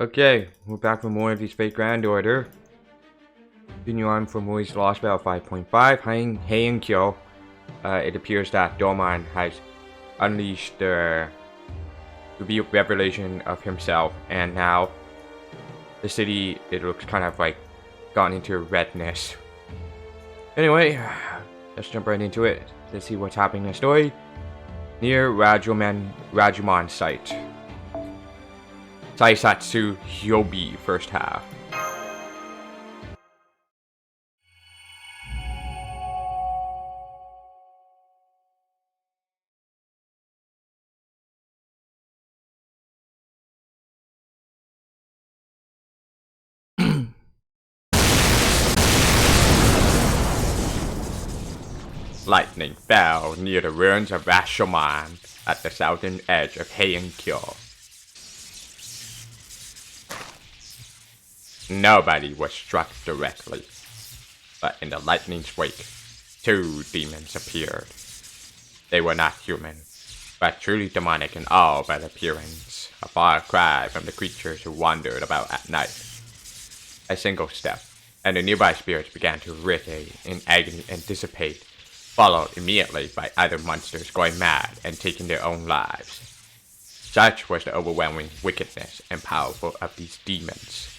Okay, we're back with more of these Fate Grand Order. Continue on from Moi's Lostbelt 5.5, Heian-kyo. It appears that Doman has unleashed the revelation of himself, and now the city, it looks kind of like gone into redness. Anyway, let's jump right into it. Let's see what's happening in the story. Near Rajuman site. Saisatsu Hyobi first half. Lightning fell near the ruins of Rashomon at the southern edge of Heian-kyo. Nobody was struck directly, but in the lightning's wake, two demons appeared. They were not human, but truly demonic in all but appearance, a far cry from the creatures who wandered about at night. A single step, and the nearby spirits began to writhe in agony and dissipate, followed immediately by other monsters going mad and taking their own lives. Such was the overwhelming wickedness and power of these demons.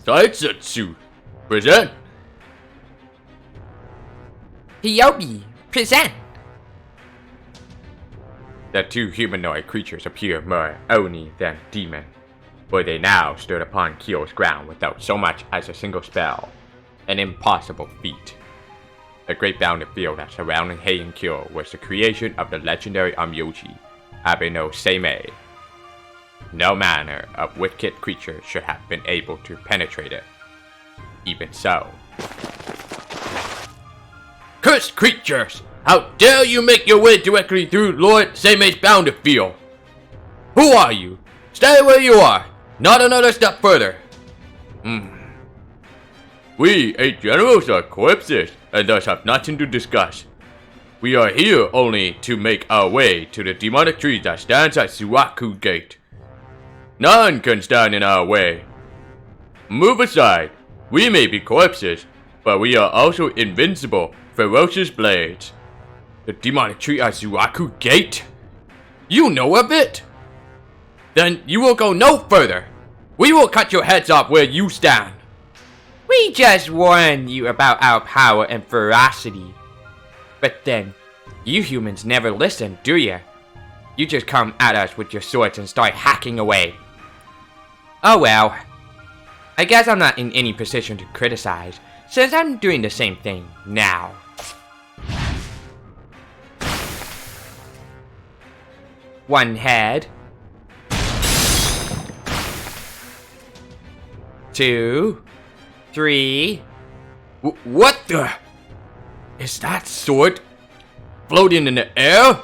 Saisatsu, present! Hyobi, present! The two humanoid creatures appeared more Oni than demon, for they now stood upon Kyo's ground without so much as a single spell, an impossible feat. The great bounded field that surrounding Heian-kyo was the creation of the legendary Amyoji, Abeno Seimei. No manner of wicked creature should have been able to penetrate it. Even so. Cursed creatures! How dare you make your way directly through Lord Seimei's bounded field? Who are you? Stay where you are! Not another step further! We, 8 generals, are corpses, and thus have nothing to discuss. We are here only to make our way to the demonic tree that stands at Suwaku Gate. None can stand in our way. Move aside. We may be corpses, but we are also invincible, ferocious blades. The demonic tree at Suwaku Gate? You know of it? Then you will go no further. We will cut your heads off where you stand. We just warned you about our power and ferocity. But then, you humans never listen, do ya? You just come at us with your swords and start hacking away. Oh well. I guess I'm not in any position to criticize, since I'm doing the same thing now. One head. 2, 3. What the? Is that sword floating in the air?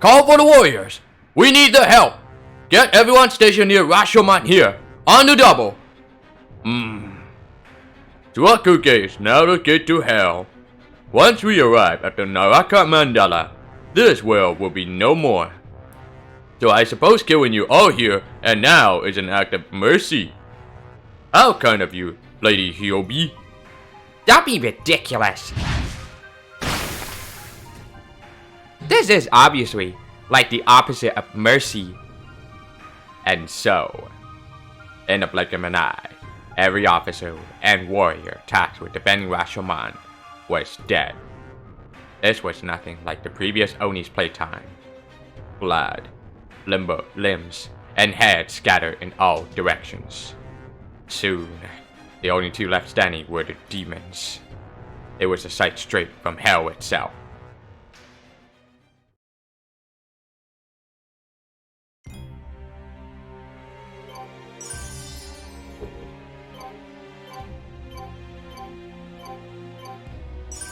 Call for the warriors. We need their help. Get everyone stationed near Rashomon here. On the double. Suwaku Gate is now the gate to hell. Once we arrive at the Naraka Mandala, this world will be no more. So I suppose killing you all here and now is an act of mercy. How kind of you, Lady Hyobi. Don't be ridiculous. This is obviously like the opposite of mercy. And so, in a blink of an eye, every officer and warrior tasked with defending Rashomon was dead. This was nothing like the previous Oni's playtime. Blood, limbs, and heads scattered in all directions. Soon, the only two left standing were the demons. It was a sight straight from hell itself.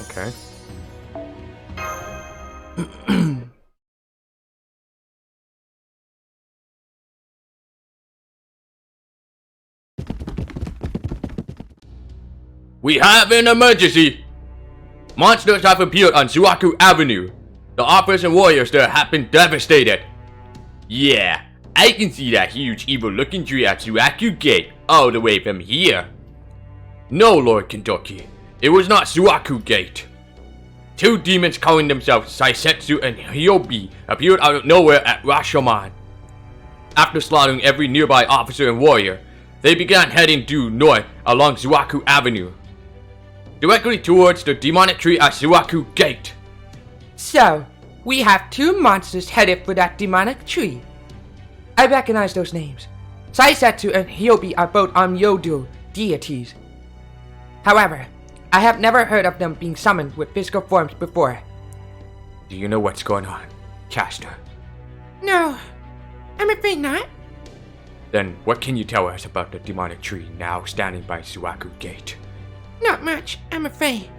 Okay. We have an emergency! Monsters have appeared on Suwaku Avenue. The officers and warriors there have been devastated. Yeah, I can see that huge evil-looking tree at Suaku Gate all the way from here. No, Lord Kentucky, it was not Suaku Gate. Two demons calling themselves Saisetsu and Hyobi appeared out of nowhere at Rashomon. After slaughtering every nearby officer and warrior, they began heading due north along Suaku Avenue, directly towards the demonic tree at Suaku Gate. So, we have two monsters headed for that demonic tree. I recognize those names. Saisetsu and Hyobi are both Amyodo deities. However, I have never heard of them being summoned with physical forms before. Do you know what's going on, Caster? No, I'm afraid not. Then what can you tell us about the demonic tree now standing by Suaku Gate? Not much, I'm afraid.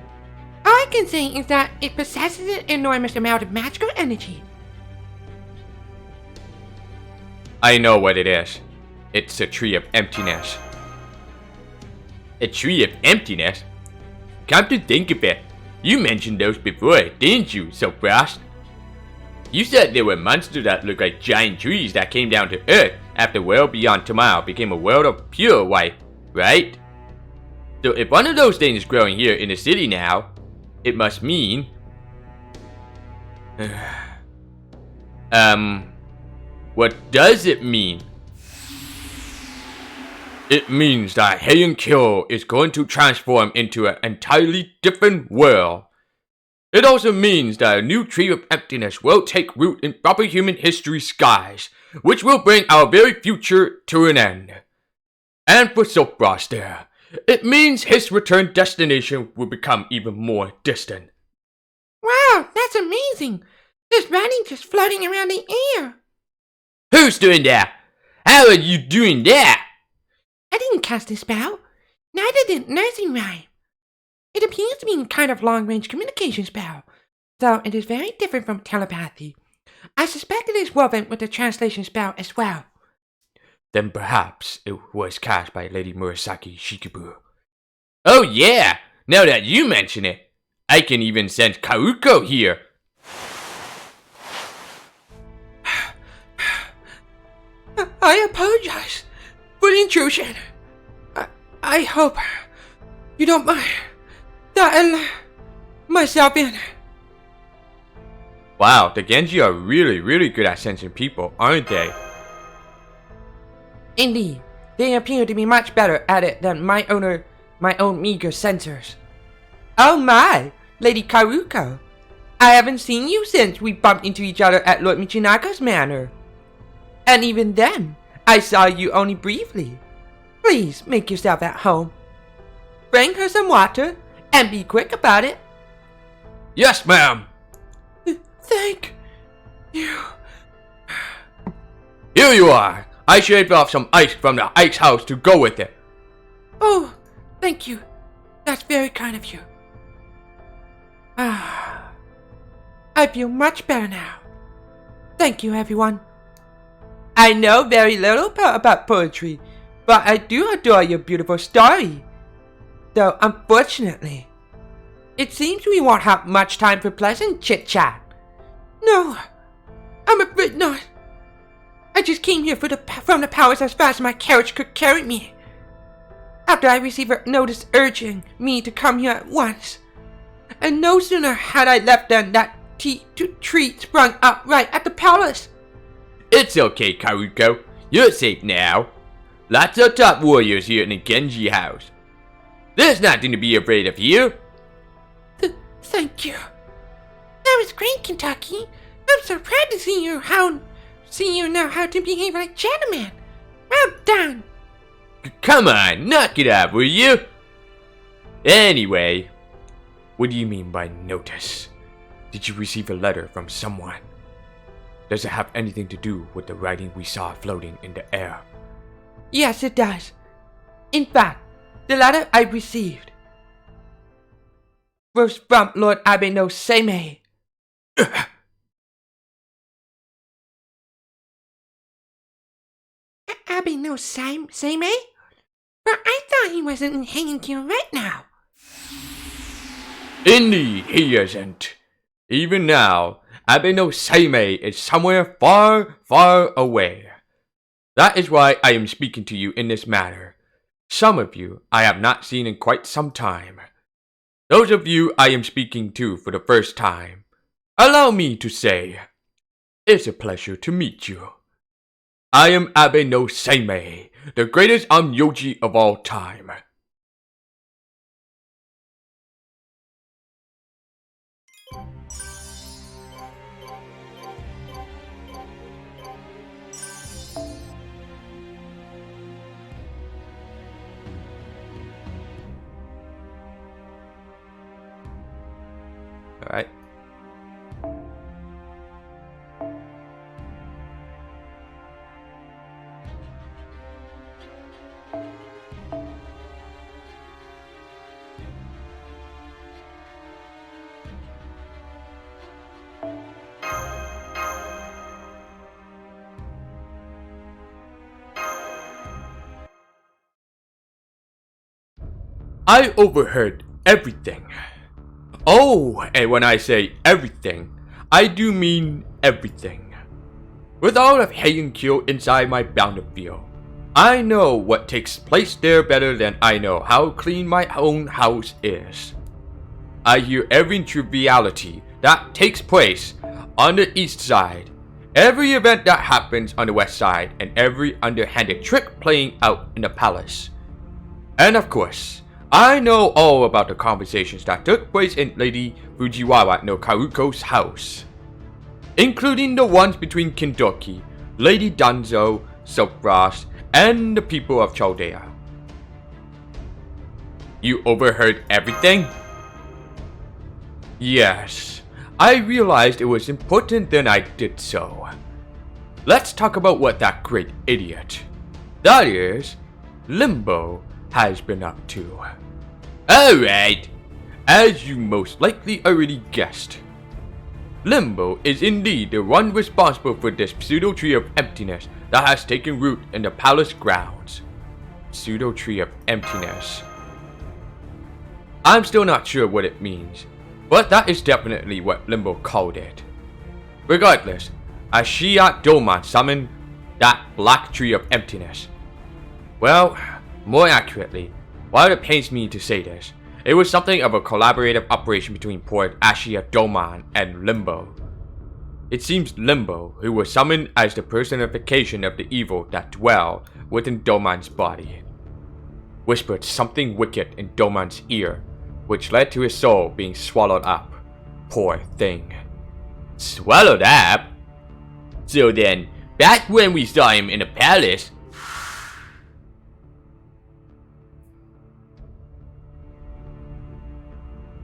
All I can say is that it possesses an enormous amount of magical energy. I know what it is. It's a tree of emptiness. A tree of emptiness? Come to think of it, you mentioned those before, didn't you, so fast? You said there were monsters that look like giant trees that came down to Earth after World Beyond Tomorrow became a world of pure white, right? So if one of those things is growing here in the city now, it must mean... what does it mean? It means that Heian-kyo is going to transform into an entirely different world. It also means that a new tree of emptiness will take root in proper human history skies, which will bring our very future to an end. And for Soapfrost there, it means his return destination will become even more distant. Wow, that's amazing! There's writing just floating around the air. Who's doing that? How are you doing that? I didn't cast a spell. Neither did Nursing Rhyme. It appears to be a kind of long-range communication spell, though it is very different from telepathy. I suspect it is woven with the translation spell as well. Then perhaps it was cast by Lady Murasaki Shikibu. Oh yeah! Now that you mention it, I can even sense Karuko here. I apologize for the intrusion. I hope you don't mind that I let myself in. Wow, the Genji are really good at sensing people, aren't they? Indeed, they appear to be much better at it than my own meager sensors. Oh my, Lady Karuko. I haven't seen you since we bumped into each other at Lord Michinaga's manor. And even then, I saw you only briefly. Please make yourself at home. Bring her some water, and be quick about it. Yes, ma'am. Thank you. Here you are. I shaved off some ice from the ice house to go with it. Oh, thank you. That's very kind of you. I feel much better now. Thank you, everyone. I know very little about poetry, but I do adore your beautiful story. Though, unfortunately, it seems we won't have much time for pleasant chit-chat. No, I'm afraid not. I just came here from the palace as fast as my carriage could carry me. After I received a notice urging me to come here at once. And no sooner had I left than that tree sprung up right at the palace. It's okay, Karuko. You're safe now. Lots of top warriors here in the Genji house. There's nothing to be afraid of here. Thank you. That was great, Kentucky. I'm so proud to see you know how to behave like a gentleman. Well done. Come on, knock it out, will you? Anyway, what do you mean by notice? Did you receive a letter from someone? Does it have anything to do with the writing we saw floating in the air? Yes, it does. In fact, the letter I received was from Lord Abe no Seimei. Abe no Seimei? But I thought he wasn't in Heian-kyo right now. Indeed, he isn't. Even now, Abe no Seimei is somewhere far, far away. That is why I am speaking to you in this matter. Some of you I have not seen in quite some time. Those of you I am speaking to for the first time, allow me to say, it's a pleasure to meet you. I am Abe no Seimei, the greatest Amyoji of all time. Alright. I overheard everything. Oh, and when I say everything, I do mean everything. With all of Heian-kyo inside my boundary field, I know what takes place there better than I know how clean my own house is. I hear every triviality that takes place on the east side, every event that happens on the west side, and every underhanded trick playing out in the palace. And of course, I know all about the conversations that took place in Lady Fujiwara no Karuko's house, including the ones between Kindoki, Lady Danzo, Silk Frost, and the people of Chaldea. You overheard everything? Yes, I realized it was important then I did so. Let's talk about what that great idiot, that is, Limbo, has been up to. Alright, as you most likely already guessed, Limbo is indeed the one responsible for this pseudo tree of emptiness that has taken root in the palace grounds. Pseudo tree of emptiness. I'm still not sure what it means, but that is definitely what Limbo called it. Regardless, Ashiya Doman summoned that black tree of emptiness. Well, more accurately, while it pains me to say this, it was something of a collaborative operation between poor Ashiya Doman and Limbo. It seems Limbo, who was summoned as the personification of the evil that dwell within Doman's body, whispered something wicked in Doman's ear, which led to his soul being swallowed up. Poor thing. Swallowed up? So then, back when we saw him in the palace,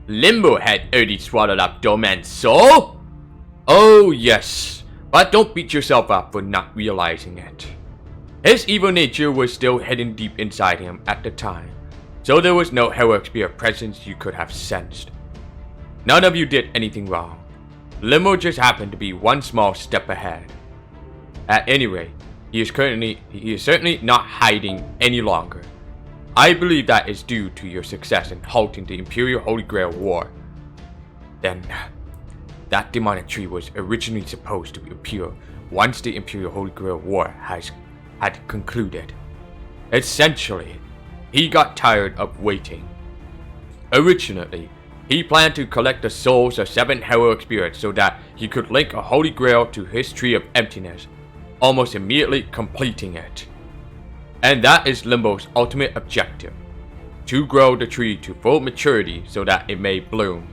Limbo had already swallowed up Doman's soul? Oh yes, but don't beat yourself up for not realizing it. His evil nature was still hidden deep inside him at the time, so there was no heroic spirit presence you could have sensed. None of you did anything wrong. Limbo just happened to be one small step ahead. At any rate, he is certainly not hiding any longer. I believe that is due to your success in halting the Imperial Holy Grail War. Then, that demonic tree was originally supposed to appear once the Imperial Holy Grail War had concluded. Essentially, he got tired of waiting. Originally, he planned to collect the souls of 7 heroic spirits so that he could link a Holy Grail to his Tree of Emptiness, almost immediately completing it. And that is Limbo's ultimate objective, to grow the tree to full maturity so that it may bloom.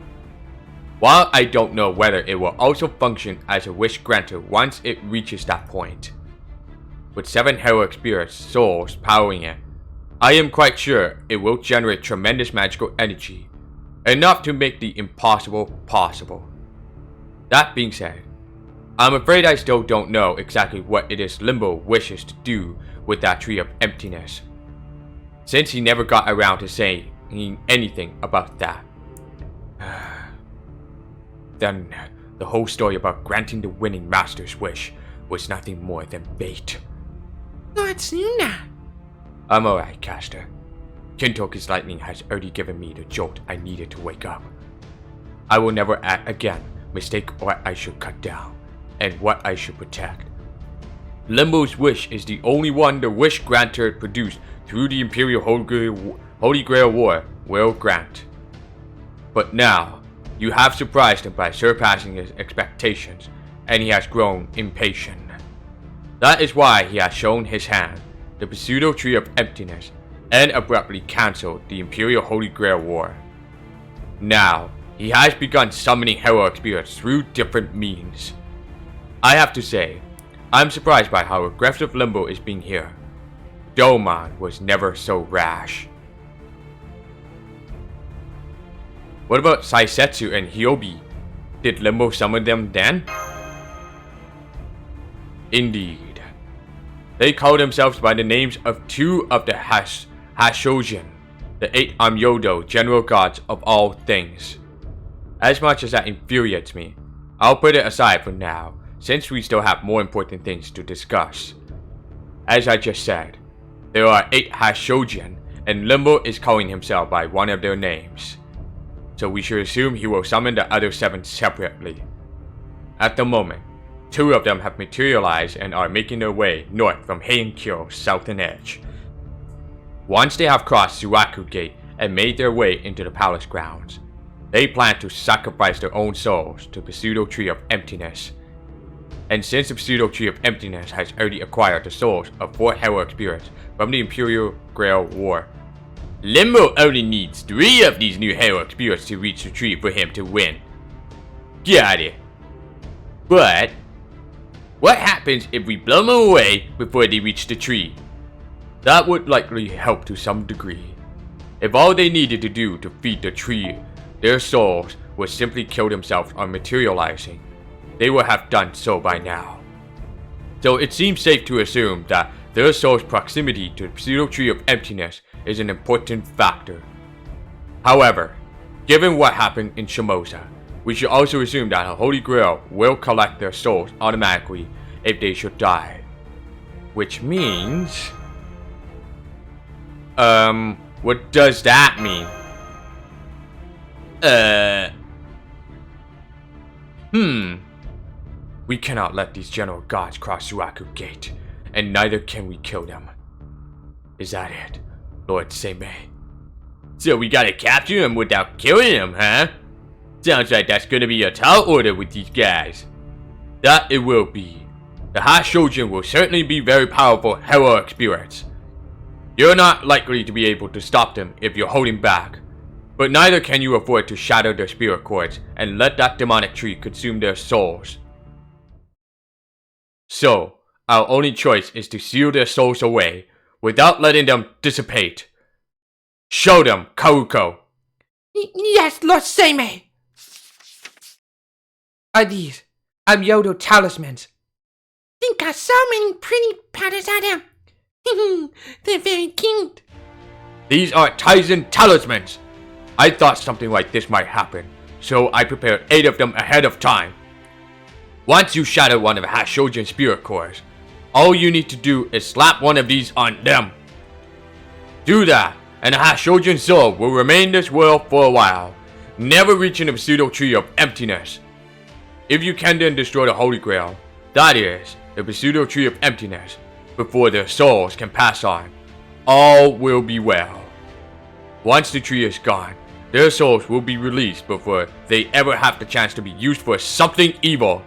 While I don't know whether it will also function as a wish granter once it reaches that point, with 7 heroic spirits souls powering it, I am quite sure it will generate tremendous magical energy, enough to make the impossible possible. That being said, I'm afraid I still don't know exactly what it is Limbo wishes to do with that Tree of Emptiness, since he never got around to saying anything about that. Then, the whole story about granting the winning master's wish was nothing more than bait. Lord Suna. I'm alright, Caster. Kintoki's lightning has already given me the jolt I needed to wake up. I will never act again mistake what I should cut down and what I should protect. Limbo's wish is the only one the wish granter produced through the Imperial Holy Grail War will grant. But now, you have surprised him by surpassing his expectations, and he has grown impatient. That is why he has shown his hand, the pseudo Tree of Emptiness, and abruptly cancelled the Imperial Holy Grail War. Now, he has begun summoning heroic spirits through different means. I have to say, I'm surprised by how aggressive Limbo is being here. Domon was never so rash. What about Saisetsu and Hyobi? Did Limbo summon them then? Indeed. They call themselves by the names of two of the Hashojin, the 8 Amyodo general gods of all things. As much as that infuriates me, I'll put it aside for now, since we still have more important things to discuss. As I just said, there are 8 Hashojin, and Limbo is calling himself by one of their names. So we should assume he will summon the other 7 separately. At the moment, 2 of them have materialized and are making their way north from Heian-kyo's southern edge. Once they have crossed Suaku Gate and made their way into the palace grounds, they plan to sacrifice their own souls to the pseudo Tree of Emptiness. And since the pseudo Tree of Emptiness has already acquired the souls of 4 heroic spirits from the Imperial Grail War, Limbo only needs 3 of these new heroic spirits to reach the tree for him to win. Got it. But what happens if we blow them away before they reach the tree? That would likely help to some degree. If all they needed to do to feed the tree, their souls, was simply kill themselves on materializing, they would have done so by now. So it seems safe to assume that their soul's proximity to the pseudo Tree of Emptiness is an important factor. However, given what happened in Shimosa, we should also assume that a Holy Grail will collect their souls automatically if they should die. Which means... what does that mean? We cannot let these general gods cross Suaku Gate, and neither can we kill them. Is that it, Lord Seimei? So we gotta capture him without killing him, huh? Sounds like that's gonna be a tall order with these guys. That it will be. The Hashojin will certainly be very powerful heroic spirits. You're not likely to be able to stop them if you're holding back, but neither can you afford to shatter their spirit cords and let that demonic tree consume their souls. So, our only choice is to seal their souls away without letting them dissipate. Show them, Karuko! Yes, Lord Seimei! Are these Amyodo talismans? Think got so many pretty patterns on them. They're very cute. These are Tizen talismans! I thought something like this might happen, so I prepared 8 of them ahead of time. Once you shatter one of the Hashojin spirit cores, all you need to do is slap one of these on them. Do that, and the Hashojin soul will remain in this world for a while, never reaching the pseudo Tree of Emptiness. If you can then destroy the Holy Grail, that is, the pseudo Tree of Emptiness, before their souls can pass on, all will be well. Once the tree is gone, their souls will be released before they ever have the chance to be used for something evil.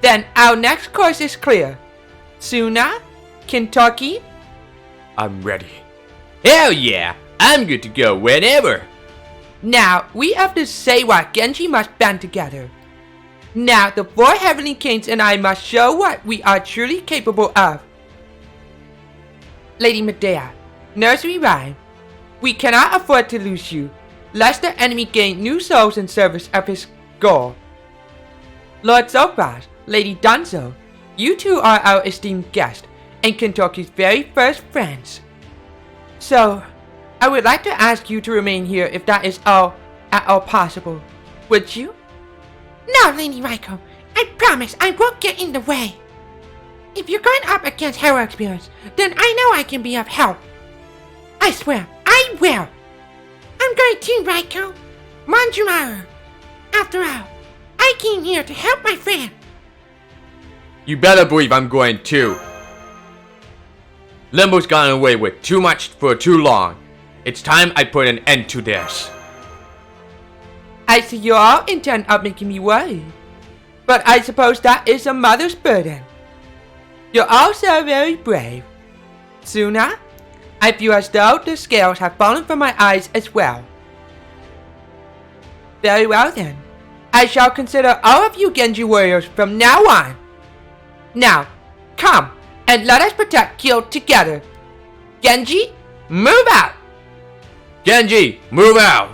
Then our next course is clear. Suna? Kentucky? I'm ready. Hell yeah! I'm good to go whenever! Now, we have to say what Genji must band together. Now, the 4 Heavenly Kings and I must show what we are truly capable of. Lady Medea, nursery rhyme. We cannot afford to lose you, lest the enemy gain new souls in service of his goal. Lord Zopras, Lady Danzo, you two are our esteemed guests, and Kentucky's very first friends. So, I would like to ask you to remain here if that is at all possible. Would you? No, Lady Raiko. I promise I won't get in the way. If you're going up against heroic spirits, then I know I can be of help. I swear, I will. I'm going too, Raiko. Manjumaru. After all, I came here to help my friend. You better believe I'm going too. Limbo's gotten away with too much for too long. It's time I put an end to this. I see you all intent on making me worry. But I suppose that is a mother's burden. You're all so very brave. Suna, I feel as though the scales have fallen from my eyes as well. Very well then. I shall consider all of you Genji warriors from now on. Now, come and let us protect Kyo together. Genji, move out! Genji, move out!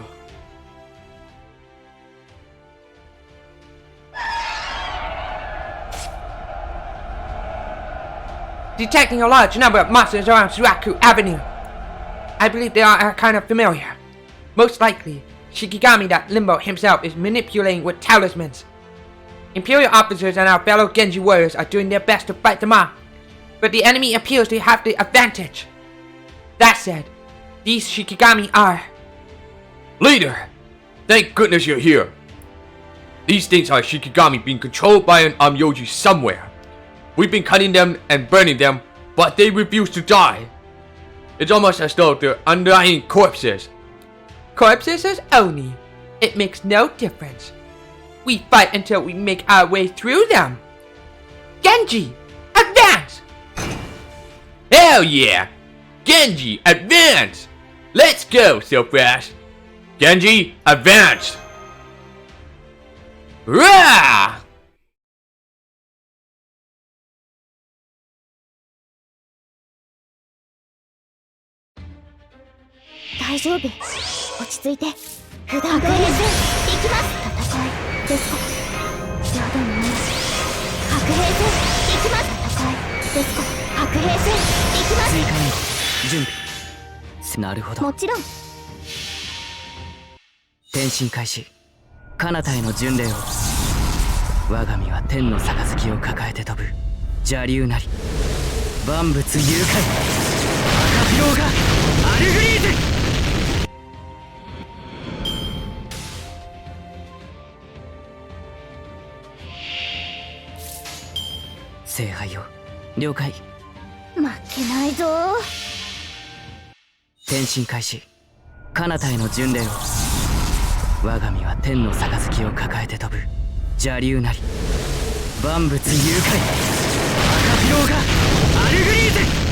Detecting a large number of monsters around Suraku Avenue. I believe they are kind of familiar. Most likely, Shikigami that Limbo himself is manipulating with talismans. Imperial officers and our fellow Genji warriors are doing their best to fight them off, but the enemy appears to have the advantage. That said, these Shikigami are... Leader! Thank goodness you're here. These things are Shikigami being controlled by an Amyoji somewhere. We've been cutting them and burning them, but they refuse to die. It's almost as though they're undying corpses. Corpses as Oni. It makes no difference. We fight until we make our way through them. Genji, advance! Hell yeah! Genji, advance! Let's go so fast! Genji, advance! Rah! 大丈夫。落ち着いて。普段から行きます。戦いですか。平等に見ます。白兵戦行きます。戦いですか。白兵戦行きます。追加援護準備。なるほど。もちろん。転身開始。彼方への巡礼を。我が身は天の杯を抱えて飛ぶ。邪竜なり。万物誘拐。赤ピローがアルグリーズ。 聖杯よ了解負けないぞ転身開始彼方への巡礼を我が身は天の杯を抱えて飛ぶ邪竜なり万物誘拐赤ピローがアルグリーズ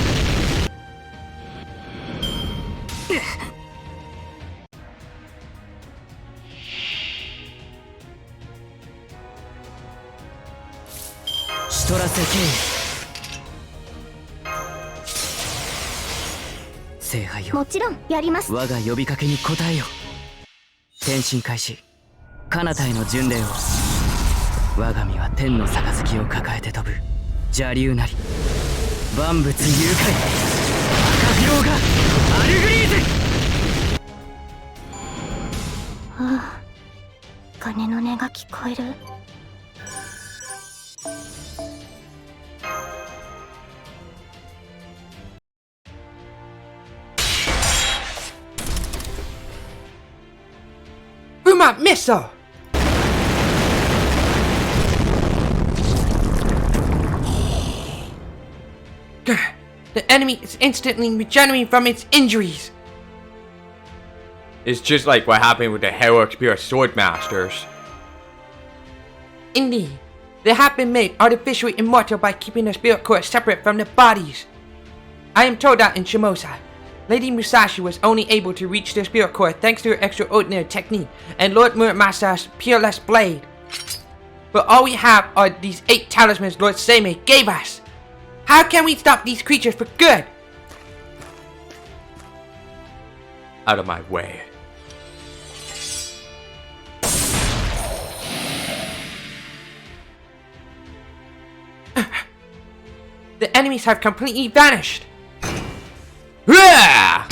シトラセケイ聖杯よもちろんやります我が呼びかけに応えよ転身開始彼方への巡礼を我が身は天の杯を抱えて飛ぶ邪竜なり万物誘拐赤ピローがアルグリーズああ鐘の音が聞こえる Missile! The enemy is instantly regenerating from its injuries. It's just like what happened with the heroic spirit swordmasters. Indeed, they have been made artificially immortal by keeping the spirit core separate from their bodies. I am told that in Shimosa, Lady Musashi was only able to reach the spirit core thanks to her extraordinary technique and Lord Muramasa's peerless blade. But all we have are these 8 talismans Lord Seimei gave us. How can we stop these creatures for good? Out of my way. The enemies have completely vanished. Ha!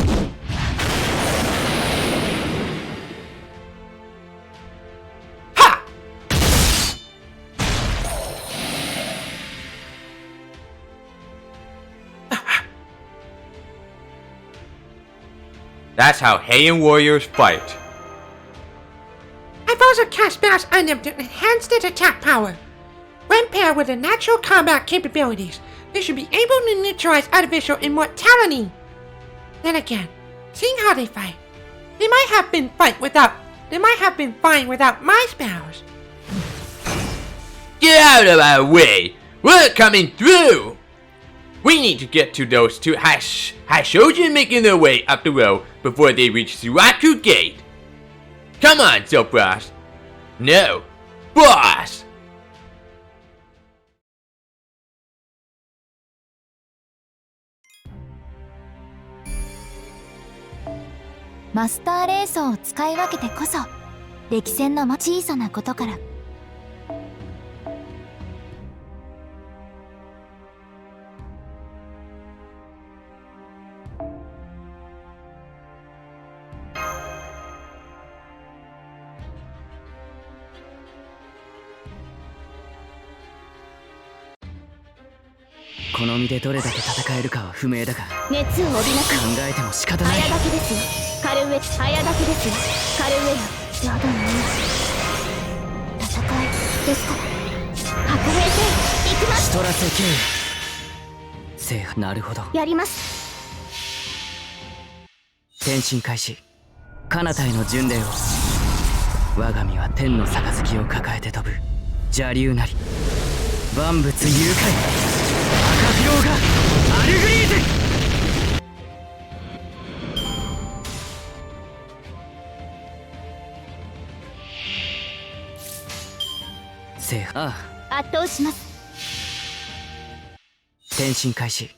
That's how Heian warriors fight. I've also cast spells on them to enhance their attack power. When paired with their natural combat capabilities, they should be able to neutralize artificial immortality. Then again, seeing how they fight, they might have been fine without my spells. Get out of our way! We're coming through! We need to get to those two Hashojin making their way up the road before they reach Suaku Gate. Come on, Silfrost. No, boss!マスターレーソーを使い分けてこそ歴戦の小さなことからこの身でどれだけ戦えるかは不明だが熱を帯びなく考えても仕方ない。早炊きですよカルウェ早炊きですよカルウェよちょうどいい戦いですから白兵戦行きますシトラセキュー制覇なるほどやります転身開始彼方への巡礼を我が身は天の杯を抱えて飛ぶ邪竜なり万物誘拐赤ピローがアルグリーズ制覇ああ圧倒します転身開始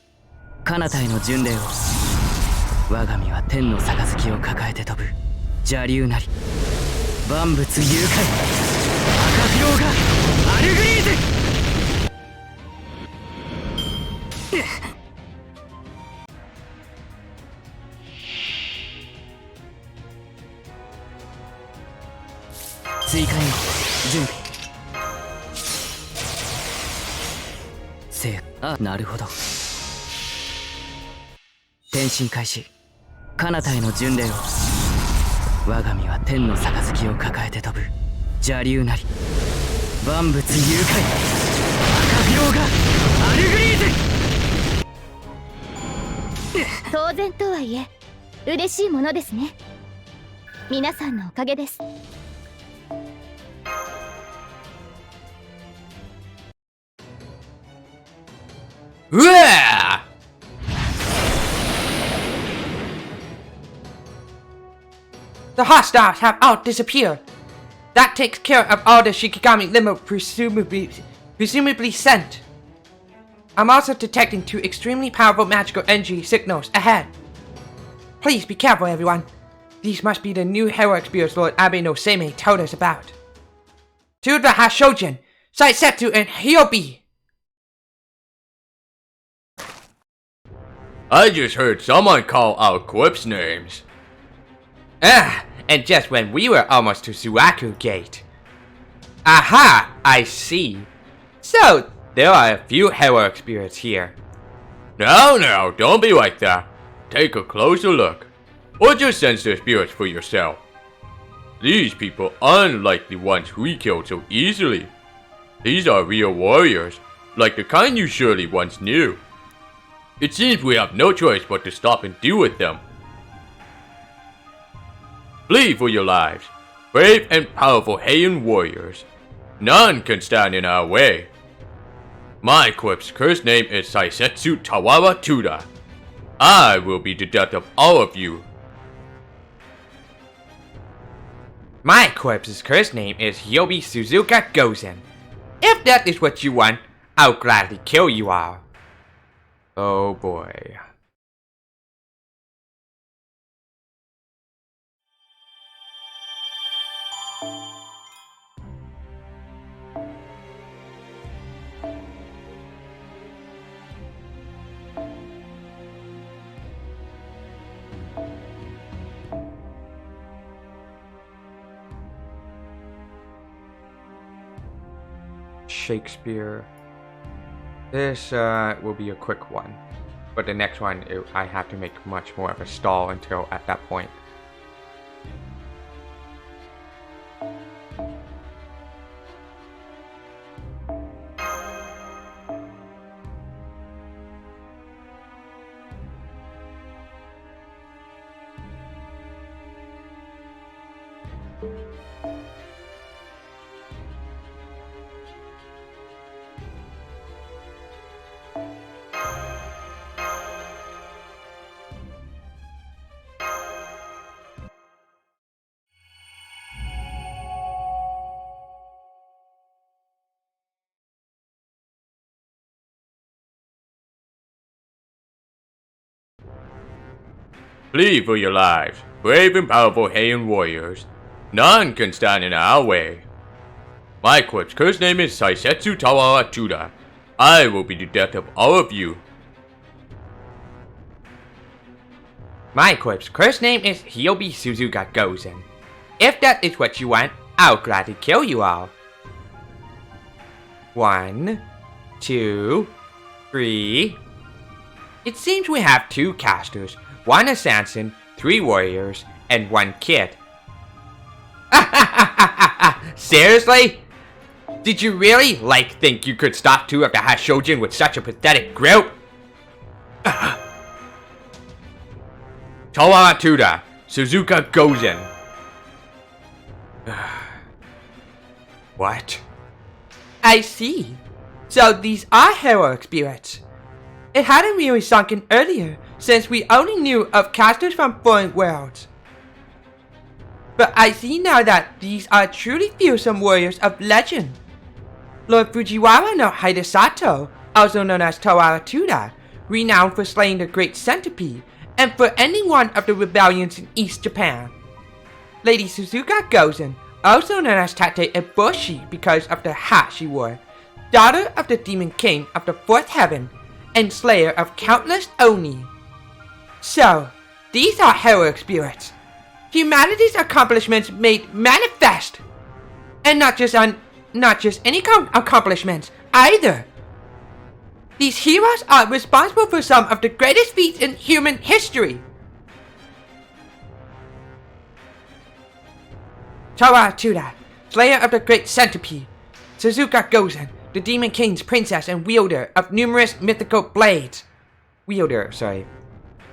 彼方への巡礼を我が身は天の杯を抱えて飛ぶ邪竜なり万物誘拐赤ピローがアルグリーズ追加援護準備あなるほど転身開始彼方への巡礼を我が身は天の杯を抱えて飛ぶ邪竜なり万物誘拐赤ピローがアルグリーズ当然とはいえ嬉しいものですね皆さんのおかげですうわー The hostiles have all disappeared. That takes care of all the Shikigami limo presumably sent. I'm also detecting two extremely powerful magical energy signals ahead. Please be careful, everyone. These must be the new heroic spirits Lord Abe no Seimei told us about. To the Hashojin, Saisetsu and Hyobi. I just heard someone call our corpse names. And just when we were almost to Suaku Gate. Aha! I see. So, there are a few heroic spirits here. No, don't be like that. Take a closer look. Or just sense their spirits for yourself. These people aren't like the ones we killed so easily. These are real warriors, like the kind you surely once knew. It seems we have no choice but to stop and deal with them. Flee for your lives, brave and powerful Heian warriors. None can stand in our way. My corpse's cursed name is Saisetsu Tawara Tuda. I will be the death of all of you. My corpse's cursed name is Hyobi Suzuka Gozen. If that is what you want, I'll gladly kill you all. Oh boy. Shakespeare. This will be a quick one. But the next one, I have to make much more of a stall until at that point. Flee for your lives, brave and powerful Heian warriors. None can stand in our way. My quip's cursed name is Saisetsu Tawara Tuda. I will be the death of all of you. My corpse cursed name is Hyobi Suzuka Gozen. If that is what you want, I'll gladly kill you all. 1, 2, 3. It seems we have 2 casters, 1 assassin, 3 warriors, and 1 kid. Seriously? Did you really, think you could stop 2 of the Hashojin with such a pathetic group? Tawara Suzuka Gozen. What? I see. So these are heroic spirits. It hadn't really sunk in earlier, since we only knew of casters from foreign worlds. But I see now that these are truly fearsome warriors of legend. Lord Fujiwara no Hidesato, also known as Tawara Tuda, renowned for slaying the Great Centipede, and for ending one of the rebellions in East Japan. Lady Suzuka Gozen, also known as Tate Eboshi because of the hat she wore, daughter of the Demon King of the Fourth Heaven, and slayer of countless Oni. So, these are heroic spirits. Humanity's accomplishments made manifest. And not just any accomplishments, either. These heroes are responsible for some of the greatest feats in human history. Tawara Tuda, slayer of the Great Centipede. Suzuka Gozen, the Demon King's princess and wielder of numerous mythical blades.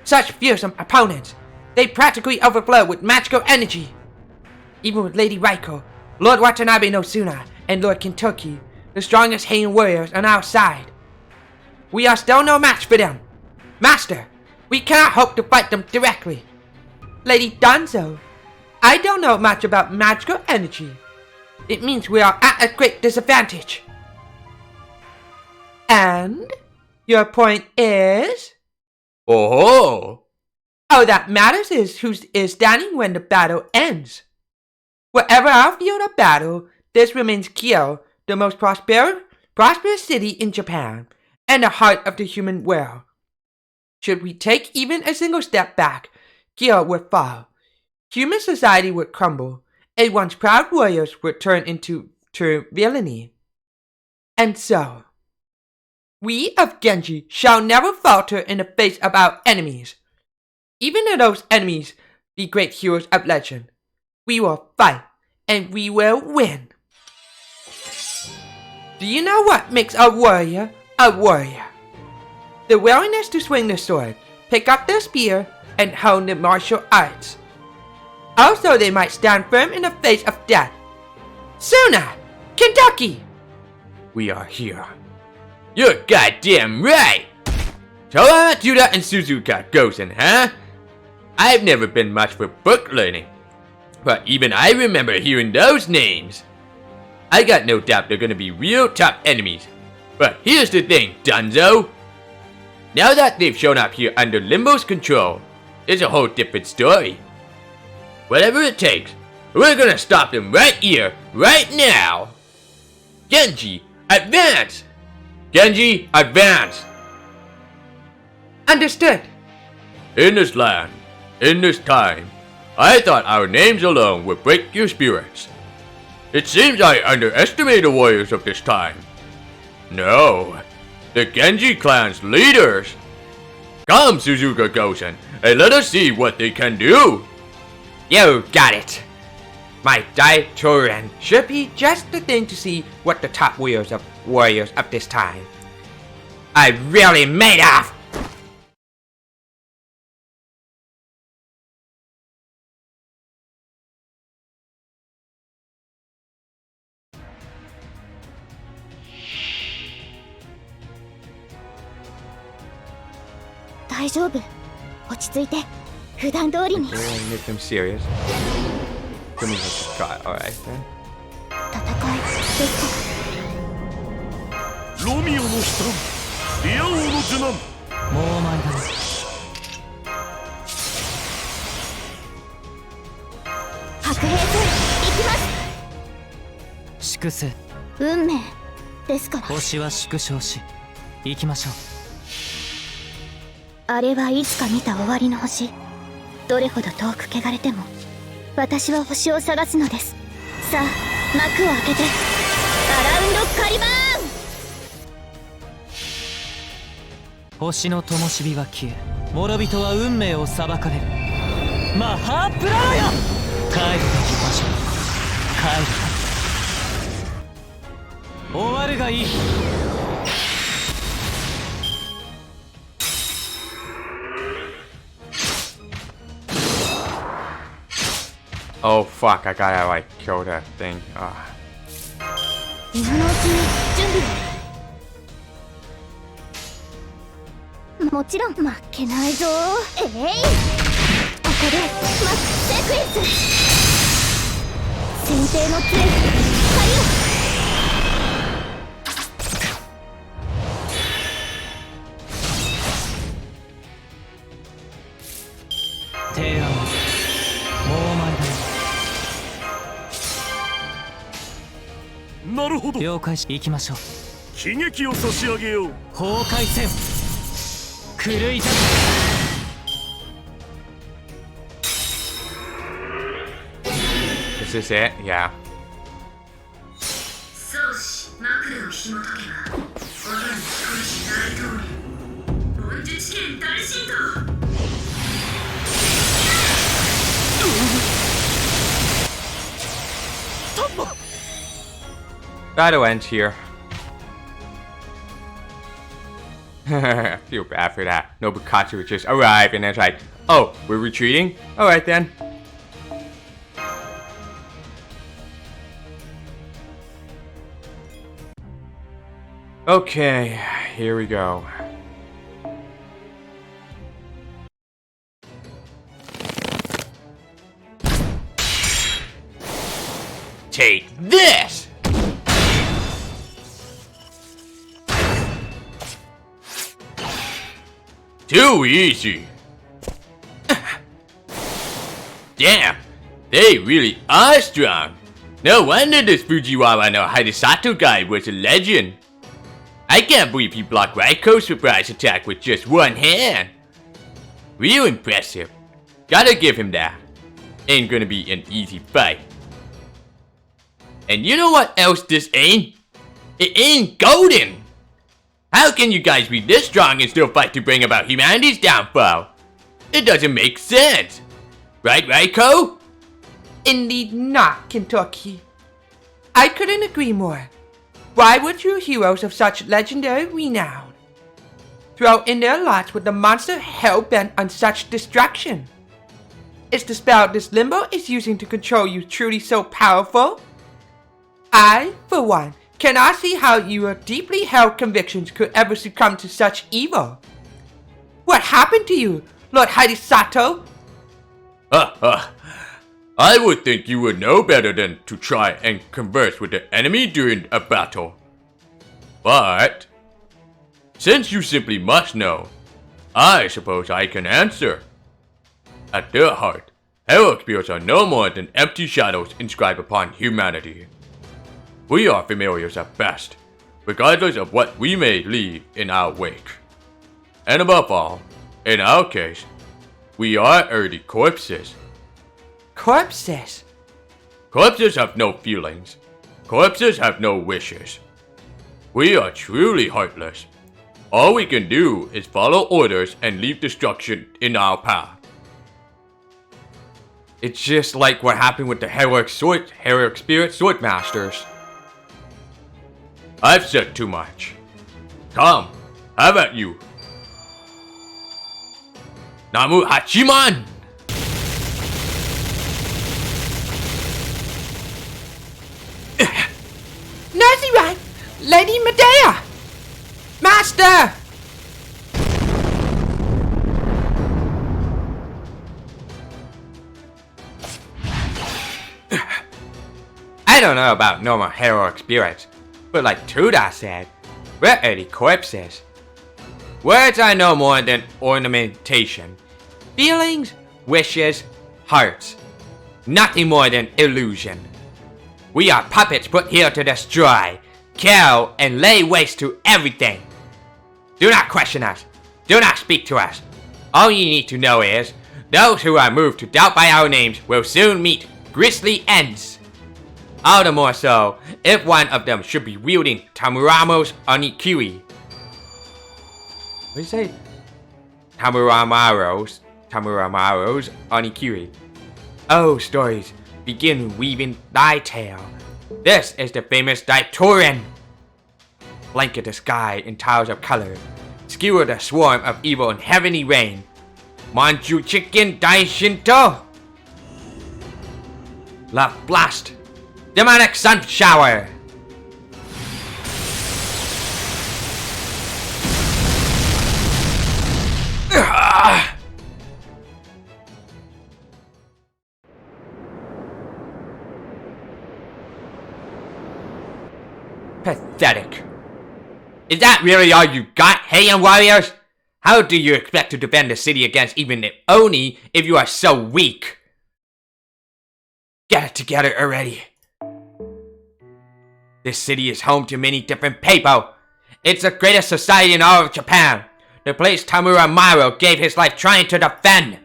Such fearsome opponents, they practically overflow with magical energy. Even with Lady Raiko, Lord Watanabe no Suna, and Lord Kentucky, the strongest Heian warriors on our side. We are still no match for them. Master, we cannot hope to fight them directly. Lady Danzo, I don't know much about magical energy. It means we are at a great disadvantage. And your point is? Oh, All that matters is who is standing when the battle ends. Wherever our field of battle, this remains Kyo, the most prosperous city in Japan, and the heart of the human world. Should we take even a single step back, Kyo would fall. Human society would crumble, and once proud warriors would turn into villainy. And so, we of Genji shall never falter in the face of our enemies. Even though those enemies be great heroes of legend, we will fight, and we will win. Do you know what makes a warrior a warrior? The willingness to swing the sword, pick up the spear, and hone the martial arts. Also, they might stand firm in the face of death. Suna! Kentucky! we are here. You're goddamn right! Tawara Tuda and Suzuka Gozen, huh? I've never been much for book learning, but even I remember hearing those names. I got no doubt they're gonna be real tough enemies. But here's the thing, Dunzo. Now that they've shown up here under Limbo's control, it's a whole different story. Whatever it takes, we're gonna stop them right here, right now. Genji, advance! Genji, advance! Understood. In this land, in this time, I thought our names alone would break your spirits. It seems I underestimated the warriors of this time. No, the Genji clan's leaders. Come, Suzuka Gosen, and let us see what they can do. You got it. My Daitoran should be just the thing to see what the top warriors of this time are really made of.大丈夫。落ち着いて。普段通りに。 Really make them serious. Give me a shot. Alright then. 戦いですか。ロミオの悲嘆、リア王の受難。もう前だね。白兵戦行きます。粛清。運命ですから。星は縮小し行きましょう。あれはいつか見た終わりの星。どれほど遠く汚れても私は星を探すのです。さあ幕を開けてアラウンドカリバーン。星の灯火は消え、諸人は運命を裁かれる。マハープラーヤ、帰るべき場所、帰る。終わるがいい。Oh fuck, I gotta like kill that thing. 今のうちに準備を。もちろん負けないぞ。ここでマックセクエンス。先手の杖光提案はもう前だ。なるほど。了解し行きましょう。悲劇を差し上げよう。崩壊せよ。狂いじゃ。Is this it? Yeah. 宗師マクレを紐解けば我がに少し大統領論述権大震動。Battle ends here. I feel bad for that. Nobukatsu would just arrive and it's like, oh, we're retreating? Alright then. Okay, here we go. Take this! Too easy. Damn, they really are strong. No wonder this Fujiwara no Hidesato guy was a legend. I can't believe he blocked Raiko's surprise attack with just one hand. Real impressive. Gotta give him that. Ain't gonna be an easy fight. And you know what else this ain't? It ain't golden. How can you guys be this strong and still fight to bring about humanity's downfall? It doesn't make sense. Right, Raiko? Indeed not, Kentucky. I couldn't agree more. Why would you heroes of such legendary renown throw in their lots with the monster hell-bent on such destruction? Is the spell this limbo is using to control you truly so powerful? I, for one, cannot see how your deeply held convictions could ever succumb to such evil. What happened to you, Lord Hidesato? I would think you would know better than to try and converse with the enemy during a battle. But since you simply must know, I suppose I can answer. At their heart, hell spirits are no more than empty shadows inscribed upon humanity. We are familiars at best, regardless of what we may leave in our wake. And above all, in our case, we are early corpses. Corpses? Corpses have no feelings. Corpses have no wishes. We are truly heartless. All we can do is follow orders and leave destruction in our path. It's just like what happened with the heroic spirit swordmasters. I've said too much. Come, have at you. Namu Hachiman! Nicely right, Lady Medea! Master! I don't know about normal heroic spirits, but like Tuda said, we're early corpses. Words are no more than ornamentation. Feelings, wishes, hearts. Nothing more than illusion. We are puppets put here to destroy, kill, and lay waste to everything. Do not question us. Do not speak to us. All you need to know is, those who are moved to doubt by our names will soon meet grisly ends. All the more so, if one of them should be wielding Tamuramo's Onikiri. What do you say? Tamuramaro's Onikiri. Oh, stories, begin weaving thy tale. This is the famous Daitoren. Blanket the sky in tiles of color. Skewer the swarm of evil in heavenly rain. Manju chicken Daishinto. Love blast. Demonic sun shower. Pathetic. Is that really all you got, Heian warriors? How do you expect to defend the city against even the Oni if you are so weak? Get it together already. This city is home to many different people. It's the greatest society in all of Japan. The place Tamura Maro gave his life trying to defend.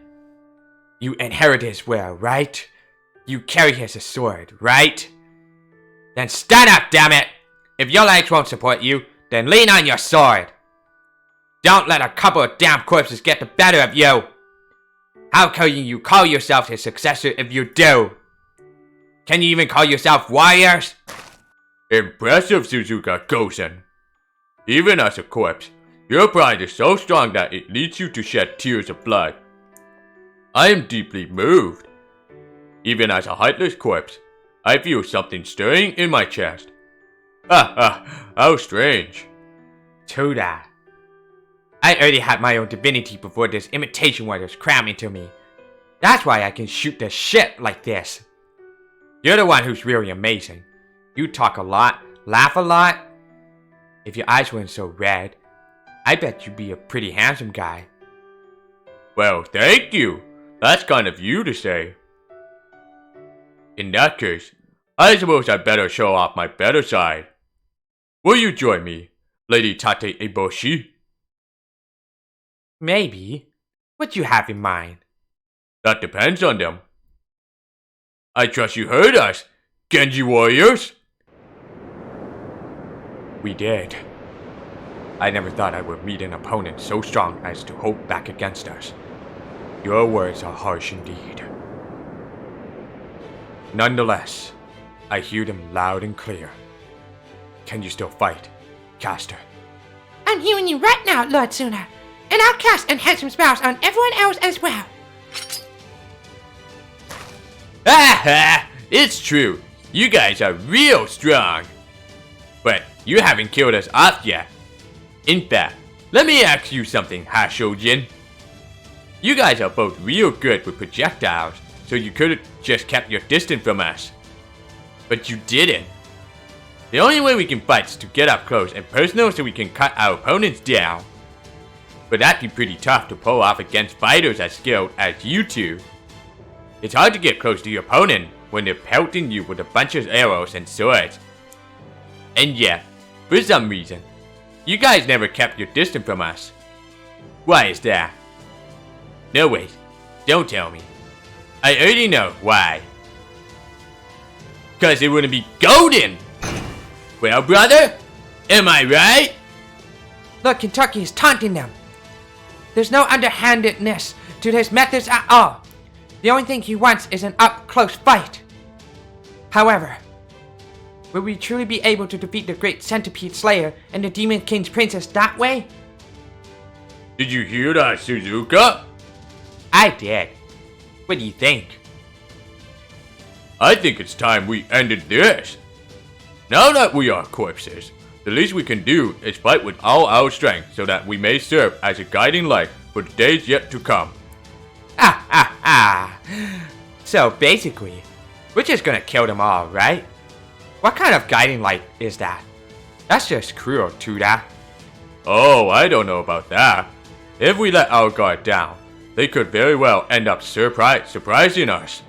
You inherit his will, right? You carry his sword, right? Then stand up, damn it! If your legs won't support you, then lean on your sword. Don't let a couple of damn corpses get the better of you. How can you call yourself his successor if you do? Can you even call yourself warriors? Impressive, Suzuka Gosen. Even as a corpse, your pride is so strong that it leads you to shed tears of blood. I am deeply moved. Even as a heartless corpse, I feel something stirring in my chest. How strange. Toda. I already had my own divinity before this imitation warrior's crammed into me. That's why I can shoot the shit like this. You're the one who's really amazing. You talk a lot, laugh a lot. If your eyes weren't so red, I bet you'd be a pretty handsome guy. Well, thank you. That's kind of you to say. In that case, I suppose I better show off my better side. Will you join me, Lady Tate Eboshi? Maybe. What you have in mind? That depends on them. I trust you heard us, Genji warriors. We did. I never thought I would meet an opponent so strong as to hold back against us. Your words are harsh indeed. Nonetheless, I hear them loud and clear. Can you still fight, Caster? I'm hearing you right now, Lord Suna. And I'll cast enhancement spells on everyone else as well. It's true. You guys are real strong. But you haven't killed us off yet. In fact, let me ask you something, Hashojin. You guys are both real good with projectiles, so you could have just kept your distance from us. But you didn't. The only way we can fight is to get up close and personal so we can cut our opponents down. But that'd be pretty tough to pull off against fighters as skilled as you two. It's hard to get close to your opponent when they're pelting you with a bunch of arrows and swords. And yet, for some reason, you guys never kept your distance from us. Why is that? No wait, don't tell me. I already know why. 'Cause it wouldn't be golden! Well, brother, am I right? Look, Kentucky is taunting them. There's no underhandedness to his methods at all. The only thing he wants is an up-close fight. However, will we truly be able to defeat the Great Centipede Slayer and the Demon King's Princess that way? Did you hear that, Suzuka? I did. What do you think? I think it's time we ended this. Now that we are corpses, the least we can do is fight with all our strength so that we may serve as a guiding light for the days yet to come. So basically, we're just gonna kill them all, right? What kind of guiding light is that? That's just cruel, Tuda. Oh, I don't know about that. If we let our guard down, they could very well end up surprising us.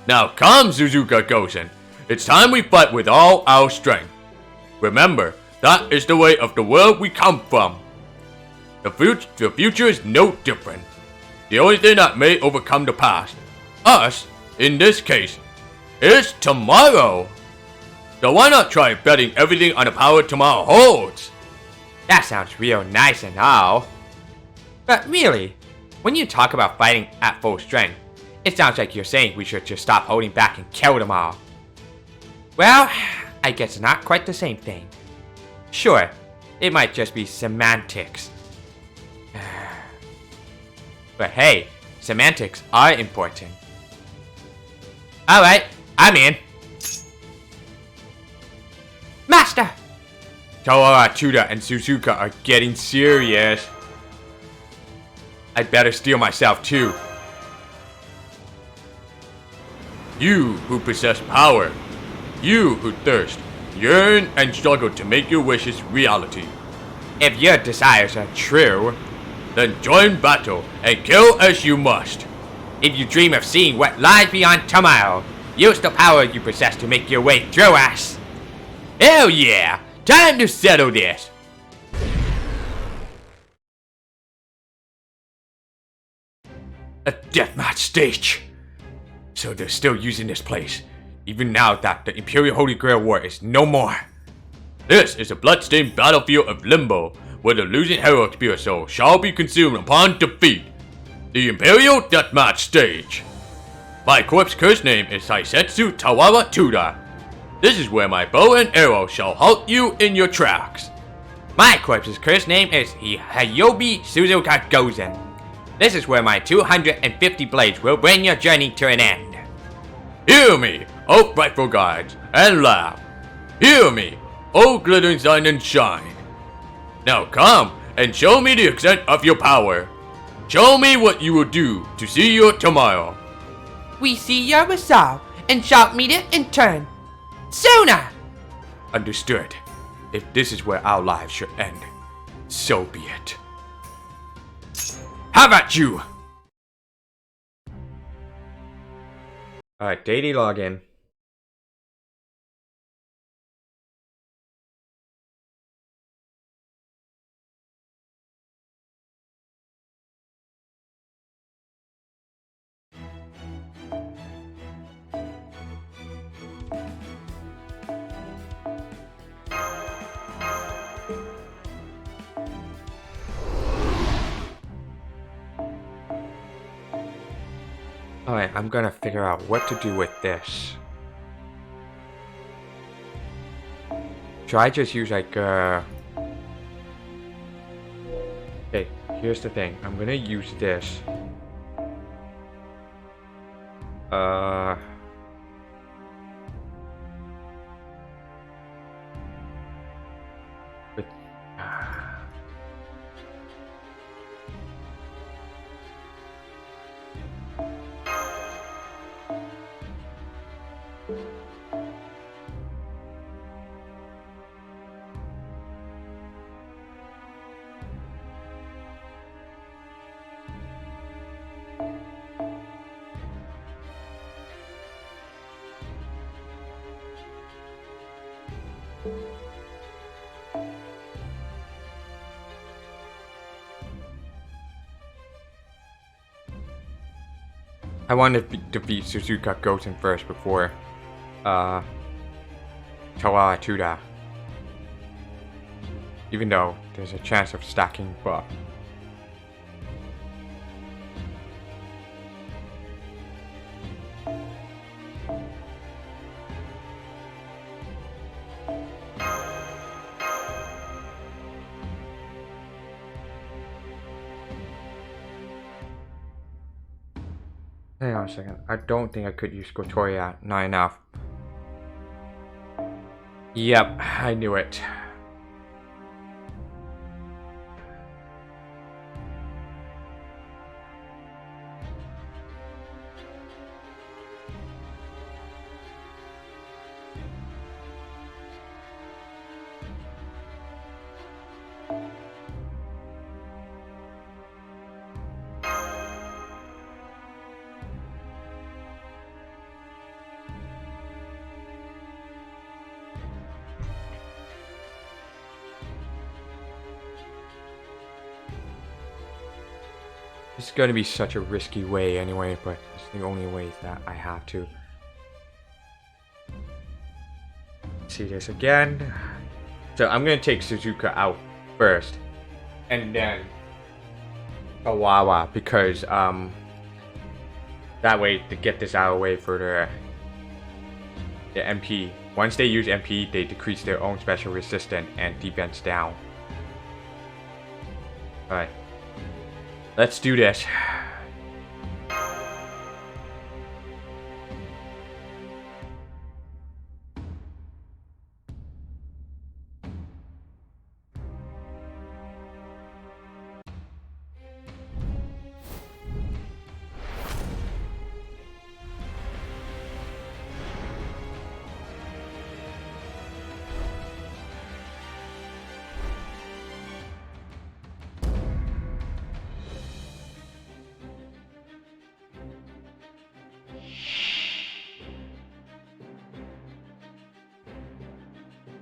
Now come, Suzuka Gosen. It's time we fight with all our strength. Remember, that is the way of the world we come from. The future is no different. The only thing that may overcome the past, us, in this case, is tomorrow. So why not try betting everything on the power tomorrow holds? That sounds real nice and all. But really, when you talk about fighting at full strength, it sounds like you're saying we should just stop holding back and kill them all. Well, I guess not quite the same thing. Sure, it might just be semantics. But hey, semantics are important. Alright, I'm in. Master! Kawara, Tuda, and Suzuka are getting serious. I'd better steel myself too. You who possess power, you who thirst, yearn and struggle to make your wishes reality. If your desires are true, Then join battle and kill as you must. if you dream of seeing what lies beyond tomorrow, use the power you possess to make your way through us. Hell yeah! Time to settle this! A deathmatch stage! So they're still using this place, even now that the Imperial Holy Grail War is no more. This is a bloodstained battlefield of Limbo, where the losing hero's pure soul shall be consumed upon defeat. The Imperial Deathmatch Stage. My corpse curse name is Saisetsu Tawara Tuda. This is where my bow and arrow shall halt you in your tracks. My corpse's cursed name is Hayobi Suzuka Gozen. This is where my 250 blades will bring your journey to an end. Hear me, O frightful gods, and laugh. Hear me, O glittering sun and shine. Now come and show me the extent of your power. Show me what you will do to see your tomorrow. We see your resolve and shall meet it in turn. Sooner! Understood. If this is where our lives should end, so be it. How about you? Alright, daily login. Alright, I'm gonna figure out what to do with this. Should I just use like okay, here's the thing. I'm gonna use this. With I wanted to defeat Suzuka Goten first before Tawara Tuda. Even though there's a chance of stacking buff. Hang on a second. I don't think I could use Kotoria. Not enough. Yep, I knew it. It's gonna be such a risky way anyway, but it's the only way that I have to. See this again. So I'm gonna take Suzuka out first, and then Kawawa, because that way to get this out of the way for the MP. Once they use MP, they decrease their own special resistance and defense down. Alright. Let's do this.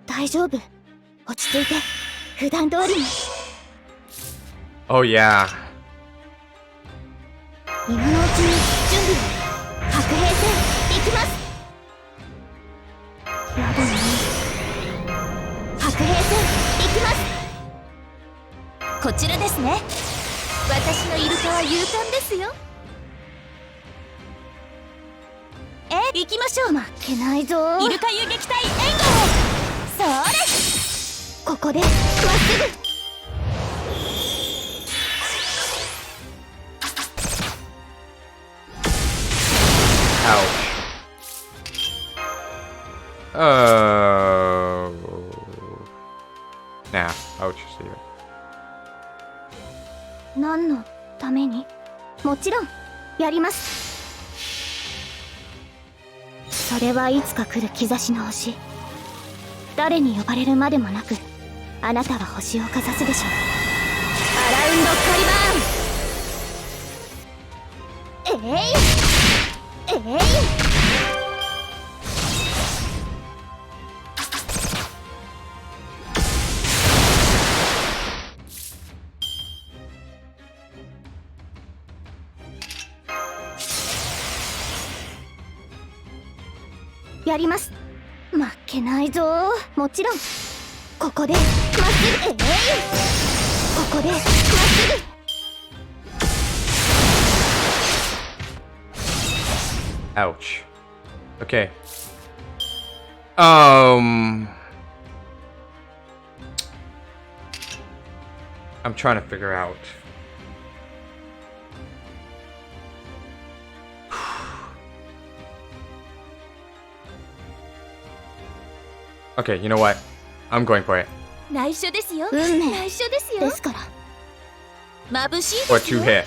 大丈夫。落ち着いて。普段通りに。Oh yeah. 今のうちに準備を。白兵戦行きます。やだね。白兵戦行きます。こちらですね。私のイルカは勇敢ですよ。行きましょう。負けないぞ。イルカ遊撃隊援護。それ。ここでまっすぐ。Nah, ouch, see you. 何のために？もちろんやります。それはいつか来る兆しの星。誰に呼ばれるまでもなく、あなたは星をかざすでしょう。アラウンドカリバーン。やります。負けないぞ。もちろん。ここでまっすぐ。ここでまっすぐ。 Ouch. Okay. I'm trying to figure out. Okay, you know what? I'm going for it. 内緒ですよ。運命。内緒ですよ。ですから。眩しいですよ。Or two hits.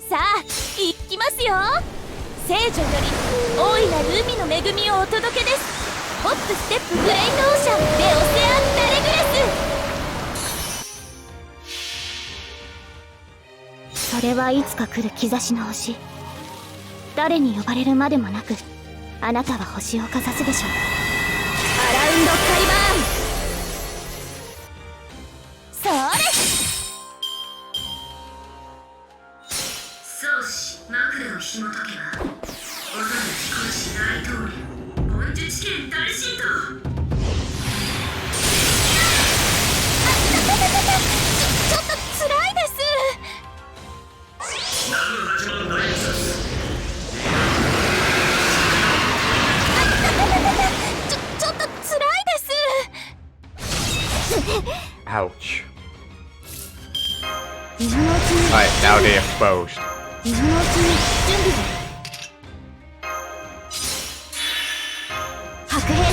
さあ、行きますよ。聖女より大いなる海の恵みをお届けです。ホップステップグレイトオーシャンでオセアン・ダレグレス。それはいつか来る兆しの星。誰に呼ばれるまでもなく、あなたは星をかざすでしょう。アラウンドカリバーン。それ。宗師枕を紐解けば、音の聞こえしない通り、凡術剣大神道。Ouch. 今のうちに Alright, now they exposed. 今のうちに準備を。白兵戦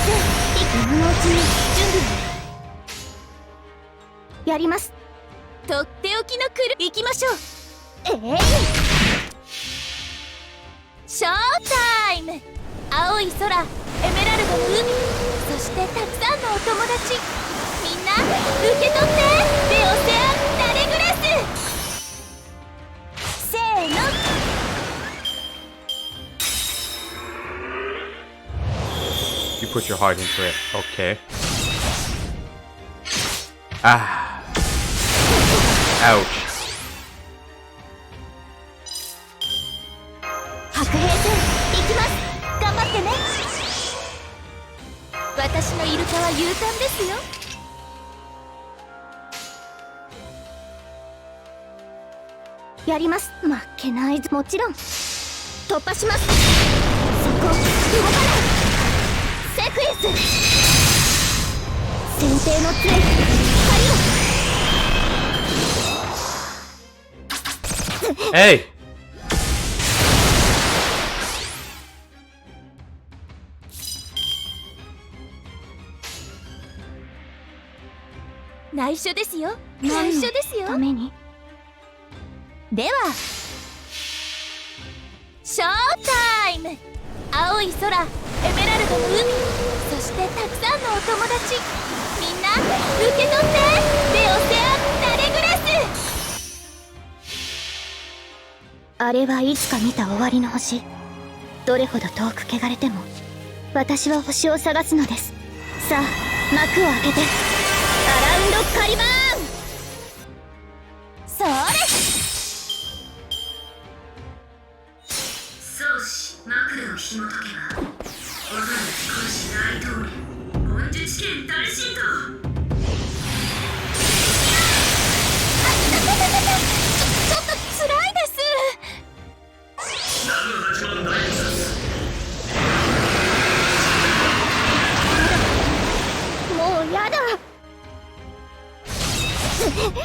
今のうちに準備を。やります。とっておきのクル行きましょう。ショータイム。青い空、エメラルドの海、そしてたくさんのお友達、みんな受け取って。レオセアンダレグレス。せーの。You put your heart into it. Okay. Ah. Ouch. 白兵戦行きます。頑張ってね。私のイルカは勇敢ですよ。やります。負けないぞ。もちろん突破します。そこ動かない。セクエンス。先手の杖光を。 Hey! 内緒ですよ。内緒ですよ。ために。ではショータイム。青い空、エメラルドの海、そしてたくさんのお友達、みんな受け取って。レオセアンダレグレス。あれはいつか見た終わりの星。どれほど遠く汚れても私は星を探すのです。さあ幕を開けて。アラウンドカリバーン。それ。宗師幕を紐解けば我が少し大通り文術圏大神道。ちょっとつらいです。78万大菩薩。もうやだ。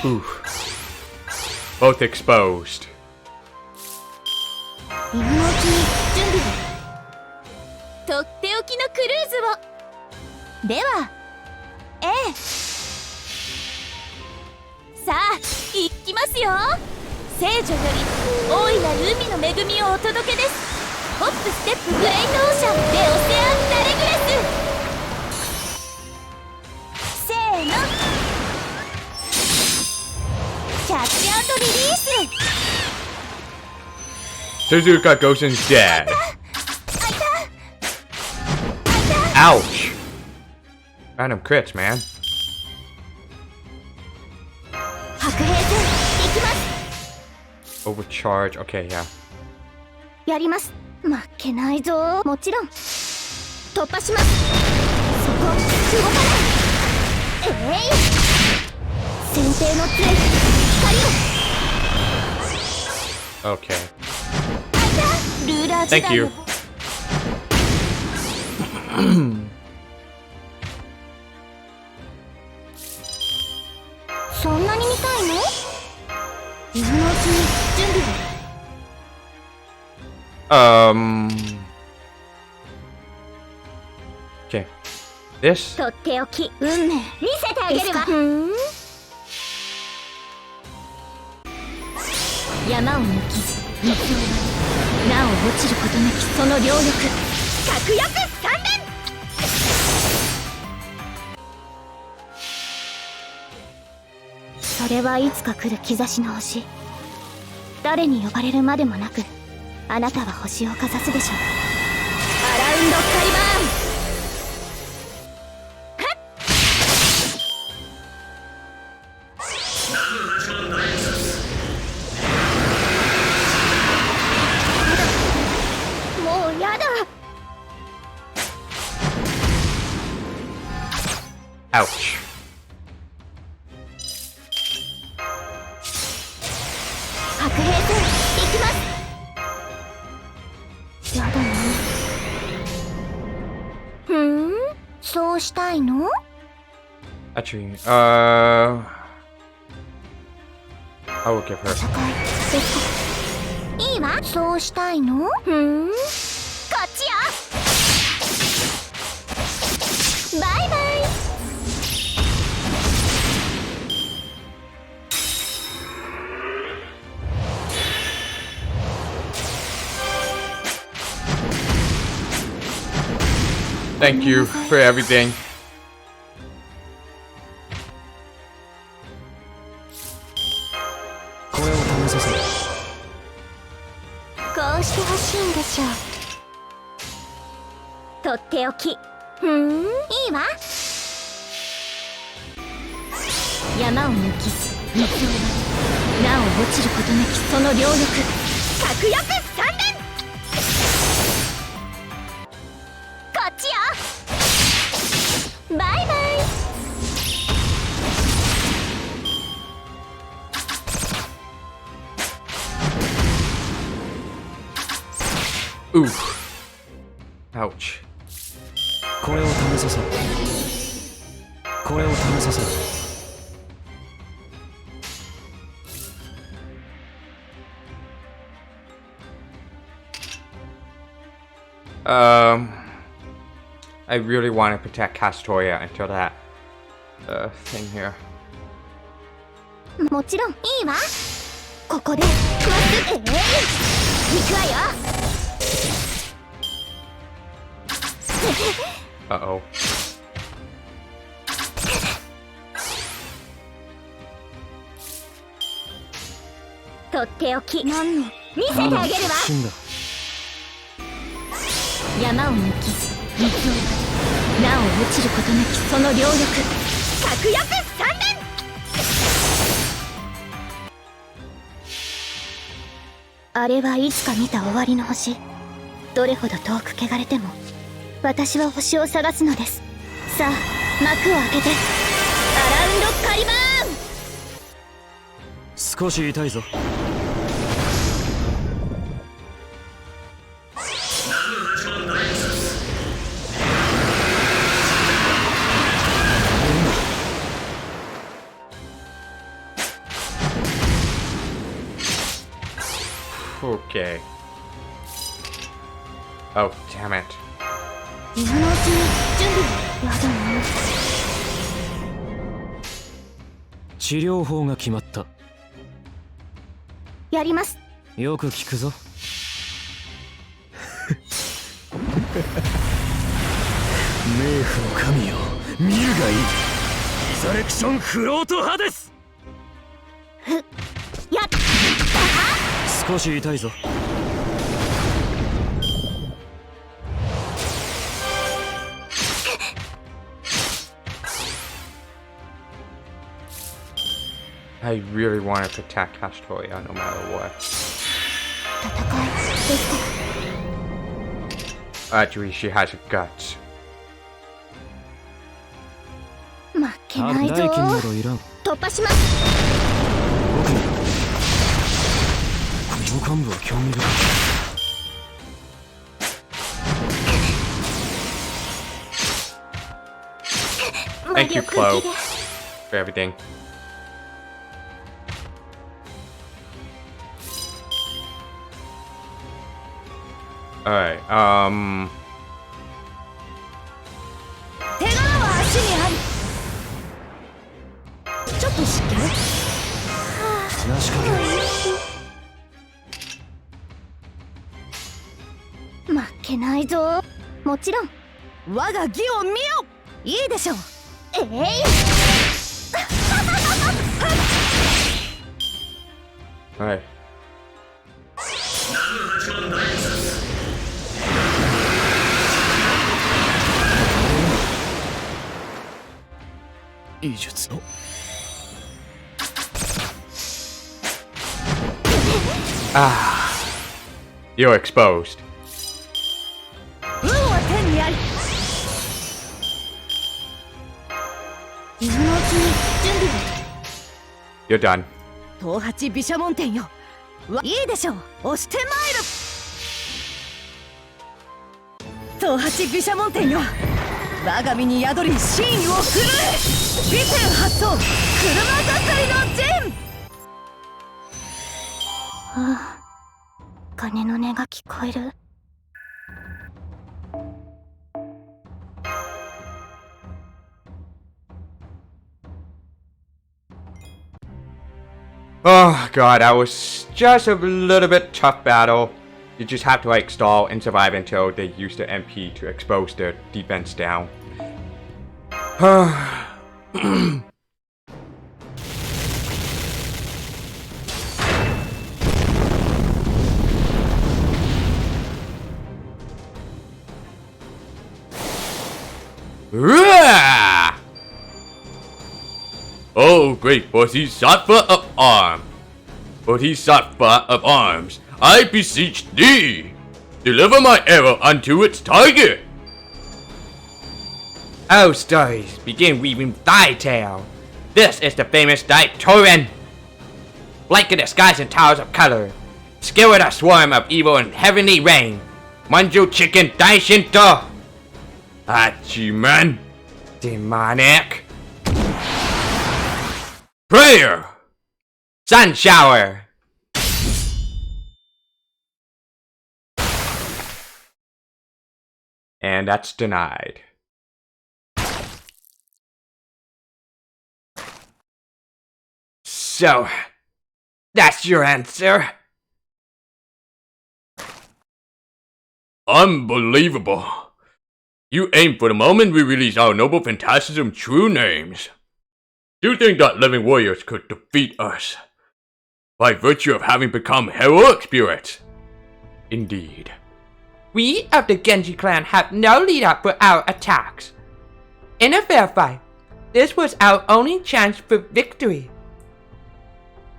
Oof. Both exposed. 今のうちに準備を。とっておきのクルーズを。では A。 さあ行きますよ。聖女より大いなる海の恵みをお届けです。ホップステップグレートオーシャンでオセアンダレグレス。せーの。キャッチアウトリリース。 Suzuka Gosen's dead. Ouch. Random crits, man. 白兵戦行きます。 Overcharge. Okay, yeah. やります。負けないぞ。もちろん突破します。そこ動かない。先手の杖光を。 Okay. ルーラー時 Thank 代 you. のそんなに見たいの。今のうちに準備を。Okay. This. とっておき運命見せてあげるわ。山を抜きず水を割り、なお落ちることなきその両力、確約3連。それはいつか来る兆しの星。誰に呼ばれるまでもなくあなたは星をかざすでしょう。アラウンドカリバーン。Ouch. 白兵戦行きます。やだな。Actually, I will give her. いいわ。そうしたいの？こっちよ。バイバイ。Thank you for everything. これを試させる。こうしてほしいんでしょう。とっておき。いいわ。山を抜き水を割り、なお落ちることなきその両翼、確約3連。こっちよ。バイバイ。Ooh. Ouch. これを試させる。これを試させる。I really want to protect Castoria until that thing here. もちろんいいわ。ここでまっすぐ行くわよ。Uh-oh. とっておき。何の？見せてあげるわ。山を抜き水を割り、なお落ちることなきその両翼、確約3連。あれはいつか見た終わりの星。どれほど遠く汚れても私は星を探すのです。さあ幕を開けて、アラウンドカリバーン。少し痛いぞ。Okay. Oh, damn it. 今のうちに準備を。やだな。治療法が決まった。やります。よく聞くぞ。冥府の神よ、見るがいい。リザレクションフロート派です。やっ少し痛いぞ。I really want to protect Castoria no matter what. 戦いですか。 Actually, she has guts. 負けないぞ。代金などいらん。突破します。僕にこの幹部は興味深い。Thank you, Chloe, for everything. Alright, 手柄は足にあり。ちょっと失敬。なしか負けないぞ。もちろん我が義を見よ。いいでしょう。alright. いい術の。Ah, you're exposed. 運は天にあり。今のうちに準備を。 You're done. 東八毘沙門天よ。いいでしょう。押してまいる。東八毘沙門天よ。我が身に宿り真意を震え美点発動車係の陣。ああ、鐘の音が聞こえる。Oh god, that was just a little bit tough battle. You just have to like stall and survive until they use the MP to expose their defense down. Oh, great Bodhisattva of arms! Bodhisattva of arms, I beseech thee! Deliver my arrow unto its target! Oh, stories, begin weaving thy tale. This is the famous Daitoren. Blanket the skies in towers of color. Skewer a swarm of evil and heavenly rain. Manju chicken Daishinto. Hachiman! Demonic. Prayer! Sun shower. And that's denied. So, that's your answer? Unbelievable! You aim for the moment we release our noble phantasm true names. Do you think that living warriors could defeat us? By virtue of having become heroic spirits? Indeed. We of the Genji clan have no lead up for our attacks. In a fair fight, this was our only chance for victory.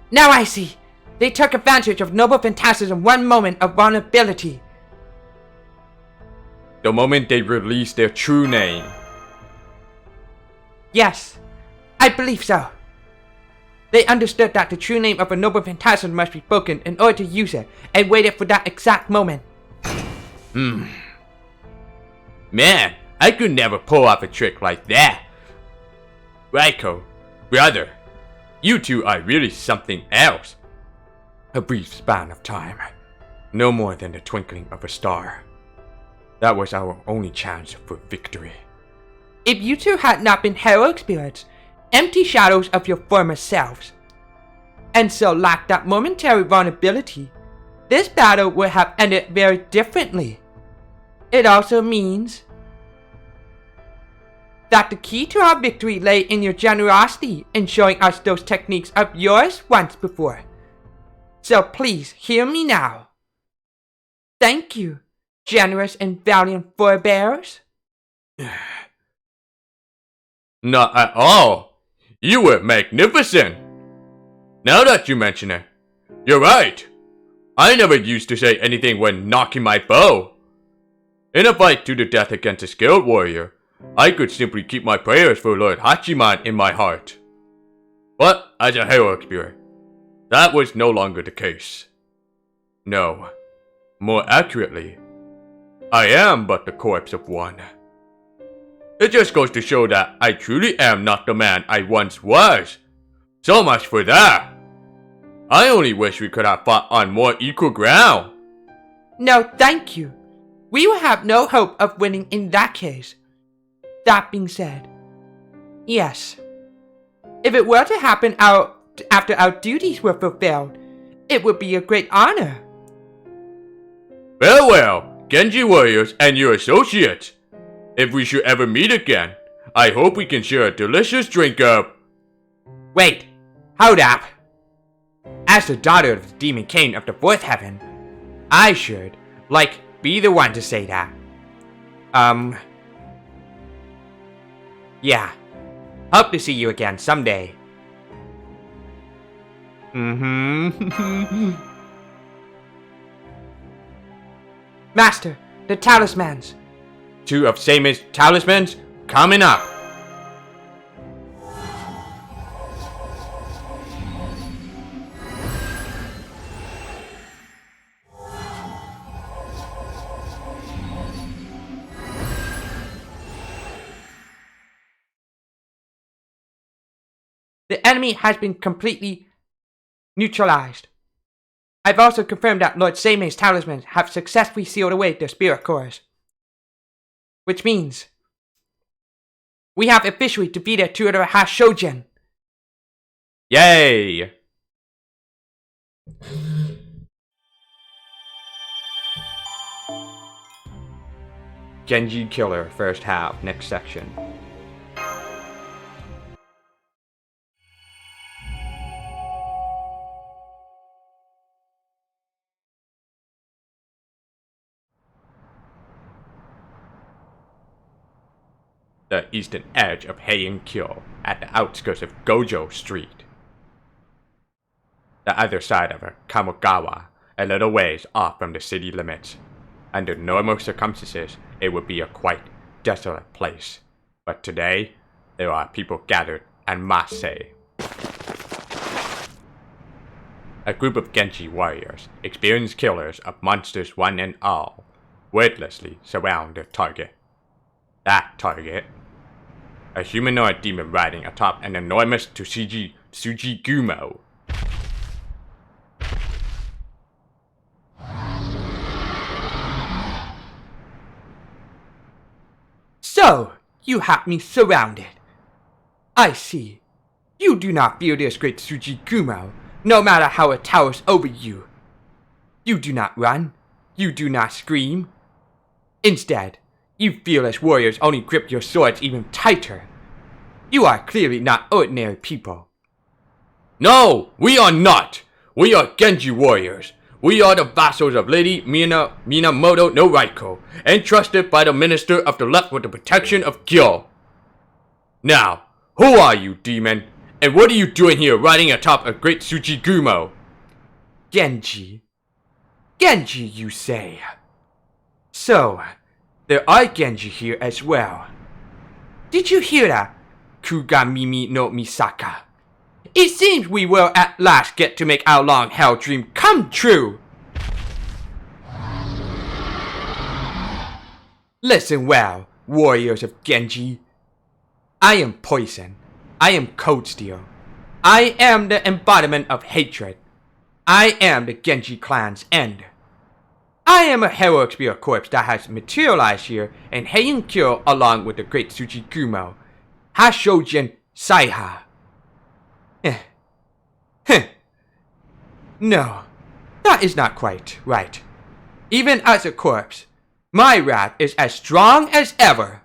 Now I see. They took advantage of noble phantasm one moment of vulnerability. The moment they release their true name. Yes, I believe so. They understood that the true name of a noble phantasm must be spoken in order to use it, and waited for that exact moment. Man, I could never pull off a trick like that. Raiko, brother, you two are really something else. A brief span of time. No more than the twinkling of a star. That was our only chance for victory. If you two had not been heroic spirits, empty shadows of your former selves, and so lacked that momentary vulnerability, this battle would have ended very differently. It also means that the key to our victory lay in your generosity in showing us those techniques of yours once before. So please hear me now. Thank you, generous and valiant forebears. Not at all. You were magnificent. Now that you mention it, you're right. I never used to say anything when knocking my bow. In a fight to the death against a skilled warrior, I could simply keep my prayers for Lord Hachiman in my heart. But as a heroic spirit, that was no longer the case. No, more accurately, I am but the corpse of one. It just goes to show that I truly am not the man I once was. So much for that. I only wish we could have fought on more equal ground. No, thank you. We will have no hope of winning in that case. That being said, yes, if it were to happen after our duties were fulfilled, it would be a great honor. Farewell, Genji warriors and your associates. If we should ever meet again, I hope we can share a delicious drink of... Wait, hold up. As the daughter of the Demon King of the Fourth Heaven, I should, be the one to say that. Yeah. Hope to see you again someday. Master, the talismans. 2 of Seima's talismans coming up. The enemy has been completely neutralized. I've also confirmed that Lord Seimei's talismans have successfully sealed away their spirit cores. Which means we have officially defeated two of the Hashojin. Yay! Genji Killer first half, next section. The eastern edge of Heian-kyo at the outskirts of Gojo Street. The other side of Kamogawa, a little ways off from the city limits. Under normal circumstances, it would be a quite desolate place. But today, there are people gathered en masse. A group of Genji warriors, experienced killers of monsters one and all, wordlessly surround their target. That target, a humanoid demon riding atop an enormous Tsuji-gumo. So, you have me surrounded. I see. You do not fear this great Tsuji-gumo, no matter how it towers over you. You do not run. You do not scream. Instead, you fearless warriors only grip your swords even tighter. You are clearly not ordinary people. No, we are not! We are Genji warriors. We are the vassals of Lady Minamoto no Raiko, entrusted by the Minister of the Left with the protection of Kyo. Now, who are you, demon? And what are you doing here riding atop a great Tsuji-gumo? Genji. Genji, you say? So, there are Genji here as well. Did you hear that, Kugamimi no Misaka? It seems we will at last get to make our long held dream come true. Listen well, warriors of Genji. I am poison. I am cold steel. I am the embodiment of hatred. I am the Genji clan's end. I am a heroic spirit corpse that has materialized here in Heian-kyo along with the great Tsuji-gumo, Hashojin Saiha. No, that is not quite right. Even as a corpse, my wrath is as strong as ever.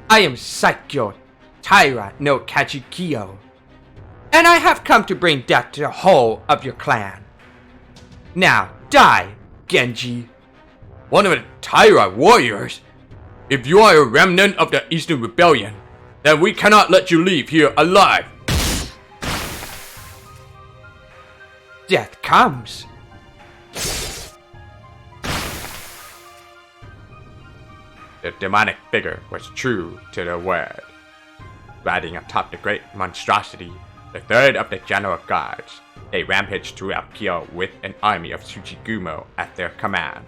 I am Saikyo, Taira no Kachikyo, and I have come to bring death to the whole of your clan. Now, die, Genji. One of the Taira warriors? If you are a remnant of the Eastern Rebellion, then we cannot let you leave here alive. Death comes. The demonic figure was true to their word. Riding atop the great monstrosity, the third of the General Guards, they rampaged throughout Kyo with an army of Tsuji-gumo at their command.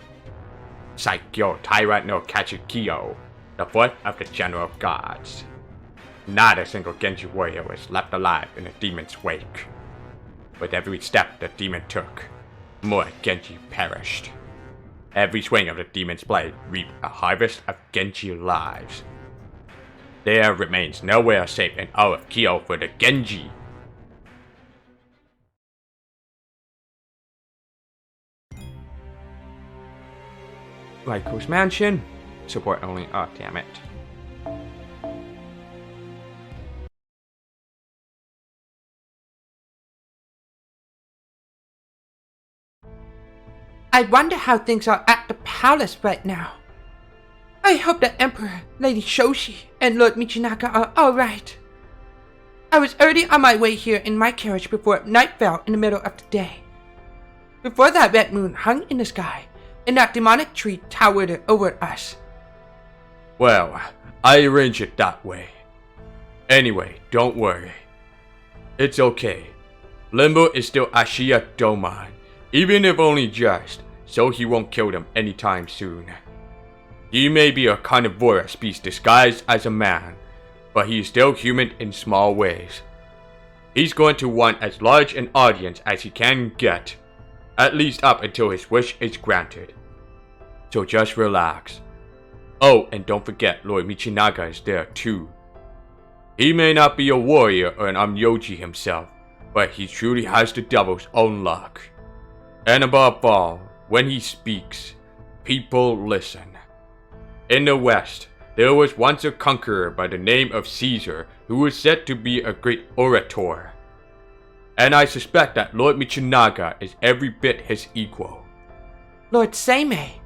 Saikyo Taira no Kachikyo, the fourth of the General Guards. Not a single Genji warrior was left alive in the demon's wake. With every step the demon took, more Genji perished. Every swing of the demon's blade reaped a harvest of Genji lives. There remains nowhere safe in all of Kyo for the Genji. Raiko's Mansion. Support only. Oh, damn it. I wonder how things are at the palace right now. I hope that Emperor, Lady Shoshi, and Lord Michinaka are alright. I was already on my way here in my carriage before night fell in the middle of the day. Before that red moon hung in the sky, and that demonic tree towered over us. Well, I arranged it that way. Anyway, don't worry. It's okay. Limbo is still Ashiya Doman, even if only just, so he won't kill them anytime soon. He may be a carnivorous beast disguised as a man, but he is still human in small ways. He's going to want as large an audience as he can get, at least up until his wish is granted. So just relax. Oh, and don't forget Lord Michinaga is there too. He may not be a warrior or an Amyoji himself, but he truly has the devil's own luck. And above all, when he speaks, people listen. In the West, there was once a conqueror by the name of Caesar who was said to be a great orator. And I suspect that Lord Michinaga is every bit his equal. Lord Seimei.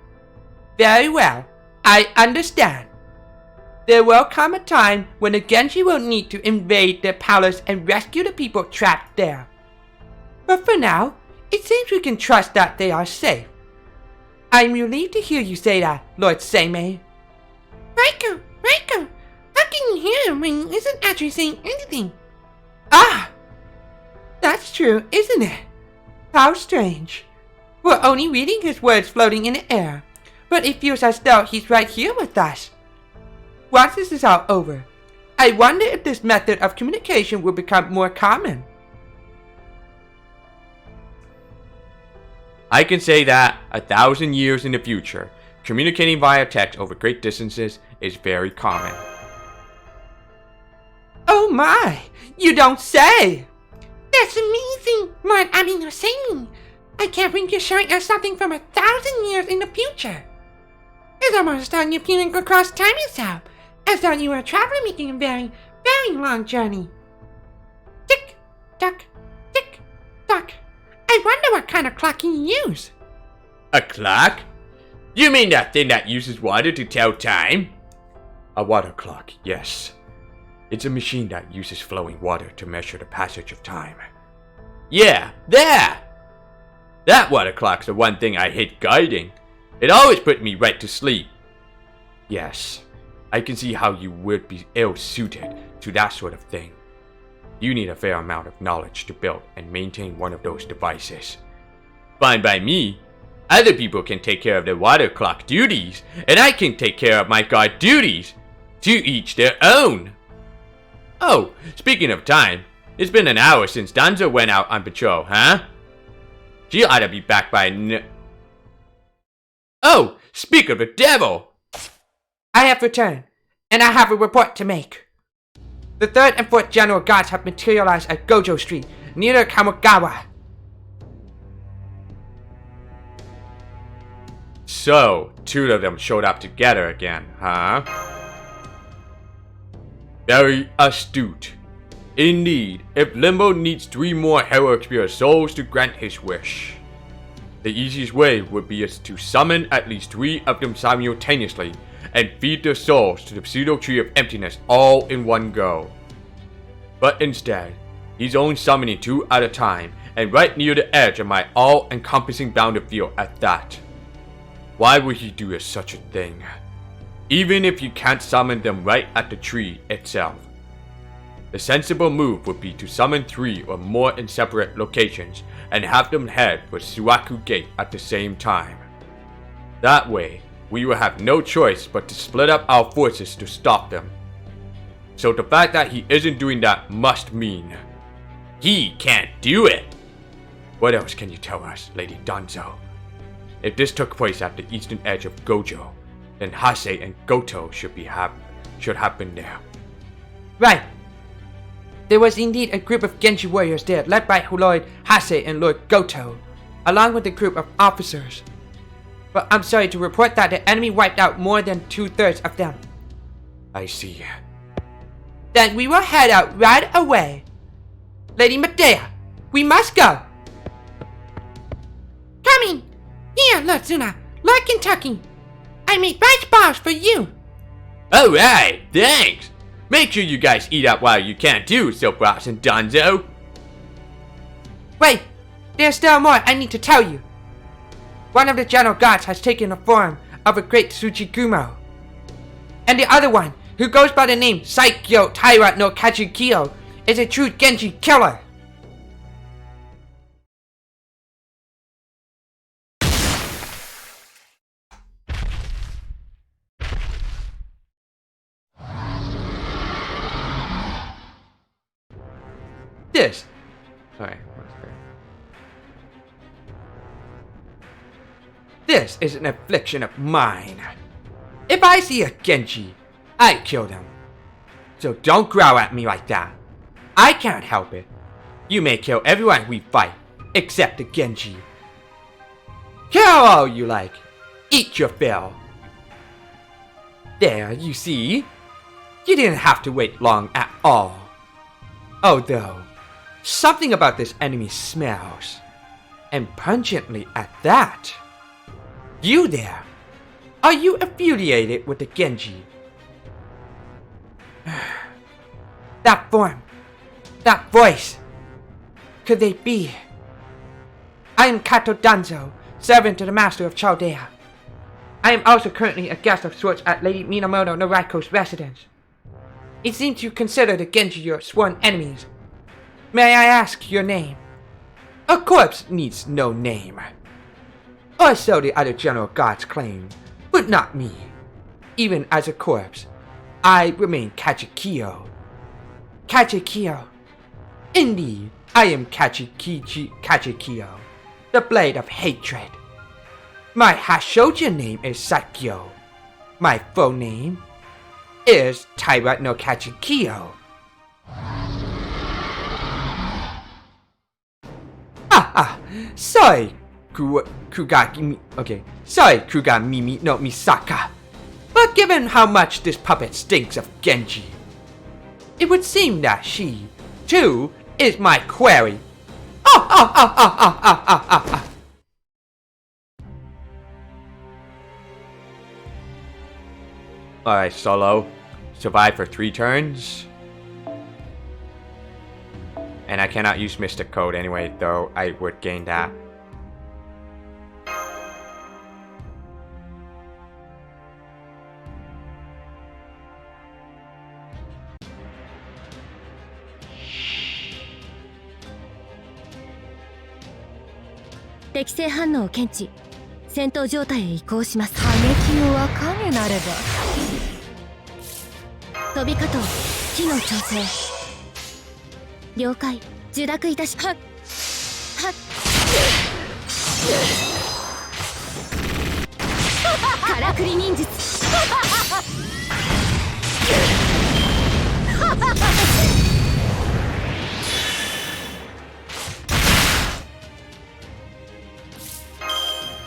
Very well, I understand. There will come a time when the Genji will need to invade their palace and rescue the people trapped there. But for now, it seems we can trust that they are safe. I'm relieved to hear you say that, Lord Seimei. Raikou! How can you hear him when he isn't actually saying anything? Ah! That's true, isn't it? How strange. We're only reading his words floating in the air, but it feels as though he's right here with us. Once this is all over, I wonder if this method of communication will become more common. I can say that 1,000 years in the future, communicating via text over great distances is very common. Oh my! You don't say! That's amazing, Lord Aminosemi. I can't believe you're showing us something from 1,000 years in the future. It's almost as though you're feeling across time yourself, as though you were a traveler making a very, very long journey. Tick, tock, tick, tock. I wonder what kind of clock you use. A clock? You mean that thing that uses water to tell time? A water clock, yes. It's a machine that uses flowing water to measure the passage of time. Yeah, there! That water clock's the one thing I hate guiding. It always put me right to sleep. Yes, I can see how you would be ill-suited to that sort of thing. You need a fair amount of knowledge to build and maintain one of those devices. Fine by me. Other people can take care of their water clock duties, and I can take care of my guard duties. To each their own. Oh, speaking of time, it's been an hour since Danzo went out on patrol, huh? She ought to be back by Oh, speak of the devil! I have returned, and I have a report to make. The 3rd and 4th General Guards have materialized at Gojo Street, near Kamogawa. So, 2 of them showed up together again, huh? Very astute. Indeed, if Limbo needs 3 more heroic spirit souls to grant his wish. The easiest way would be to summon at least 3 of them simultaneously and feed their souls to the pseudo tree of emptiness all in one go. But instead, he's only summoning 2 at a time and right near the edge of my all-encompassing bounded field at that. Why would he do such a thing? Even if you can't summon them right at the tree itself. The sensible move would be to summon 3 or more in separate locations and have them head for Suaku Gate at the same time. That way, we will have no choice but to split up our forces to stop them. So the fact that he isn't doing that must mean he can't do it. What else can you tell us, Lady Danzo? If this took place at the eastern edge of Gojo, then Hase and Goto should have been there. Right. There was indeed a group of Genji warriors there, led by Lord Hase and Lord Goto, along with a group of officers. But I'm sorry to report that the enemy wiped out more than 2/3 of them. I see. Then we will head out right away. Lady Medea, we must go. Coming! Here, Lord Suna, Lord Kentucky. I made rice balls for you. Alright, thanks! Make sure you guys eat up while you can too, Silkross and Danzo. Wait, there's still more I need to tell you. One of the general guards has taken the form of a great Tsuchigumo. And the other one, who goes by the name Saikyo Taira no Kachikyo, is a true Genji killer. this? Alright, what's there? This is an affliction of mine. If I see a Genji, I kill them. So don't growl at me like that. I can't help it. You may kill everyone we fight, except the Genji. Kill all you like. Eat your fill. There, you see? You didn't have to wait long at all. Although, something about this enemy smells. And pungently at that. You there. Are you affiliated with the Genji? That form. That voice. Could they be? I am Kato Danzo, servant to the master of Chaldea. I am also currently a guest of sorts at Lady Minamoto Noriko's residence. It seems you consider the Genji your sworn enemies. May I ask your name? A corpse needs no name. Or so the other general gods claim, but not me. Even as a corpse, I remain Kachikyo. Kachikyo. Indeed, I am Kachikyo, the blade of hatred. My Hashojin name is Sakyo. My full name is Taira no Kachikyo. Sorry, Kugamimi no Misaka. But given how much this puppet stinks of Genji, it would seem that she, too, is my quarry. Alright, Solo. Survive for 3 turns. And I cannot use Mystic Code anyway, though I would gain that.適正反応を検知、戦闘状態へ移行します。過激の若になれば。飛び方を機能調整。了解。受諾いたし。はっ。はっ。からくり忍術。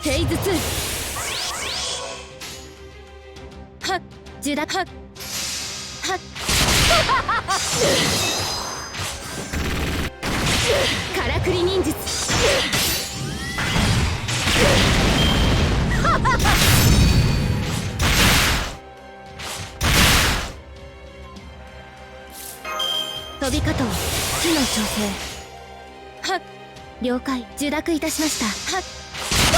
フェイズ2。はっ。受諾。はっ。はっ。からくり忍術。飛び方を機能調整。はっ。了解。受諾いたしました。はっ。フ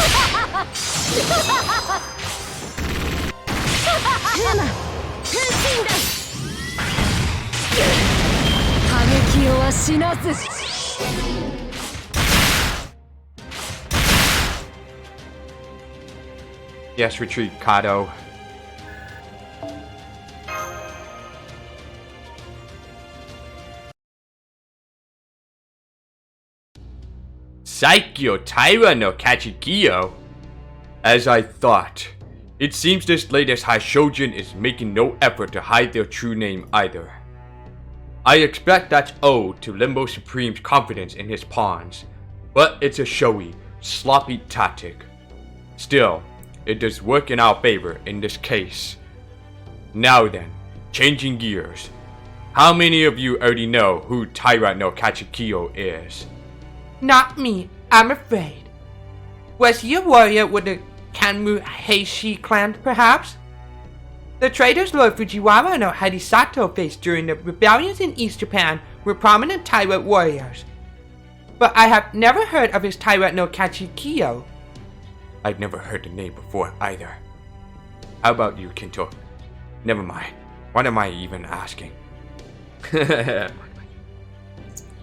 ーマフーシンだ。過激をは死なず。Yes, retreat, Kato. Saikyo Taira no Kachikyo. As I thought. It seems this latest Hashojin is making no effort to hide their true name either. I expect that's owed to Limbo Supreme's confidence in his pawns, but it's a showy, sloppy tactic. Still, it does work in our favor in this case. Now then, changing gears. How many of you already know who Taira no Kachikyo is? Not me, I'm afraid. Was he a warrior with the Kanmu Heishi clan, perhaps? The traitors Lord Fujiwara no Harisato faced during the rebellions in East Japan were prominent Taira warriors. But I have never heard of his Taira no Kachikyo. I'd never heard the name before either. How about you, Kinto? Never mind. What am I even asking?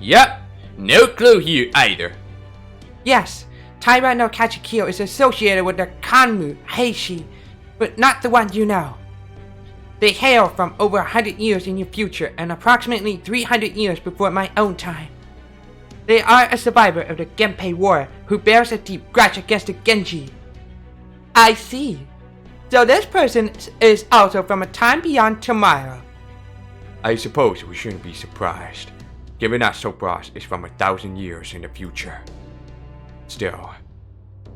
Yep, no clue here either. Yes, Taira no Kachikyo is associated with the Kanmu Heishi, but not the one you know. They hail from over 100 years in your future and approximately 300 years before my own time. They are a survivor of the Genpei War who bears a deep grudge against the Genji. I see. So this person is also from a time beyond tomorrow. I suppose we shouldn't be surprised, given that Sopras is from 1,000 years in the future. Still,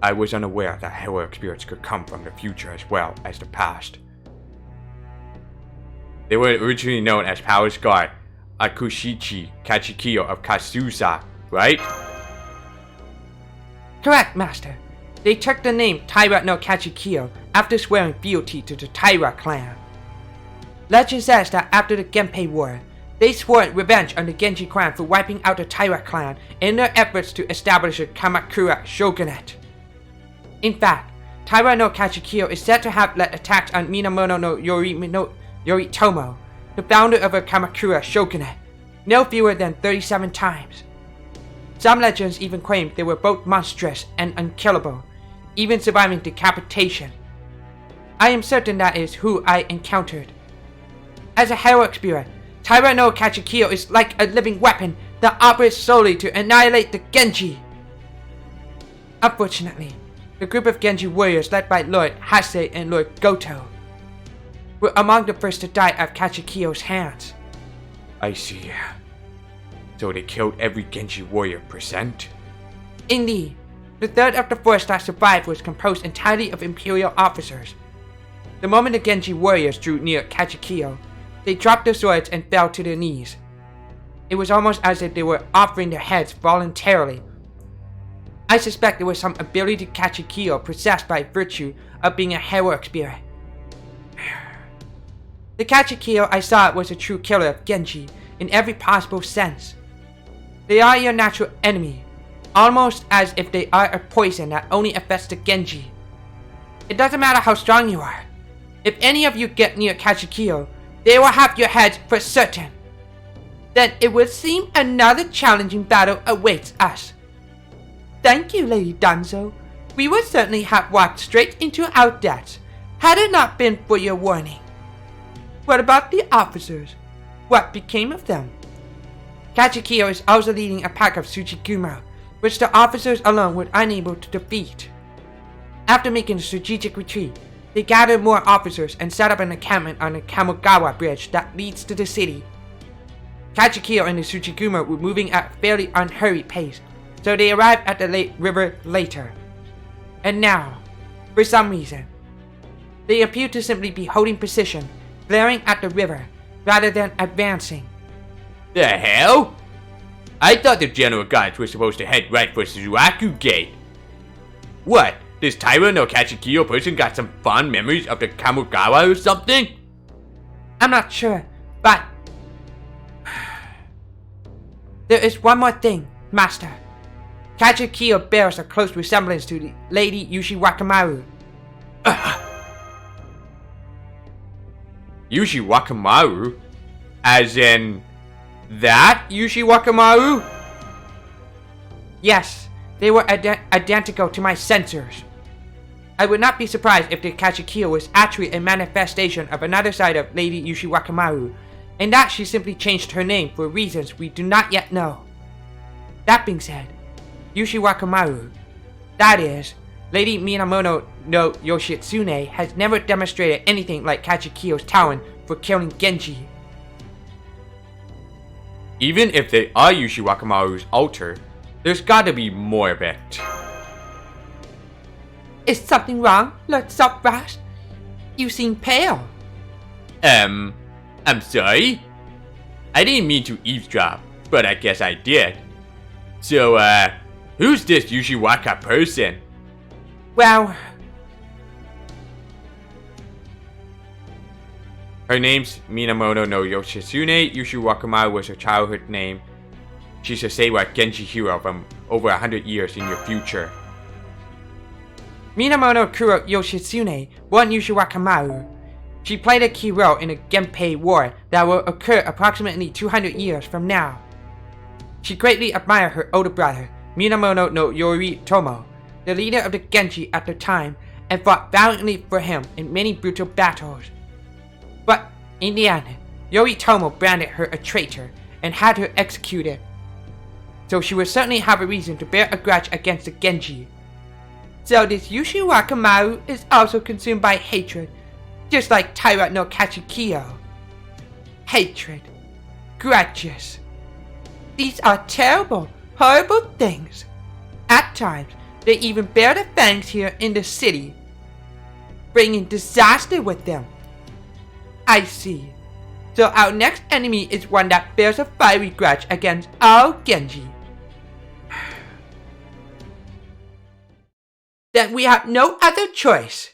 I was unaware that heroic spirits could come from the future as well as the past. They were originally known as Palace God Akushichi Kachikyo of Kasusa, right? Correct, Master. They took the name Taira no Kachikyo after swearing fealty to the Taira clan. Legend says that after the Genpei War, they swore revenge on the Genji clan for wiping out the Taira clan in their efforts to establish a Kamakura shogunate. In fact, Taira no Kachikyo is said to have led attacks on Minamoto no Yoritomo, the founder of a Kamakura shogunate, no fewer than 37 times. Some legends even claim they were both monstrous and unkillable, even surviving decapitation. I am certain that is who I encountered. As a heroic spirit, Taira no Kachikyo is like a living weapon that operates solely to annihilate the Genji. Unfortunately, the group of Genji warriors led by Lord Hase and Lord Goto were among the first to die at Kachikyo's hands. I see. So they killed every Genji warrior present? Indeed, the third of the force that survived was composed entirely of Imperial officers. The moment the Genji warriors drew near Kachikyo, they dropped their swords and fell to their knees. It was almost as if they were offering their heads voluntarily. I suspect there was some ability to Kachikyo possessed by virtue of being a heroic spirit. The Kachikyo I saw was a true killer of Genji in every possible sense. They are your natural enemy, almost as if they are a poison that only affects the Genji. It doesn't matter how strong you are. If any of you get near Kachikyo, they will have your heads for certain. Then it would seem another challenging battle awaits us. Thank you, Lady Danzo. We would certainly have walked straight into our deaths, had it not been for your warning. What about the officers? What became of them? Kachikyo is also leading a pack of Tsuchigumo, which the officers alone were unable to defeat. After making a strategic retreat, they gathered more officers and set up an encampment on the Kamogawa bridge that leads to the city. Kachikyo and the Tsuchigumo were moving at a fairly unhurried pace, so they arrived at the river later. And now, for some reason, they appear to simply be holding position, glaring at the river, rather than advancing. The hell? I thought the general guards were supposed to head right for Suzaku Gate. What? This Taira no Kachikyo person got some fond memories of the Kamogawa or something? I'm not sure, but there is one more thing, Master. Kachikyo bears a close resemblance to the Lady Yushiwakamaru. Yushiwakamaru? As in that Yushiwakamaru? Yes, they were identical to my sensors. I would not be surprised if the Kachikyo was actually a manifestation of another side of Lady Yushiwakamaru, and that she simply changed her name for reasons we do not yet know. That being said, Yushiwakamaru, that is, Lady Minamoto no Yoshitsune, has never demonstrated anything like Kachikyo's talent for killing Genji. Even if they are Yushiwakamaru's altar, there's gotta be more of it. Is something wrong, Lord Sopras? You seem pale. I'm sorry? I didn't mean to eavesdrop, but I guess I did. So, who's this Yushiwaka person? Well, her name's Minamoto no Yoshitsune. Yushiwakamaru was her childhood name. She's a Seiwa Genji hero from over 100 years in your future. Minamoto Kuro Yoshitsune, born Yushiwakamaru. She played a key role in the Genpei War that will occur approximately 200 years from now. She greatly admired her older brother, Minamoto no Yoritomo, the leader of the Genji at the time, and fought valiantly for him in many brutal battles. But in the end, Yoritomo branded her a traitor and had her executed. so she would certainly have a reason to bear a grudge against the Genji. So this Yushu Wakamaru is also consumed by hatred, just like Taira no Kachikyo. Hatred. Grudges. These are terrible, horrible things. At times, they even bear the fangs here in the city, bringing disaster with them. I see. So our next enemy is one that bears a fiery grudge against our Genji. Then we have no other choice.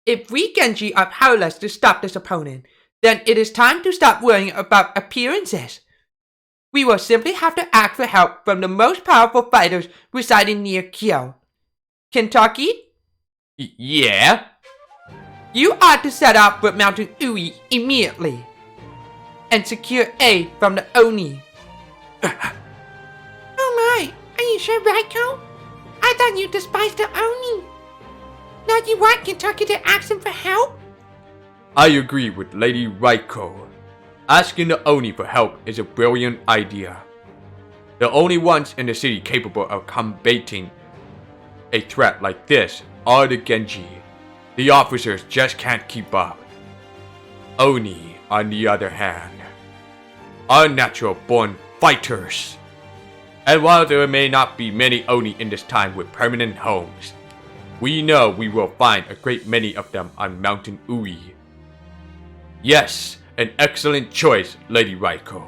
If we Genji are powerless to stop this opponent, then it is time to stop worrying about appearances. We will simply have to ask for help from the most powerful fighters residing near Kyo. Kentucky? Yeah? You ought to set up with Mountain Ui immediately and secure aid from the Oni. Oh my, are you sure, Raiko? I thought you despised the Oni. Now you want Kentucky to ask him for help? I agree with Lady Raiko. Asking the Oni for help is a brilliant idea. The only ones in the city capable of combating a threat like this are the Genji. The officers just can't keep up. Oni, on the other hand, are natural-born fighters. And while there may not be many Oni in this time with permanent homes, we know we will find a great many of them on Mountain Ui. Yes, an excellent choice, Lady Raiko.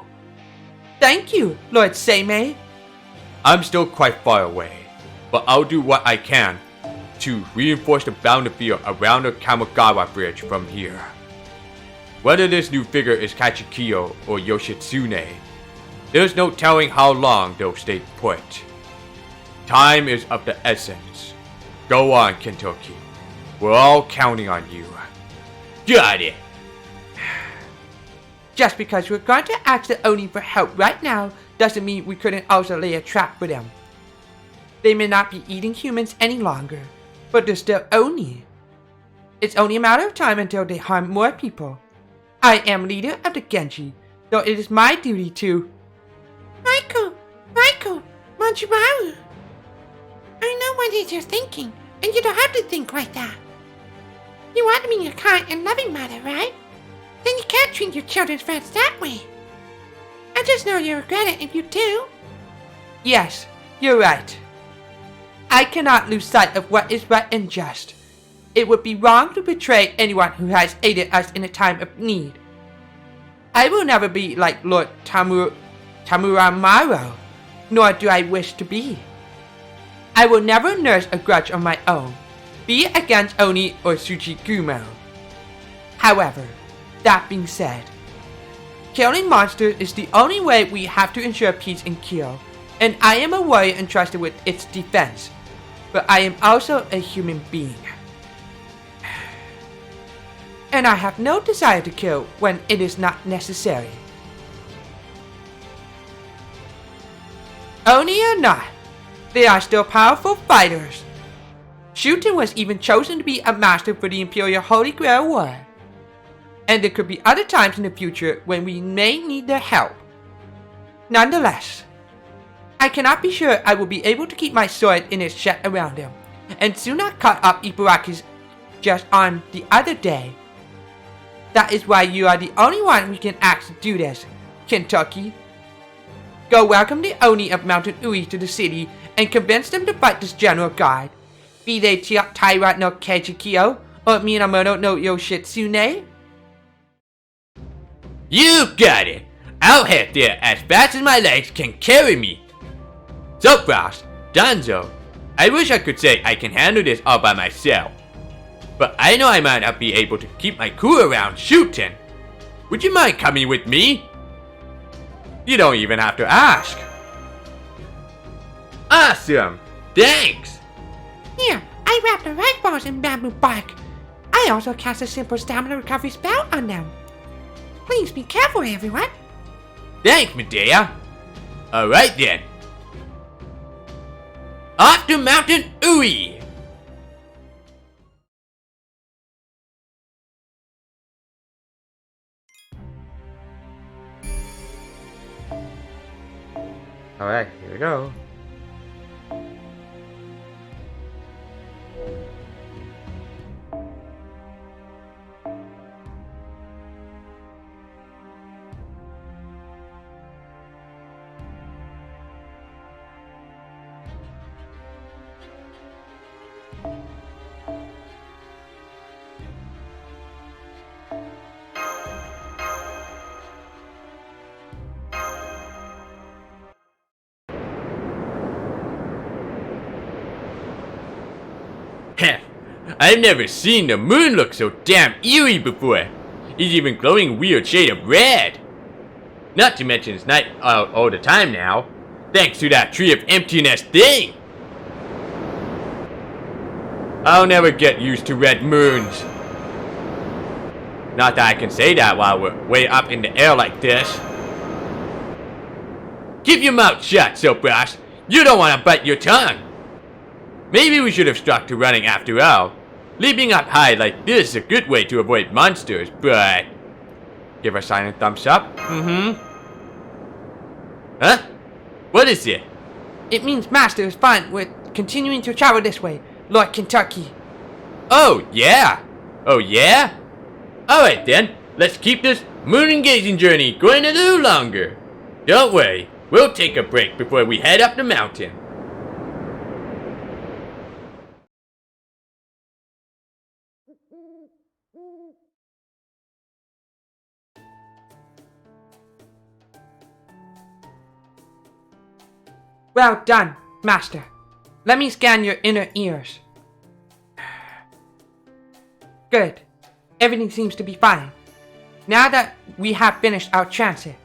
Thank you, Lord Seimei. I'm still quite far away, but I'll do what I can to reinforce the boundary field around the Kamogawa Bridge from here. Whether this new figure is Kachikyo or Yoshitsune, there's no telling how long they'll stay put. Time is of the essence. Go on, Kentucky. We're all counting on you. Got it! Just because we're going to ask the Oni for help right now doesn't mean we couldn't also lay a trap for them. They may not be eating humans any longer, but they're still Oni. It's only a matter of time until they harm more people. I am leader of the Genji, so it is my duty to... Raiko, Manjimaru. I know what it is you're thinking, and you don't have to think like that. You want to be a kind and loving mother, right? Then you can't treat your children's friends that way. I just know you'll regret it if you do. Yes, you're right. I cannot lose sight of what is right and just. It would be wrong to betray anyone who has aided us in a time of need. I will never be like Lord Tamuramaro, nor do I wish to be. I will never nurse a grudge of my own, be it against Oni or Tsuchigumo. However, that being said, killing monsters is the only way we have to ensure peace in Kyo, and I am a warrior entrusted with its defense, but I am also a human being. And I have no desire to kill when it is not necessary. Oni or not, they are still powerful fighters. Shuten was even chosen to be a master for the Imperial Holy Grail War. And there could be other times in the future when we may need their help. Nonetheless, I cannot be sure I will be able to keep my sword in its sheath around him, and Suna cut up Ibaraki's just on the other day. That is why you are the only one we can ask to do this, Kentucky. Go welcome the Oni of Mountain Ui to the city and convince them to fight this general guard, be they Taira no Keichikyo or Minamoto no Yoshitsune. You got it! I'll head there as fast as my legs can carry me! So Frost, Danzo, I wish I could say I can handle this all by myself. But I know I might not be able to keep my cool around shooting. Would you mind coming with me? You don't even have to ask. Awesome! Thanks! Here, I wrap the rag balls in bamboo bark. I also cast a simple stamina recovery spell on them. Please be careful, everyone. Thanks, Medea. Alright then. Off to Mountain Ui! Alright, here we go. I've never seen the moon look so damn eerie before. It's even glowing a weird shade of red. Not to mention it's night out all the time now, thanks to that tree of emptiness thing. I'll never get used to red moons. Not that I can say that while we're way up in the air like this. Keep your mouth shut, Soapbrass. You don't want to bite your tongue. Maybe we should have stuck to running after all. Leaping up high like this is a good way to avoid monsters, but... Give a silent thumbs up. Mm-hmm. Huh? What is it? It means Master is fine with continuing to travel this way, Lord Kentucky. Oh, yeah? Oh, yeah? Alright then, let's keep this moon-gazing journey going a little longer. Don't worry, we'll take a break before we head up the mountain. Well done, Master. Let me scan your inner ears. Good. Everything seems to be fine. Now that we have finished our transit,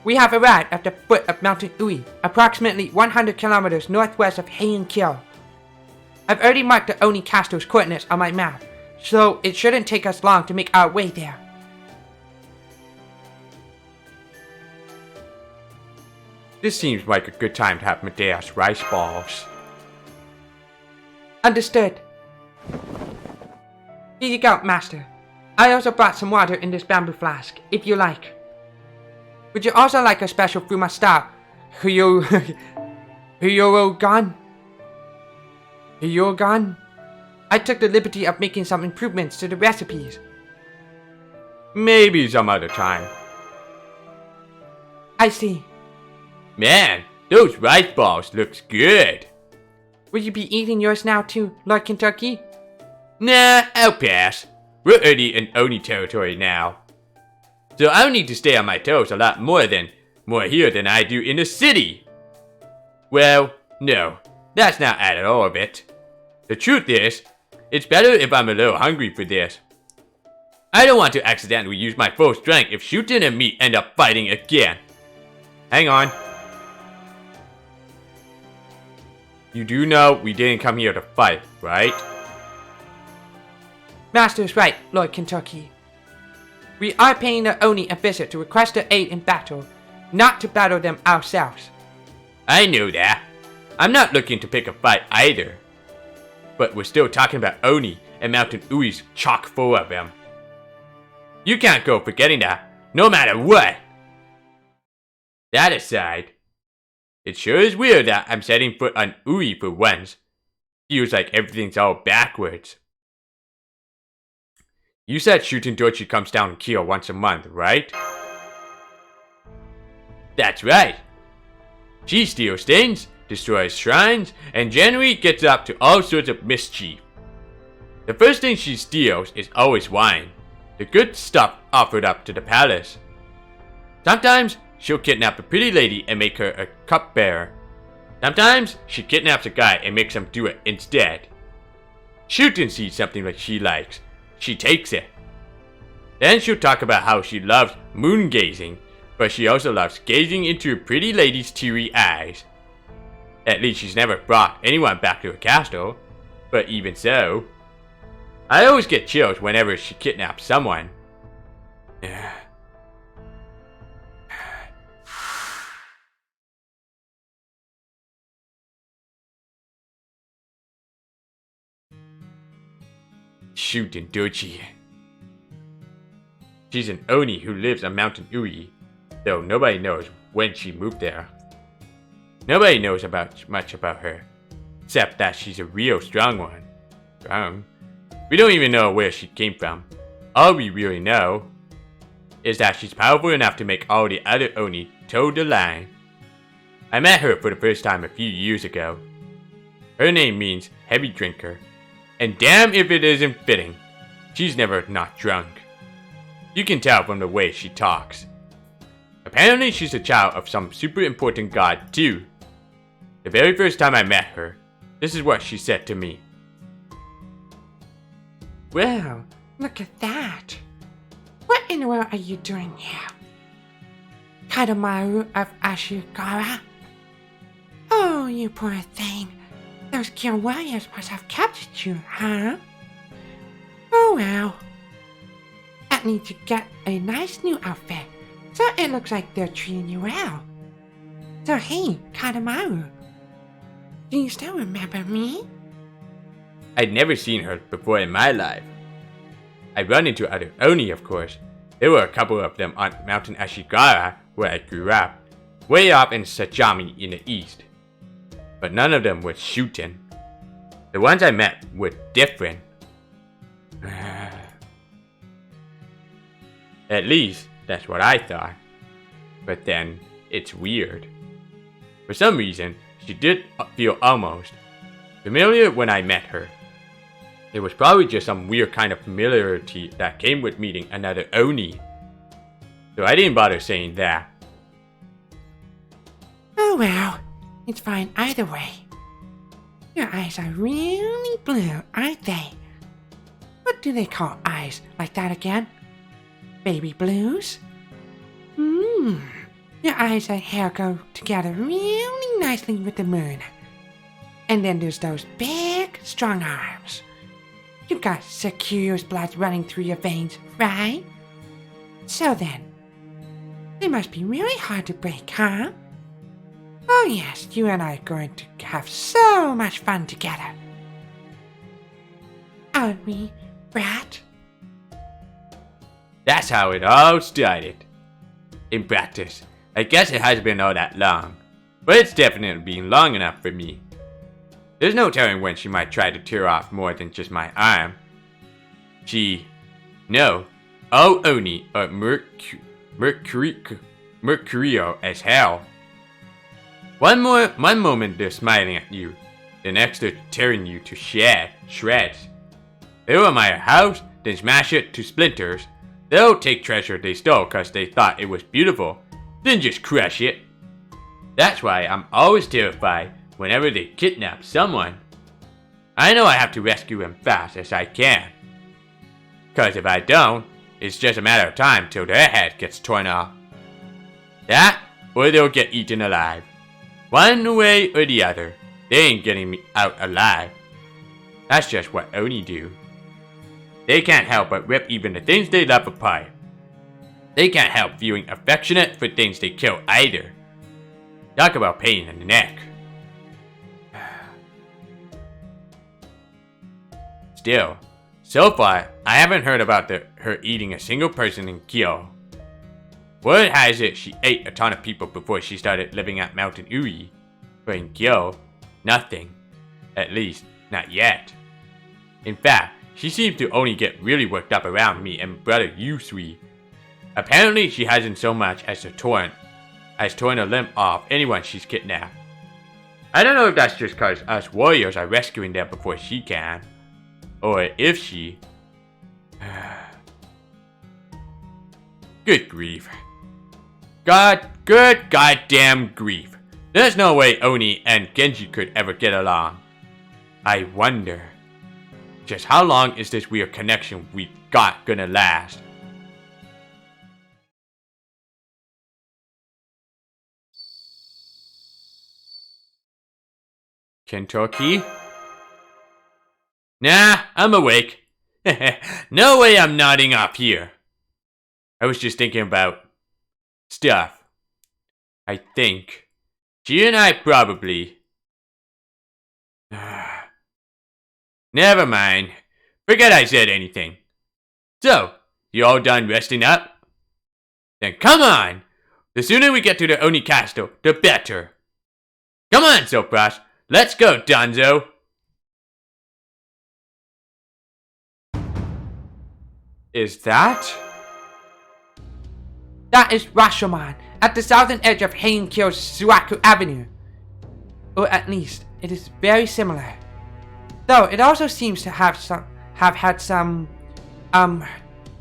we have arrived at the foot of Mountain Ui, approximately 100 kilometers northwest of Heian-kyo. I've already marked the Oni Castle's coordinates on my map, so it shouldn't take us long to make our way there. This seems like a good time to have Medea's rice balls. Understood. Here you go, Master. I also brought some water in this bamboo flask, if you like. Would you also like a special from my star, Hyogan? I took the liberty of making some improvements to the recipes. Maybe some other time. I see. Man, those rice balls looks good. Will you be eating yours now too, Lord Kentucky? Nah, I'll pass. We're already in Oni territory now. So I'll need to stay on my toes a lot more here than I do in the city. Well, no, that's not at all of it. The truth is, it's better if I'm a little hungry for this. I don't want to accidentally use my full strength if Shuten and me end up fighting again. Hang on. You do know we didn't come here to fight, right? Master is right, Lord Kentucky. We are paying the Oni a visit to request their aid in battle, not to battle them ourselves. I knew that. I'm not looking to pick a fight either. But we're still talking about Oni and Mountain Ui's chock full of them. You can't go forgetting that, no matter what. That aside, it sure is weird that I'm setting foot on Ui for once. Feels like everything's all backwards. You said Shuten Dochi comes down and Kyo once a month, right? That's right. She steals things, destroys shrines, and generally gets up to all sorts of mischief. The first thing she steals is always wine, the good stuff offered up to the palace. Sometimes she'll kidnap a pretty lady and make her a cupbearer. Sometimes she kidnaps a guy and makes him do it instead. Shuten sees something that she likes. She takes it. Then she'll talk about how she loves moon gazing, but she also loves gazing into a pretty lady's teary eyes. At least she's never brought anyone back to her castle, but even so, I always get chills whenever she kidnaps someone. Shuten Dochi. She's an Oni who lives on Mountain Ui, though nobody knows when she moved there. Nobody knows much about her, except that she's a real strong one. Strong? We don't even know where she came from. All we really know is that she's powerful enough to make all the other Oni toe the line. I met her for the first time a few years ago. Her name means heavy drinker, and damn if it isn't fitting. She's never not drunk. You can tell from the way she talks. Apparently she's a child of some super important god too. The very first time I met her, this is what she said to me. Well, look at that. What in the world are you doing here? Kadamaru of Ashigara? Oh, you poor thing. Those Kyo warriors must have captured you, huh? Oh well. I need to get a nice new outfit, so it looks like they're treating you well. So hey, Kadamaru. Do you still remember me? I'd never seen her before in my life. I'd run into other Oni, of course. There were a couple of them on Mountain Ashigara, where I grew up, way off in Sajami in the east. But none of them were shooting. The ones I met were different. At least, that's what I thought. But then, it's weird. For some reason, she did feel almost familiar when I met her. It was probably just some weird kind of familiarity that came with meeting another Oni. So I didn't bother saying that. Oh well, it's fine either way. Your eyes are really blue, aren't they? What do they call eyes like that again? Baby blues? Your eyes and hair go together really nicely with the moon. And then there's those big, strong arms. You've got Sekiro's blood running through your veins, right? So then, they must be really hard to break, huh? Oh yes, you and I are going to have so much fun together. Aren't we, Brat? That's how it all started. In practice, I guess it hasn't been all that long, but it's definitely been long enough for me. There's no telling when she might try to tear off more than just my arm. No, all Oni are mercurial as hell. One moment they're smiling at you, the next they're tearing you to shreds. They'll admire a house, then smash it to splinters. They'll take treasure they stole cause they thought it was beautiful, then just crush it. That's why I'm always terrified whenever they kidnap someone. I know I have to rescue them fast as I can. Cause if I don't, it's just a matter of time till their head gets torn off. That, or they'll get eaten alive. One way or the other, they ain't getting me out alive. That's just what Oni do. They can't help but rip even the things they love apart. They can't help feeling affectionate for things they kill either. Talk about pain in the neck. Still, so far, I haven't heard about her eating a single person in Kyo. Word has it she ate a ton of people before she started living at Mountain Uri. But in Kyo, nothing. At least, not yet. In fact, she seems to only get really worked up around me and brother Yusui. Apparently she hasn't so much as torn a limb off anyone she's kidnapped. I don't know if that's just cause us warriors are rescuing them before she can. Or if she... Good grief. Good goddamn grief. There's no way Oni and Genji could ever get along. I wonder... just how long is this weird connection we got gonna last? Kentucky? Nah, I'm awake. No way I'm nodding off here. I was just thinking about stuff. I think she and I probably... Never mind. Forget I said anything. So, you all done resting up? Then come on! The sooner we get to the Oni castle, the better. Come on, Sopras. Let's go, Donzo. Is that? That is Rashomon, at the southern edge of Heian-kyo's Suaku Avenue. Or at least, it is very similar. Though, it also seems to have had some,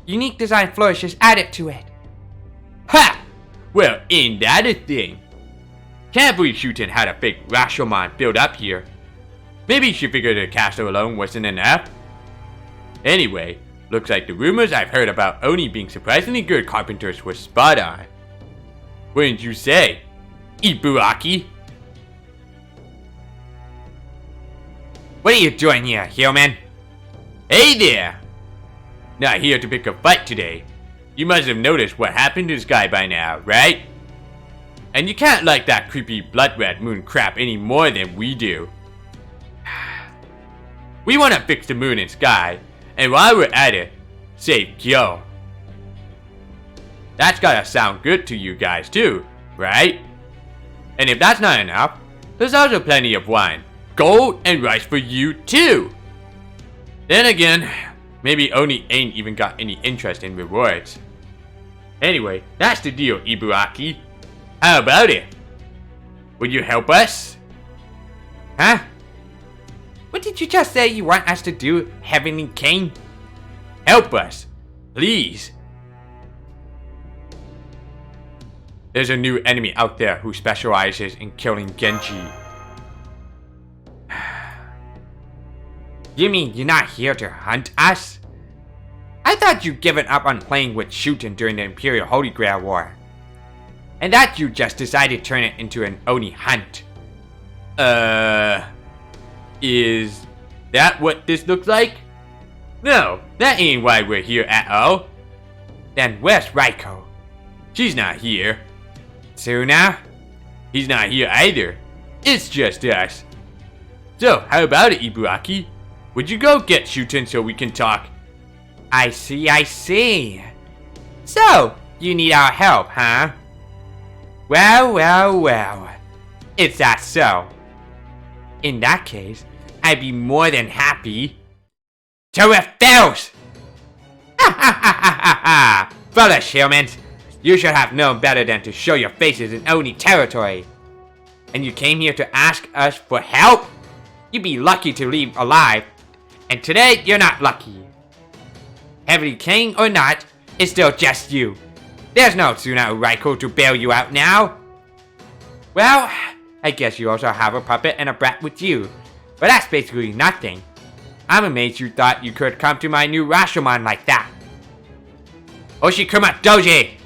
unique design flourishes added to it. Ha! Well, ain't that a thing? Can't believe Shuten had a fake Rashomon built up here. Maybe she figured the castle alone wasn't enough. Anyway, looks like the rumors I've heard about Oni being surprisingly good carpenters were spot on. Wouldn't you say, Ibuaki? What are you doing here, human? Hey there! Not here to pick a fight today. You must have noticed what happened to this guy by now, right? And you can't like that creepy blood red moon crap any more than we do. We want to fix the moon and sky, and while we're at it, save Kyo. That's gotta sound good to you guys too, right? And if that's not enough, there's also plenty of wine, gold, and rice for you too. Then again, maybe Oni ain't even got any interest in rewards. Anyway, that's the deal, Ibuaki. How about it? Would you help us? Huh? What did you just say you want us to do, Heavenly King? Help us, please. There's a new enemy out there who specializes in killing Genji. You mean you're not here to hunt us? I thought you'd given up on playing with Shuten during the Imperial Holy Grail War. And that you just decided to turn it into an Oni hunt. Is that what this looks like? No, that ain't why we're here at all. Then where's Raiko? She's not here. Tsuna? He's not here either. It's just us. So, how about it, Ibuaki? Would you go get Shuten so we can talk? I see. So, you need our help, huh? Well. Is that so? In that case, I'd be more than happy to refuse! Foolish humans! You should have known better than to show your faces in Oni territory. And you came here to ask us for help? You'd be lucky to leave alive. And today, you're not lucky. Heavenly King or not, it's still just you. There's no Tsuna or Raiko to bail you out now. Well, I guess you also have a puppet and a brat with you. But that's basically nothing. I'm amazed you thought you could come to my new Rashomon like that. Oshikuma Doji!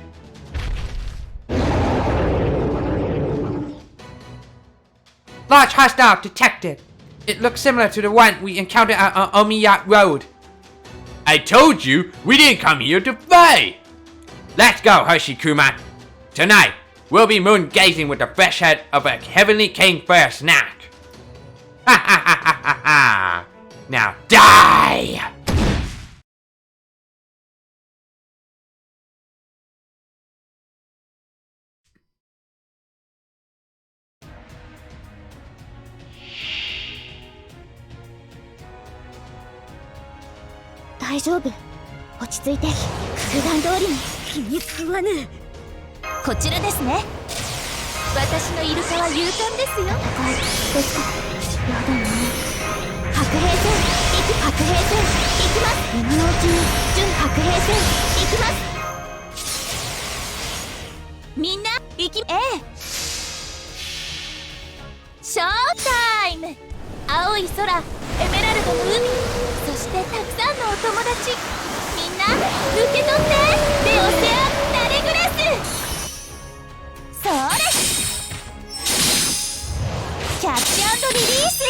Large hostile detected. It looks similar to the one we encountered on Omiya Road. I told you, we didn't come here to fight! Let's go, Hoshikuma. Tonight, we'll be moon gazing with the fresh head of a Heavenly King for a snack. Ha! Now die! Daijoubu. 落ち着いて。普段通りに。気に食わぬ。こちらですね。私のイルカは勇敢ですよ。はい、ですか。やだな。白兵戦、白兵戦、行きます。今のうちに準白兵戦、行きます。みんな、行き、ショータイム。青い空、エメラルドの海、そしてたくさんのお友達。みんな、受け取って、レオセアンナレグレス。それ。キャッチ&リリース。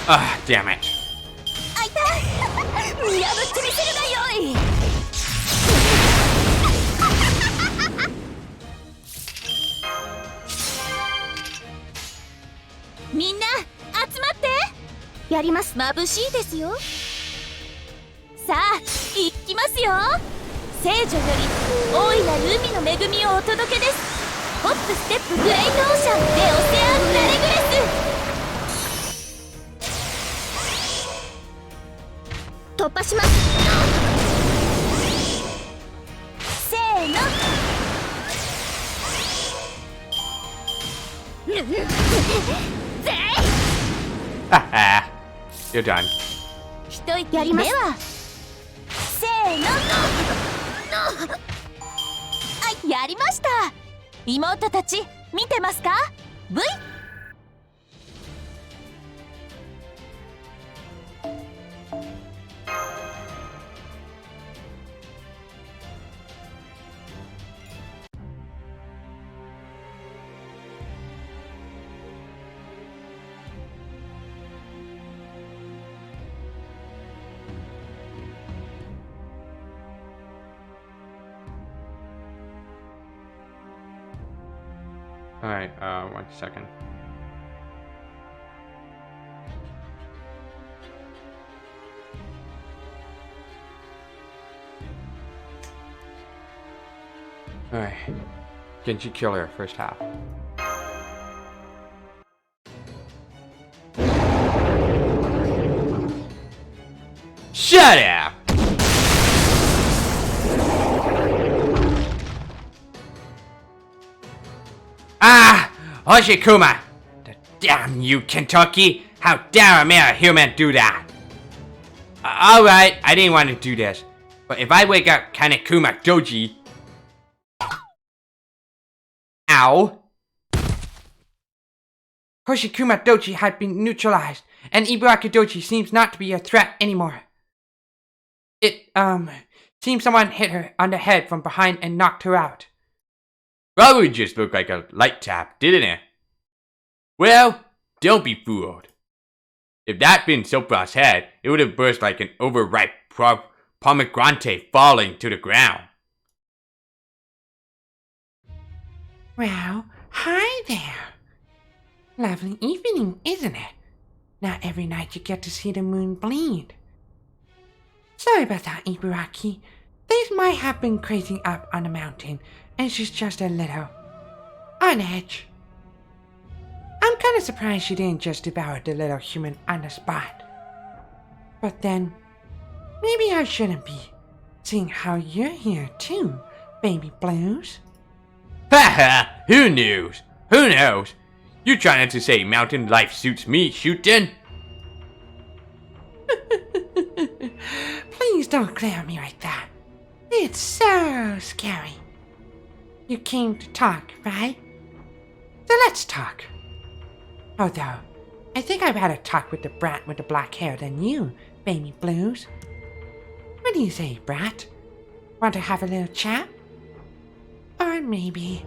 Ah, damn it. あいた。見破ってみせるがよい。みんな集まってやります。眩しいですよ。さあ行きますよ。聖女より大いなる海の恵みをお届けです。ホップステップグレイトオーシャンでオセアンナレグレス。突破します。せーの。ぜい。 Haha. You're done. 一息やります。ではせーの。あ、やりました。妹たち見てますか？ V。 Alright, 1 second. Alright. Genji Killer, first half. Shut up! Ah! Hoshikuma! Damn you, Kentucky! How dare a mere human do that? Alright, I didn't want to do this. But if I wake up Kanekuma Doji... Ow! Hoshikuma Doji had been neutralized, and Ibaraki Doji seems not to be a threat anymore. It, seems someone hit her on the head from behind and knocked her out. Probably just looked like a light tap, didn't it? Well, don't be fooled. If that'd been Sopra's head, it would have burst like an overripe pomegranate falling to the ground. Well, hi there. Lovely evening, isn't it? Not every night you get to see the moon bleed. Sorry about that, Ibaraki. Things might have been crazy up on the mountain, and she's just a little on edge. I'm kinda surprised she didn't just devour the little human on the spot. But then, maybe I shouldn't be, seeing how you're here too, baby blues. Haha, who knows? Who knows? You trying to say mountain life suits me, shootin'? Please don't glare at me like that. It's so scary. You came to talk, right? So let's talk. Although, I think I'd rather talk with the brat with the black hair than you, baby blues. What do you say, brat? Want to have a little chat? Or maybe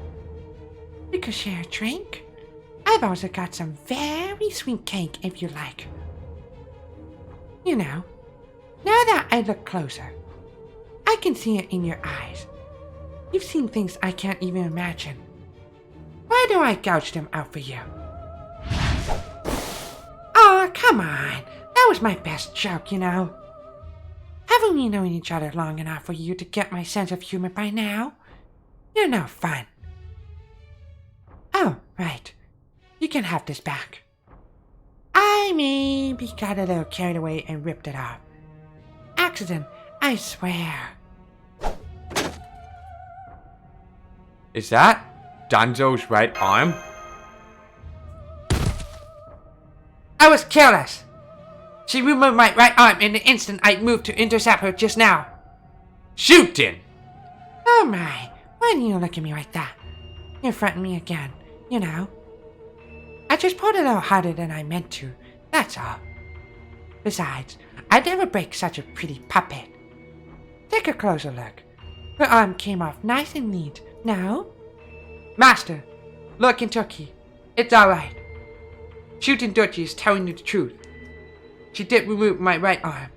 we could share a drink? I've also got some very sweet cake if you like. You know, now that I look closer, I can see it in your eyes. You've seen things I can't even imagine. Why do I gouge them out for you? Oh, come on. That was my best joke, you know. Haven't we known each other long enough for you to get my sense of humor by now? You're no fun. Oh, right. You can have this back. I maybe got a little carried away and ripped it off. Accident, I swear. Is that Danzo's right arm? I was careless. She removed my right arm in the instant I moved to intercept her just now. Shootin'! Oh my, why do you look at me like that? You're fronting me again, you know. I just pulled a little harder than I meant to, that's all. Besides, I'd never break such a pretty puppet. Take a closer look. Her arm came off nice and neat, no? Master, look, Kentucky. It's alright. Shooting Dutchie is telling you the truth. She did remove my right arm,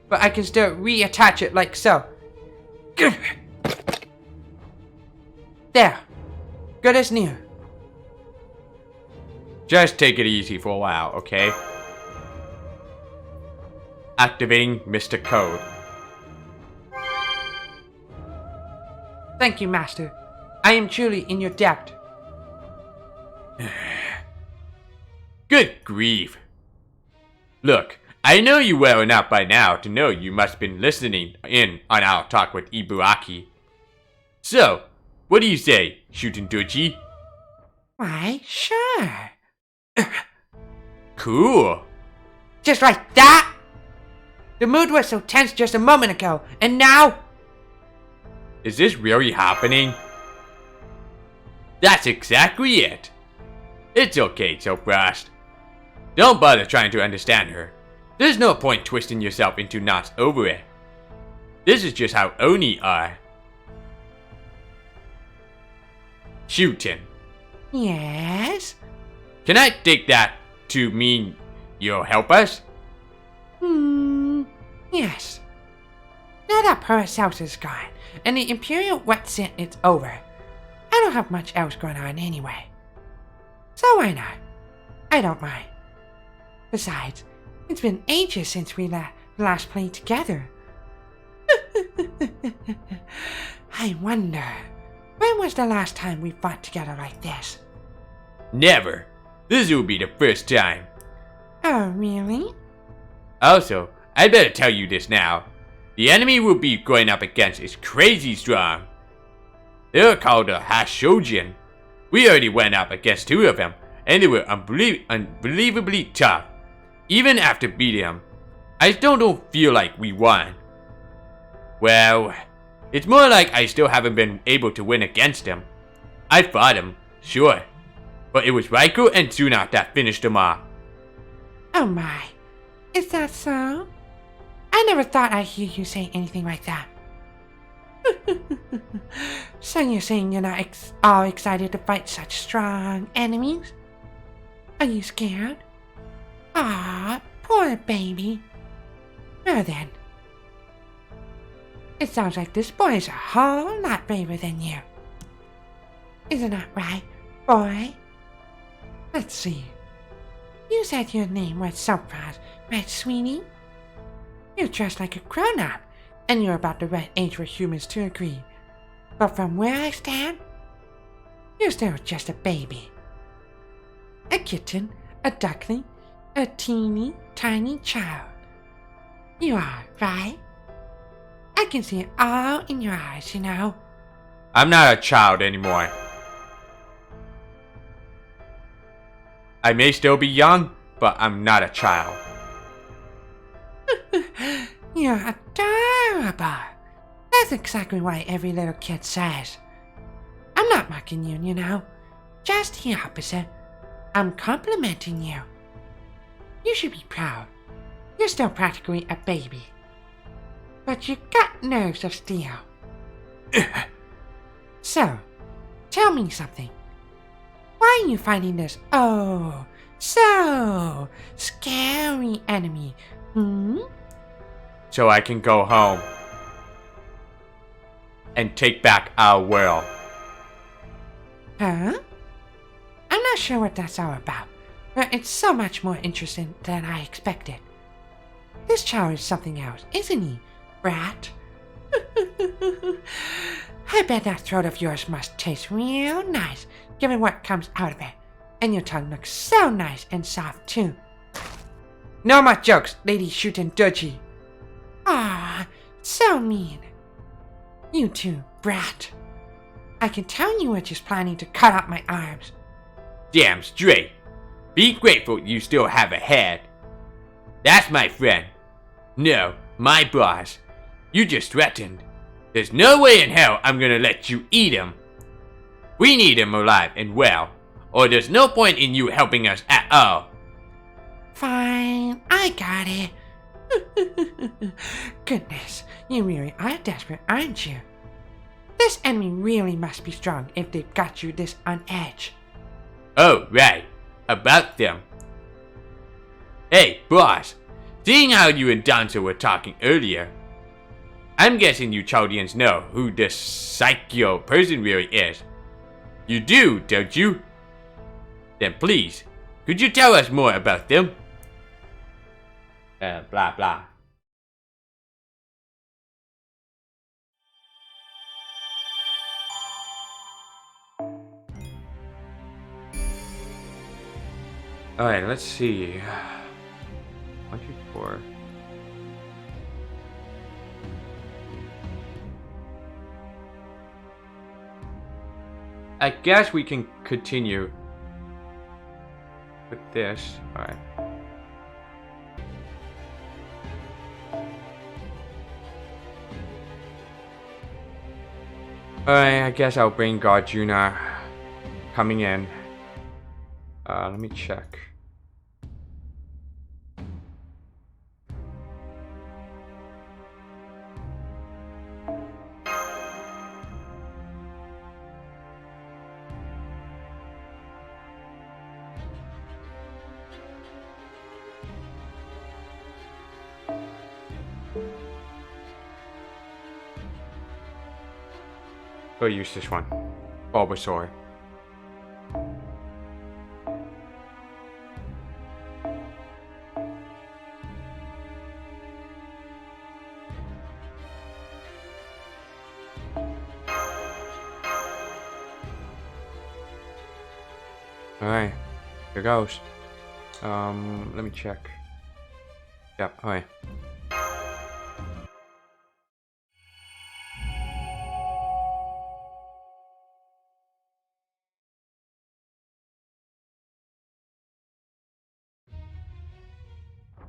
but I can still reattach it like so. There. Good as new. Just take it easy for a while, okay? Activating Mr. Code. Thank you, Master. I am truly in your debt. Good grief. Look, I know you well enough by now to know you must have been listening in on our talk with Ibuaki. So, what do you say, Shootin' Doji? Why, sure. Cool. Just like that? The mood was so tense just a moment ago, and now? Is this really happening? That's exactly it. It's okay, Toprast. Don't bother trying to understand her. There's no point twisting yourself into knots over it. This is just how Oni are. Shootin'. Yes? Can I take that to mean you'll help us? Yes. Now that Paracelsus is gone, and the Imperial wet scent is over, I don't have much else going on anyway. So why not? I don't mind. Besides, it's been ages since we last played together. I wonder, when was the last time we fought together like this? Never. This will be the first time. Oh, really? Also, I better tell you this now. The enemy we'll be going up against is crazy strong. They're called the Hashojin. We already went up against 2 of them, and they were unbelievably tough. Even after beating them, I still don't feel like we won. Well, it's more like I still haven't been able to win against them. I fought them, sure, but it was Raikou and Tsuna that finished them off. Oh my. Is that so? I never thought I'd hear you say anything like that. So you're saying you're not all excited to fight such strong enemies? Are you scared? Ah, poor baby. Well then. It sounds like this boy is a whole lot braver than you. Isn't that right, boy? Let's see. You said your name was Sopraz, right, sweetie? You're dressed like a grown-up, and you're about the right age for humans to agree. But from where I stand, you're still just a baby. A kitten, a duckling, a teeny tiny child. You are, right? I can see it all in your eyes, you know. I'm not a child anymore. I may still be young, but I'm not a child. You're adorable. That's exactly what every little kid says. I'm not mocking you, you know. Just the opposite. I'm complimenting you. You should be proud. You're still practically a baby. But you got nerves of steel. So, tell me something. Why are you fighting this, oh, so scary enemy, So I can go home and take back our world. Huh? I'm not sure what that's all about, but it's so much more interesting than I expected. This child is something else, isn't he, brat? I bet that throat of yours must taste real nice, given what comes out of it. And your tongue looks so nice and soft, too. No more jokes, Lady Shootin' Doji. Ah, so mean. You too, brat. I can tell you were just planning to cut out my arms. Damn straight. Be grateful you still have a head. That's my friend. No, my boss. You just threatened. There's no way in hell I'm gonna let you eat him. We need him alive and well, or there's no point in you helping us at all. Fine, I got it. Goodness, you really are desperate, aren't you? This enemy really must be strong if they've got you this on edge. Oh, right. About them. Hey, boss. Seeing how you and Danzo were talking earlier, I'm guessing you Chaldeans know who this Psycho person really is. You do, don't you? Then please, could you tell us more about them? Blah blah. Alright, let's see. Why don't you Or I guess we can continue with this. Alright. Alright, I guess I'll bring Garjuna coming in. Let me check. Go use this one. Bulbasaur. Alright, here goes. Let me check. Yep, alright.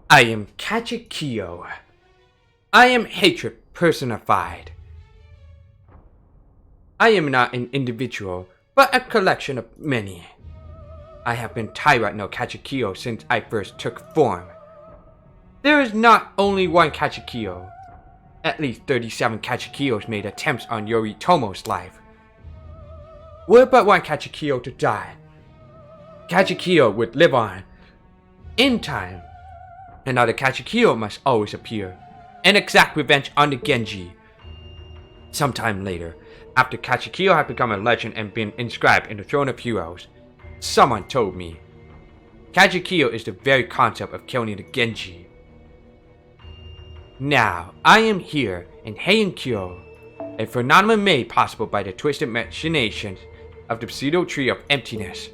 I am Heian-kyo. I am hatred personified. I am not an individual, but a collection of many. I have been Taira no Heian-kyo since I first took form. There is not only one Heian-kyo. At least 37 Heian-kyos made attempts on Yoritomo's life. Were but one Heian-kyo to die, Heian-kyo would live on. In time, another Heian-kyo must always appear and exact revenge on the Genji. Sometime later, after Heian-kyo had become a legend and been inscribed in the Throne of Heroes, someone told me, Heian-kyo is the very concept of killing the Genji. Now, I am here in Heian-kyo, a phenomenon made possible by the twisted machinations of the pseudo tree of emptiness.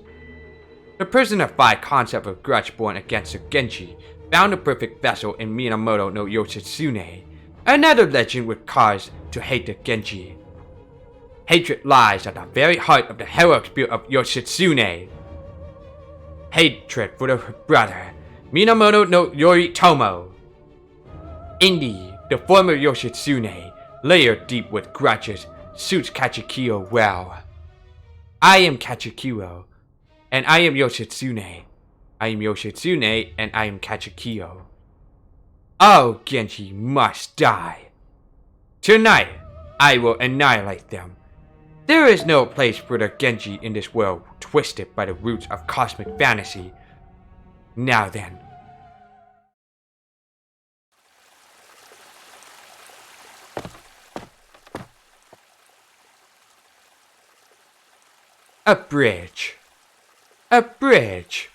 The personified concept of grudge born against the Genji found a perfect vessel in Minamoto no Yoshitsune, another legend with cause to hate the Genji. Hatred lies at the very heart of the heroic spirit of Yoshitsune. Hatred for the brother, Minamoto no Yoritomo. Indeed, the former Yoshitsune, layered deep with grudges, suits Heian-kyo well. I am Heian-kyo, and I am Yoshitsune. I am Yoshitsune, and I am Heian-kyo. All Genji must die. Tonight, I will annihilate them. There is no place for the Genji in this world twisted by the roots of cosmic fantasy. Now then. A bridge. A bridge,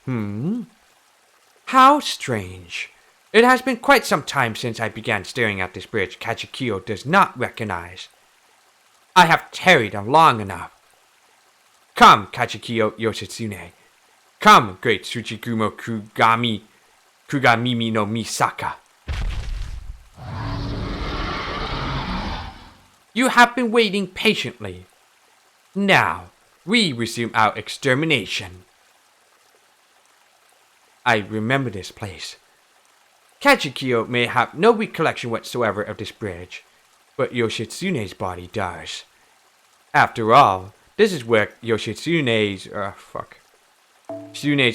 How strange. It has been quite some time since I began staring at this bridge Heian-kyo does not recognize. I have tarried long enough. Come, Heian-kyo Yoshitsune. Come, great Tsuchigumo Kugamimi no Misaka. You have been waiting patiently. Now, we resume our extermination. I remember this place. Heian-kyo may have no recollection whatsoever of this bridge, but Yoshitsune's body does. After all, this is where Yoshitsune's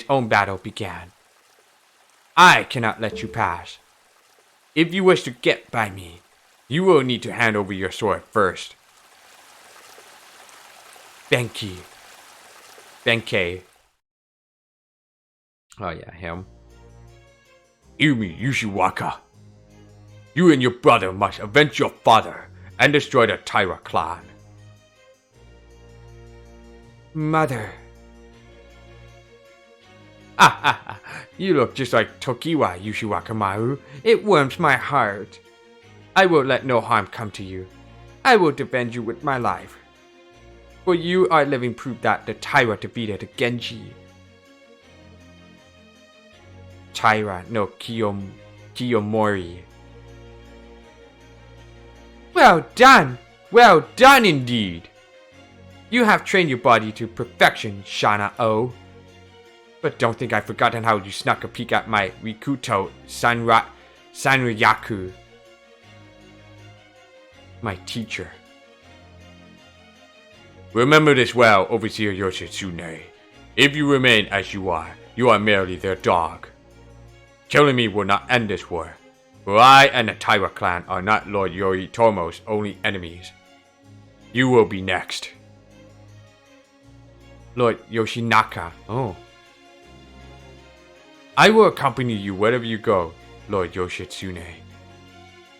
own battle began. I cannot let you pass. If you wish to get by me, you will need to hand over your sword first. Benkei. Oh yeah, him. Yumi Yushiwaka. You and your brother must avenge your father and destroy the Taira clan. Mother. You look just like Tokiwa Yushiwaka Maru. It warms my heart. I will let no harm come to you. I will defend you with my life. For you are living proof that the Taira defeated the Genji. Taira no Kiyomori. Well done! Well done indeed! You have trained your body to perfection, Shana-o. But don't think I've forgotten how you snuck a peek at my Rikuto Sanryaku. My teacher. Remember this well, Overseer Yoshitsune. If you remain as you are merely their dog. Killing me will not end this war, for I and the Taira clan are not Lord Yoritomo's only enemies. You will be next. Lord Yoshinaka. Oh. I will accompany you wherever you go, Lord Yoshitsune.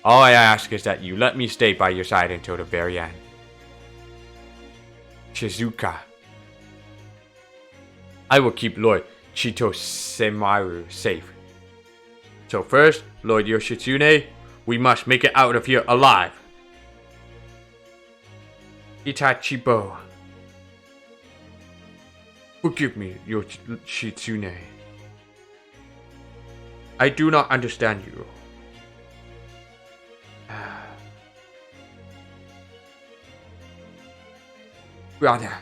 All I ask is that you let me stay by your side until the very end. Shizuka. I will keep Lord Chitosemaru safe. So first, Lord Yoshitsune, we must make it out of here alive. Itachibo. Forgive me, Yoshitsune. I do not understand you. Brother.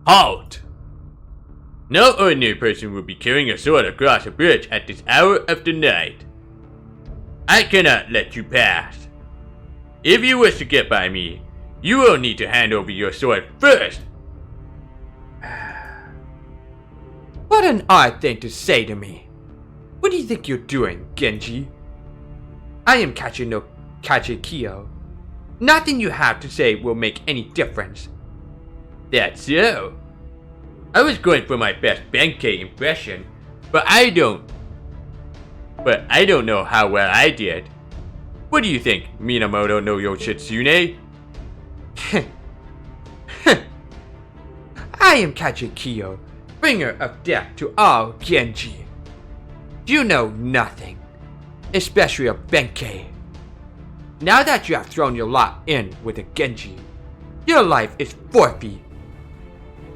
Halt! No ordinary person would be carrying a sword across a bridge at this hour of the night. I cannot let you pass. If you wish to get by me, you will need to hand over your sword first. What an odd thing to say to me. What do you think you're doing, Genji? I am Kachino Kachikyo. Nothing you have to say will make any difference. That's so. I was going for my best Benkei impression, but I don't know how well I did. What do you think, Minamoto no Yoshitsune? I am Kachikyo, bringer of death to all Genji. You know nothing, especially of Benkei. Now that you have thrown your lot in with a Genji, your life is forfeit.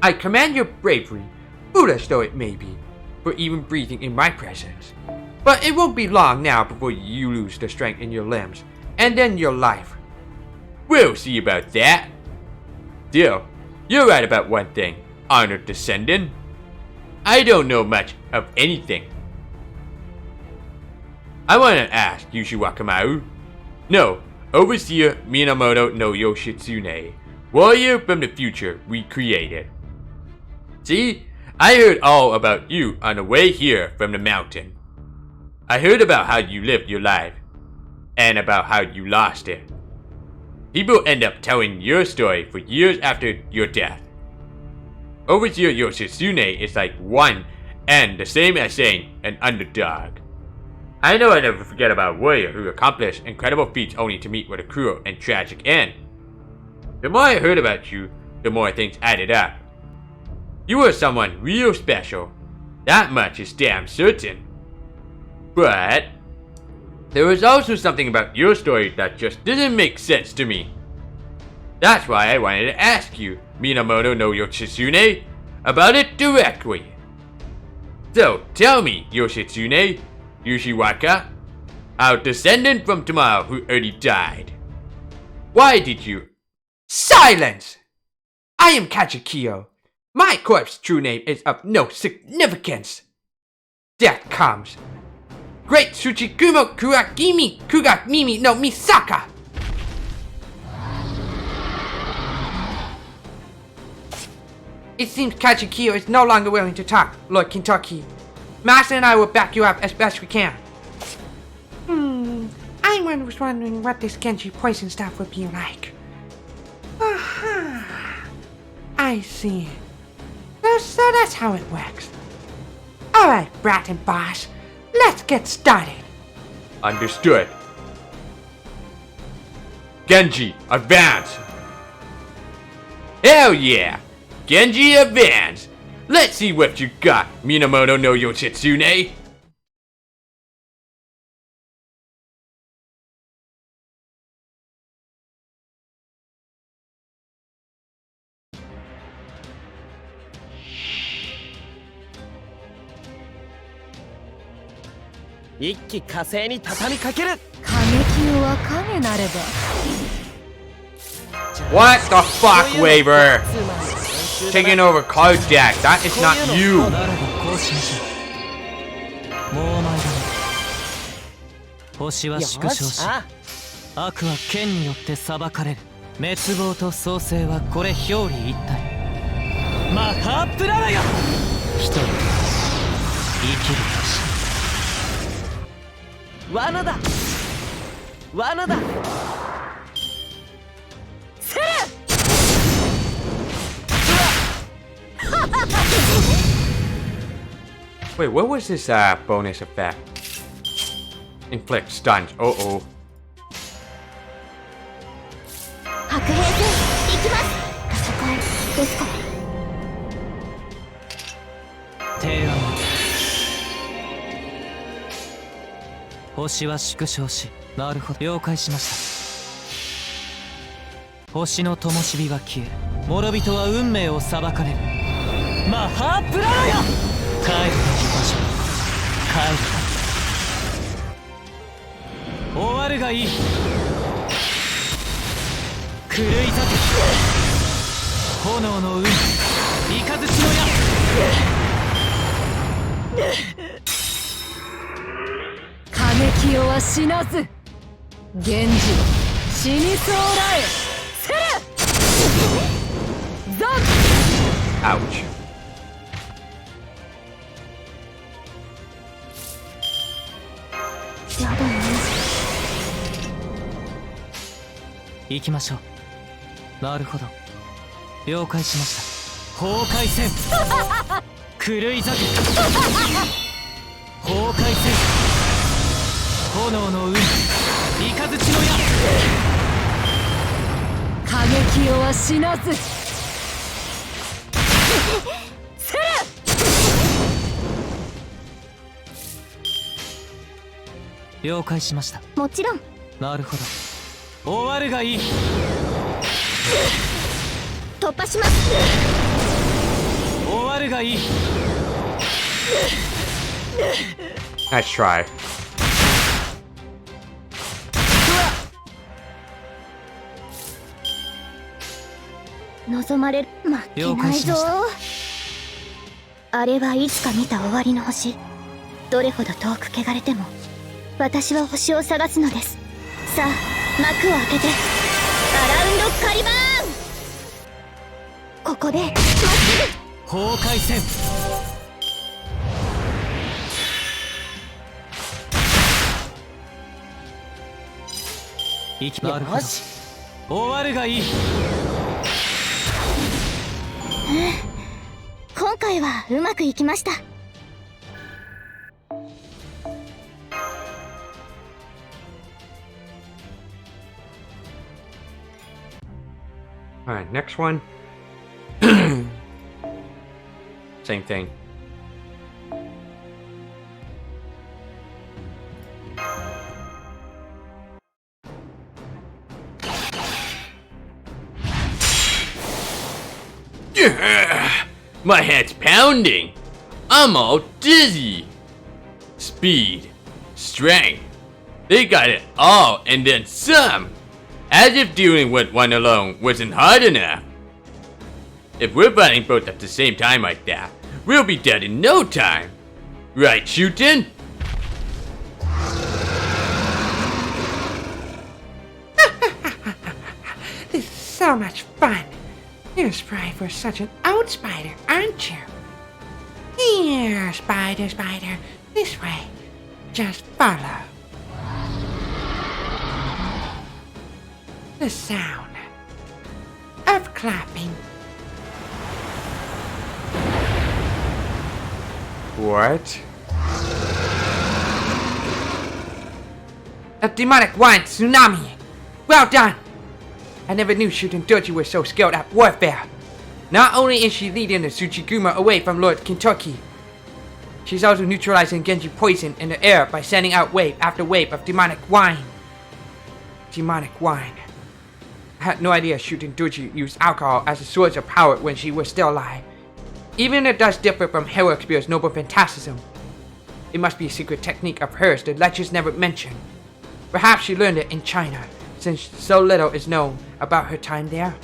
I commend your bravery, foolish though it may be, for even breathing in my presence. But it won't be long now before you lose the strength in your limbs, and then your life. We'll see about that. Still, you're right about one thing, honored descendant. I don't know much of anything. I want to ask Yushiwakamaru. No, Overseer Minamoto no Yoshitsune, warrior from the future we created. See, I heard all about you on the way here from the mountain. I heard about how you lived your life, and about how you lost it. People end up telling your story for years after your death. Overseer Yoshitsune is like one and the same as saying an underdog. I know I never forget about a warrior who accomplished incredible feats only to meet with a cruel and tragic end. The more I heard about you, the more things added up. You were someone real special. That much is damn certain. But there was also something about your story that just didn't make sense to me. That's why I wanted to ask you, Minamoto no Yoshitsune, about it directly. So tell me, Yoshitsune, Yushiwaka, our descendant from tomorrow who already died. Why did you... Silence! I am Kachikyo. My corpse's true name is of no significance. Death comes. Great Tsuchikumo Kugamimi no Misaka! It seems Kachikyo is no longer willing to talk, Lord Kentucky. Master and I will back you up as best we can. I was wondering what this Genji poison stuff would be like. Aha! I see. So that's how it works. Alright, Brat and Boss. Let's get started. Understood. Genji, advance! Hell yeah! Genji, advance! Let's see what you got, Minamoto no Yoshitsune! 一気火星に畳みかける。過激は影なれば What the fuck, Waver? Taking over card deck. That is not you. ならばこうしましょう。もうお前だね。星は縮小し、悪は剣によって裁かれる。滅亡と創生はこれ表裏一体。マハープララよ。一人生きるし。罠だ。罠だ。セレ。Wait, what was this bonus effect? Inflict stuns. Uh-oh. 白兵戦行きます。戦いですから。提案。星は縮小し、なるほど了解しました。星の灯火は消え、諸人は運命を裁かれる。マハープララよ。帰るべき場所に帰る。終わるがいい。狂い立て炎の海、雷の矢。過激よは死なず源氏死にそうらえ。セレザン Ouch. やだね。行きましょう。なるほど了解しました。崩壊戦狂い酒崩壊戦炎の海雷の矢。過激よは死なずセレ了解しました。もちろん。なるほど終わるがいい。突破します。終わるがいい。 Nice try. 望まれる。負けないぞ。あれはいつか見た終わりの星。どれほど遠く汚れても私は星を探すのです。さあ幕を開けてアラウンドカリバーン。ここでまっす崩壊戦行きなるほど終わるがいい。ぐ。今回はうまくいきました。Alright, next one. Same thing. Yeah! My head's pounding! I'm all dizzy! Speed, strength, they got it all and then some! As if dealing with one alone wasn't hard enough. If we're fighting both at the same time like that, we'll be dead in no time. Right, Shootin'? This is so much fun. You're spry for such an old spider, aren't you? Here, spider, spider. This way. Just follow. The sound of clapping. What? A demonic wine tsunami! Well done! I never knew Shootin' Doji was so skilled at warfare. Not only is she leading the Tsuchiguma away from Lord Kentucky, she's also neutralizing Genji poison in the air by sending out wave after wave of demonic wine. Demonic wine. I had no idea Shootin' Doji used alcohol as a source of power when she was still alive. Even it does differ from Hero Spear's noble fantasism. It must be a secret technique of hers the legends never mention. Perhaps she learned it in China, since so little is known about her time there.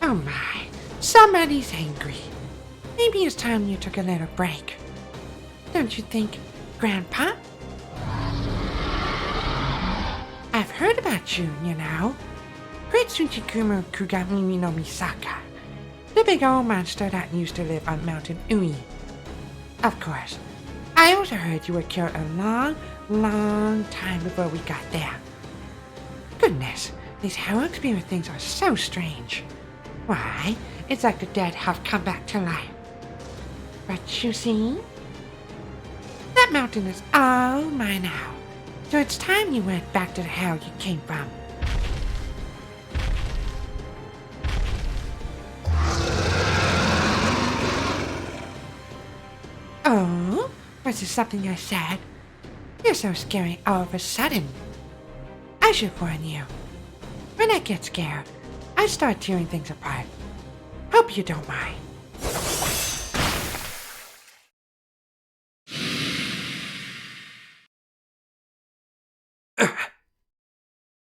Oh my, somebody's angry. Maybe it's time you took a little break. Don't you think, Grandpa? I've heard about you, you know. Great Tsuchikumo Kugami no Misaka. The big old monster that used to live on Mountain Ui. Of course, I also heard you were killed a long time before we got there. Goodness, these Hell Spirit things are so strange. Why, it's like the dead have come back to life. But you see, that mountain is all mine now. So it's time you went back to the hell you came from. Oh, was this something I said? You're so scary all of a sudden. I should warn you. When I get scared, I start tearing things apart. Hope you don't mind.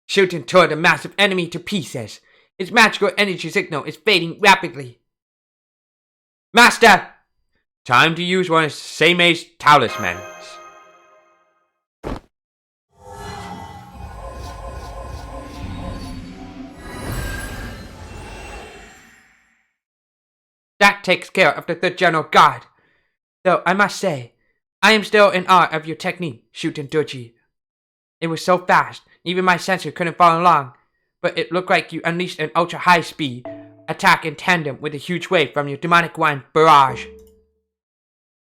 Shooting toward the massive enemy to pieces. Its magical energy signal is fading rapidly. Master! Time to use one of Seimei's talismans. That takes care of the third general guard. Though I must say, I am still in awe of your technique, shooting Doji. It was so fast, even my sensor couldn't follow along, but it looked like you unleashed an ultra-high-speed attack in tandem with a huge wave from your demonic wine barrage.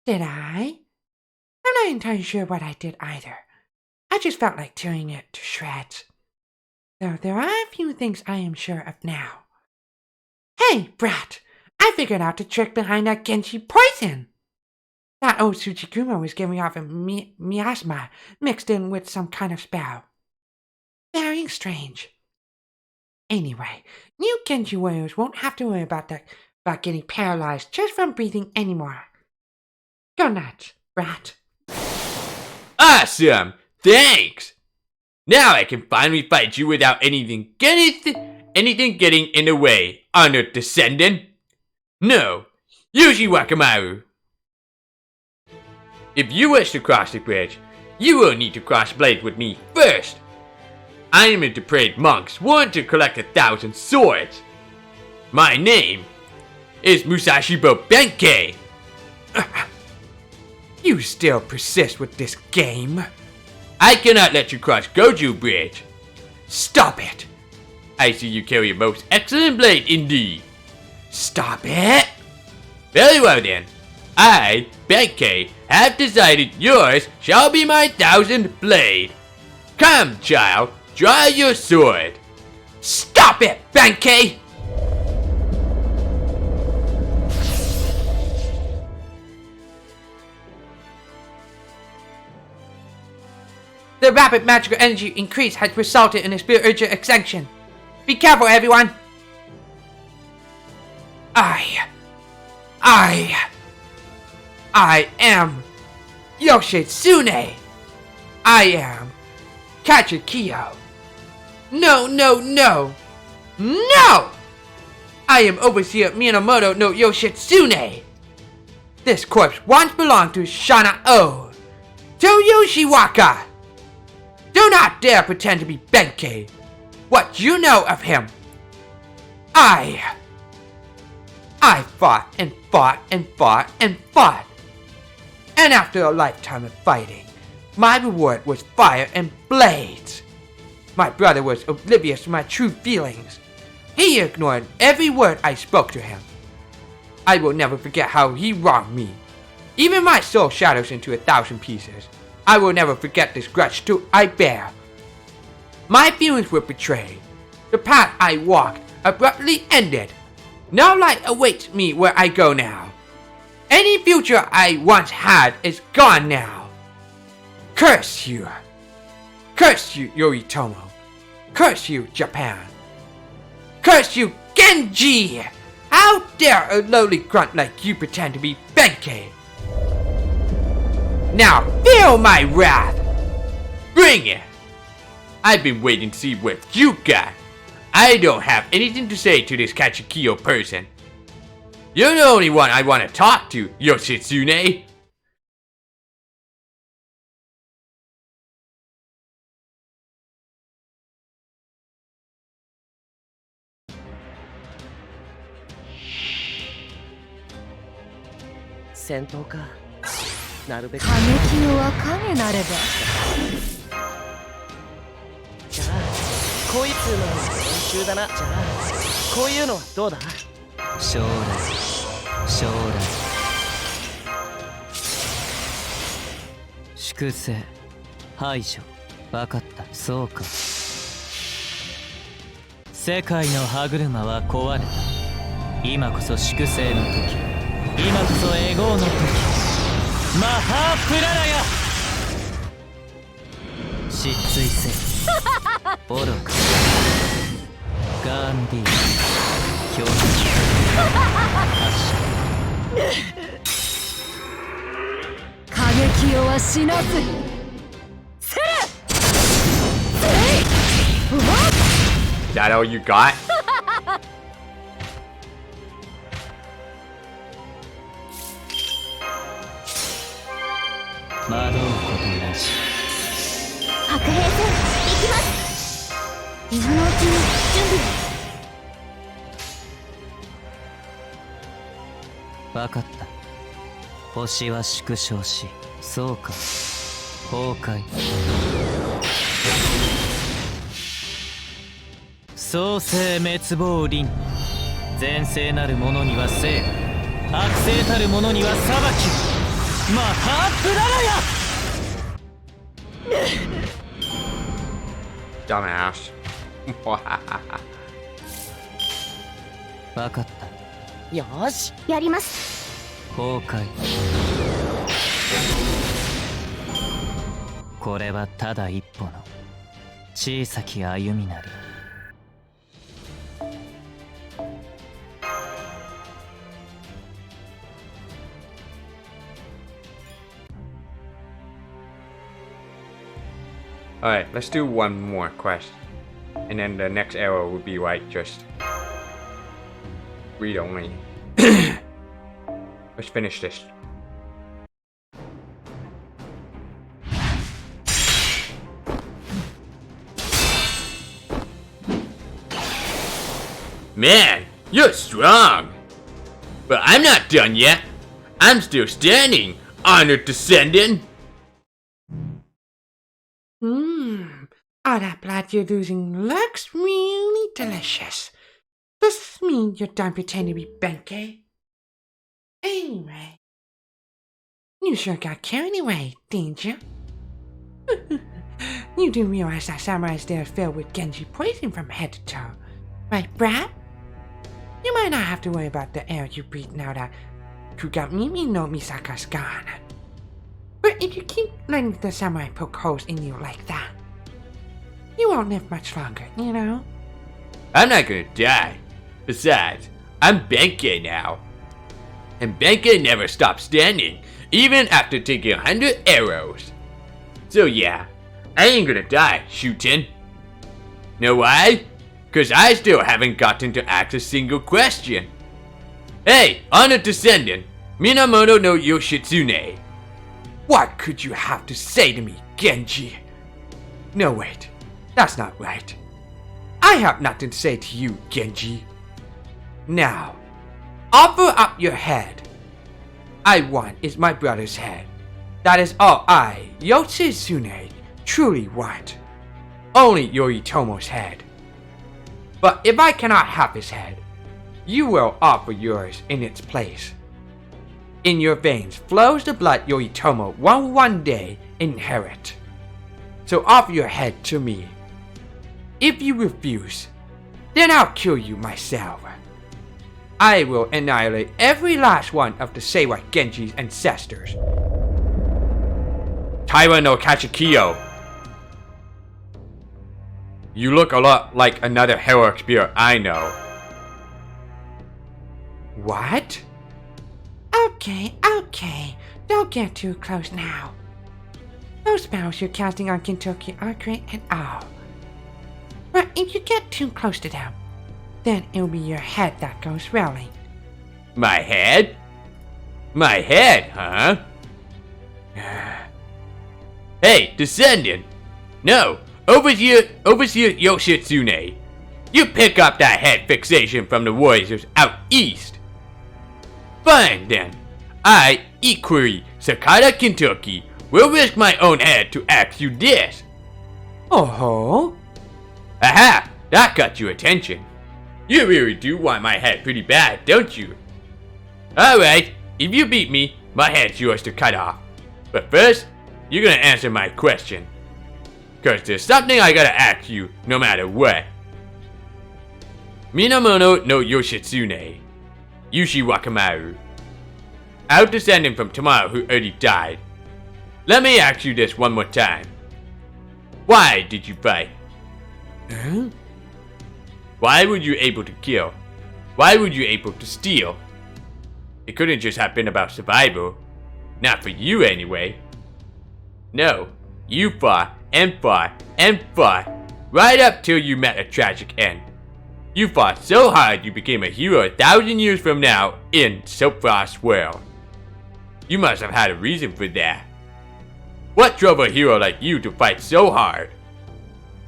Did I? I'm not entirely sure what I did either. I just felt like tearing it to shreds. Though there are a few things I am sure of now. Hey, brat! I figured out the trick behind that Genji poison! That old Tsuchikumo was giving off a miasma mixed in with some kind of spell. Very strange. Anyway, new Genji warriors won't have to worry about getting paralyzed just from breathing anymore. Go nuts, brat. Awesome! Thanks! Now I can finally fight you without anything getting in the way, honored descendant. No, Yuji Wakamaru. If you wish to cross the bridge, you will need to cross blade with me first. I am a depraved monk sworn to collect 1,000 swords. My name is Musashibo Benkei. You still persist with this game? I cannot let you cross Goju Bridge. Stop it! I see you carry a most excellent blade indeed. Stop it! Very well then. I, Benkei, have decided yours shall be my 1,000th blade. Come, child, draw your sword. Stop it, Benkei! The rapid magical energy increase has resulted in a spiritual extinction. Be careful, everyone! I am Yoshitsune! I am Kachikyo! No! No! I am Overseer Minamoto no Yoshitsune! This corpse once belonged to Shana-O, to Yoshiwaka! Do not dare pretend to be Benkei! What you know of him? I fought and fought and fought and fought. And after a lifetime of fighting, my reward was fire and blades. My brother was oblivious to my true feelings. He ignored every word I spoke to him. I will never forget how he wronged me. Even my soul shatters into 1,000 pieces. I will never forget this grudge I bear. My feelings were betrayed. The path I walked abruptly ended. No light awaits me where I go now. Any future I once had is gone now. Curse you! Curse you, Yoritomo! Curse you, Japan! Curse you, Genji! Ah! How dare a lowly grunt like you pretend to be Benkei? Now feel my wrath! Bring it! I've been waiting to see what you got. I don't have anything to say to this Kachikyo person. You're the only one I want to talk to, Yoshitsune!過激は影なればじゃあこいつの練習だな。じゃあこういうのはどうだ。将来将来粛清排除分かった。そうか。世界の歯車は壊れた。今こそ粛清の時、今こそエゴーの時。マハープララヤ失墜せ愚かガンディ表過激よは死なずせれうわっ Is that all you got? 惑うことなし。白兵戦行きます。今のうちに準備を。分かった。星は縮小し、そうか。崩壊。創世滅亡輪。善性なる者には生、悪性たる者には裁き。マハープララヤDumbass. 分かった。よしやります。崩壊。これはただ一歩の小さき歩みなり。Alright, let's do one more quest. And then the next arrow would be like just read only. Let's finish this. Man, you're strong! But I'm not done yet. I'm still standing, honored descendant. All that blood you're losing looks really delicious. Does this mean you're done pretending to be Benkei? Anyway, you sure got carried away, didn't you? You didn't realize that samurais there filled with Genji poison from head to toe, right, Brad? You might not have to worry about the air you breathe now that Kugamimi no Misaka's gone. But if you keep letting the samurai poke holes in you like that, you won't live much longer, you know? I'm not gonna die. Besides, I'm Benkei now. And Benkei never stops standing, even after taking 100 arrows. So yeah, I ain't gonna die, shootin'. Know why? Cause I still haven't gotten to ask a single question. Hey, honored descendant, Minamoto no Yoshitsune. What could you have to say to me, Genji? No, wait. That's not right. I have nothing to say to you, Genji. Now, offer up your head. I want is my brother's head. That is all I, Yoshitsune, truly want. Only Yoritomo's head. But if I cannot have his head, you will offer yours in its place. In your veins flows the blood Yoritomo will one day inherit. So offer your head to me. If you refuse, then I'll kill you myself. I will annihilate every last one of the Seiwa Genji's ancestors. Taiwa no Kachikyo. You look a lot like another heroic spirit I know. What? Okay, okay. Don't get too close now. Those spells you're casting on Kentucky are great and all. But if you get too close to them, then it'll be your head that goes rolling. My head? My head, huh? Hey, Descendant! No, Overseer Yoshitsune. You pick up that head fixation from the warriors out east. Fine then. I, Ikuri, Sakata, Kentucky, will risk my own head to ask you this. Oh-ho? Aha! That got your attention. You really do want my head pretty bad, don't you? Alright, if you beat me, my head's yours to cut off. But first, you're gonna answer my question. Cause there's something I gotta ask you, no matter what. Minamono no Yoshitsune, Yushi Wakamaru. Out descendant from Tamaro who already died. Let me ask you this one more time. Why did you fight? Huh? Why were you able to kill? Why were you able to steal? It couldn't just have been about survival. Not for you anyway. No, you fought and fought and fought right up till you met a tragic end. You fought so hard you became a hero 1,000 years from now in Soapfrost's world. You must have had a reason for that. What drove a hero like you to fight so hard?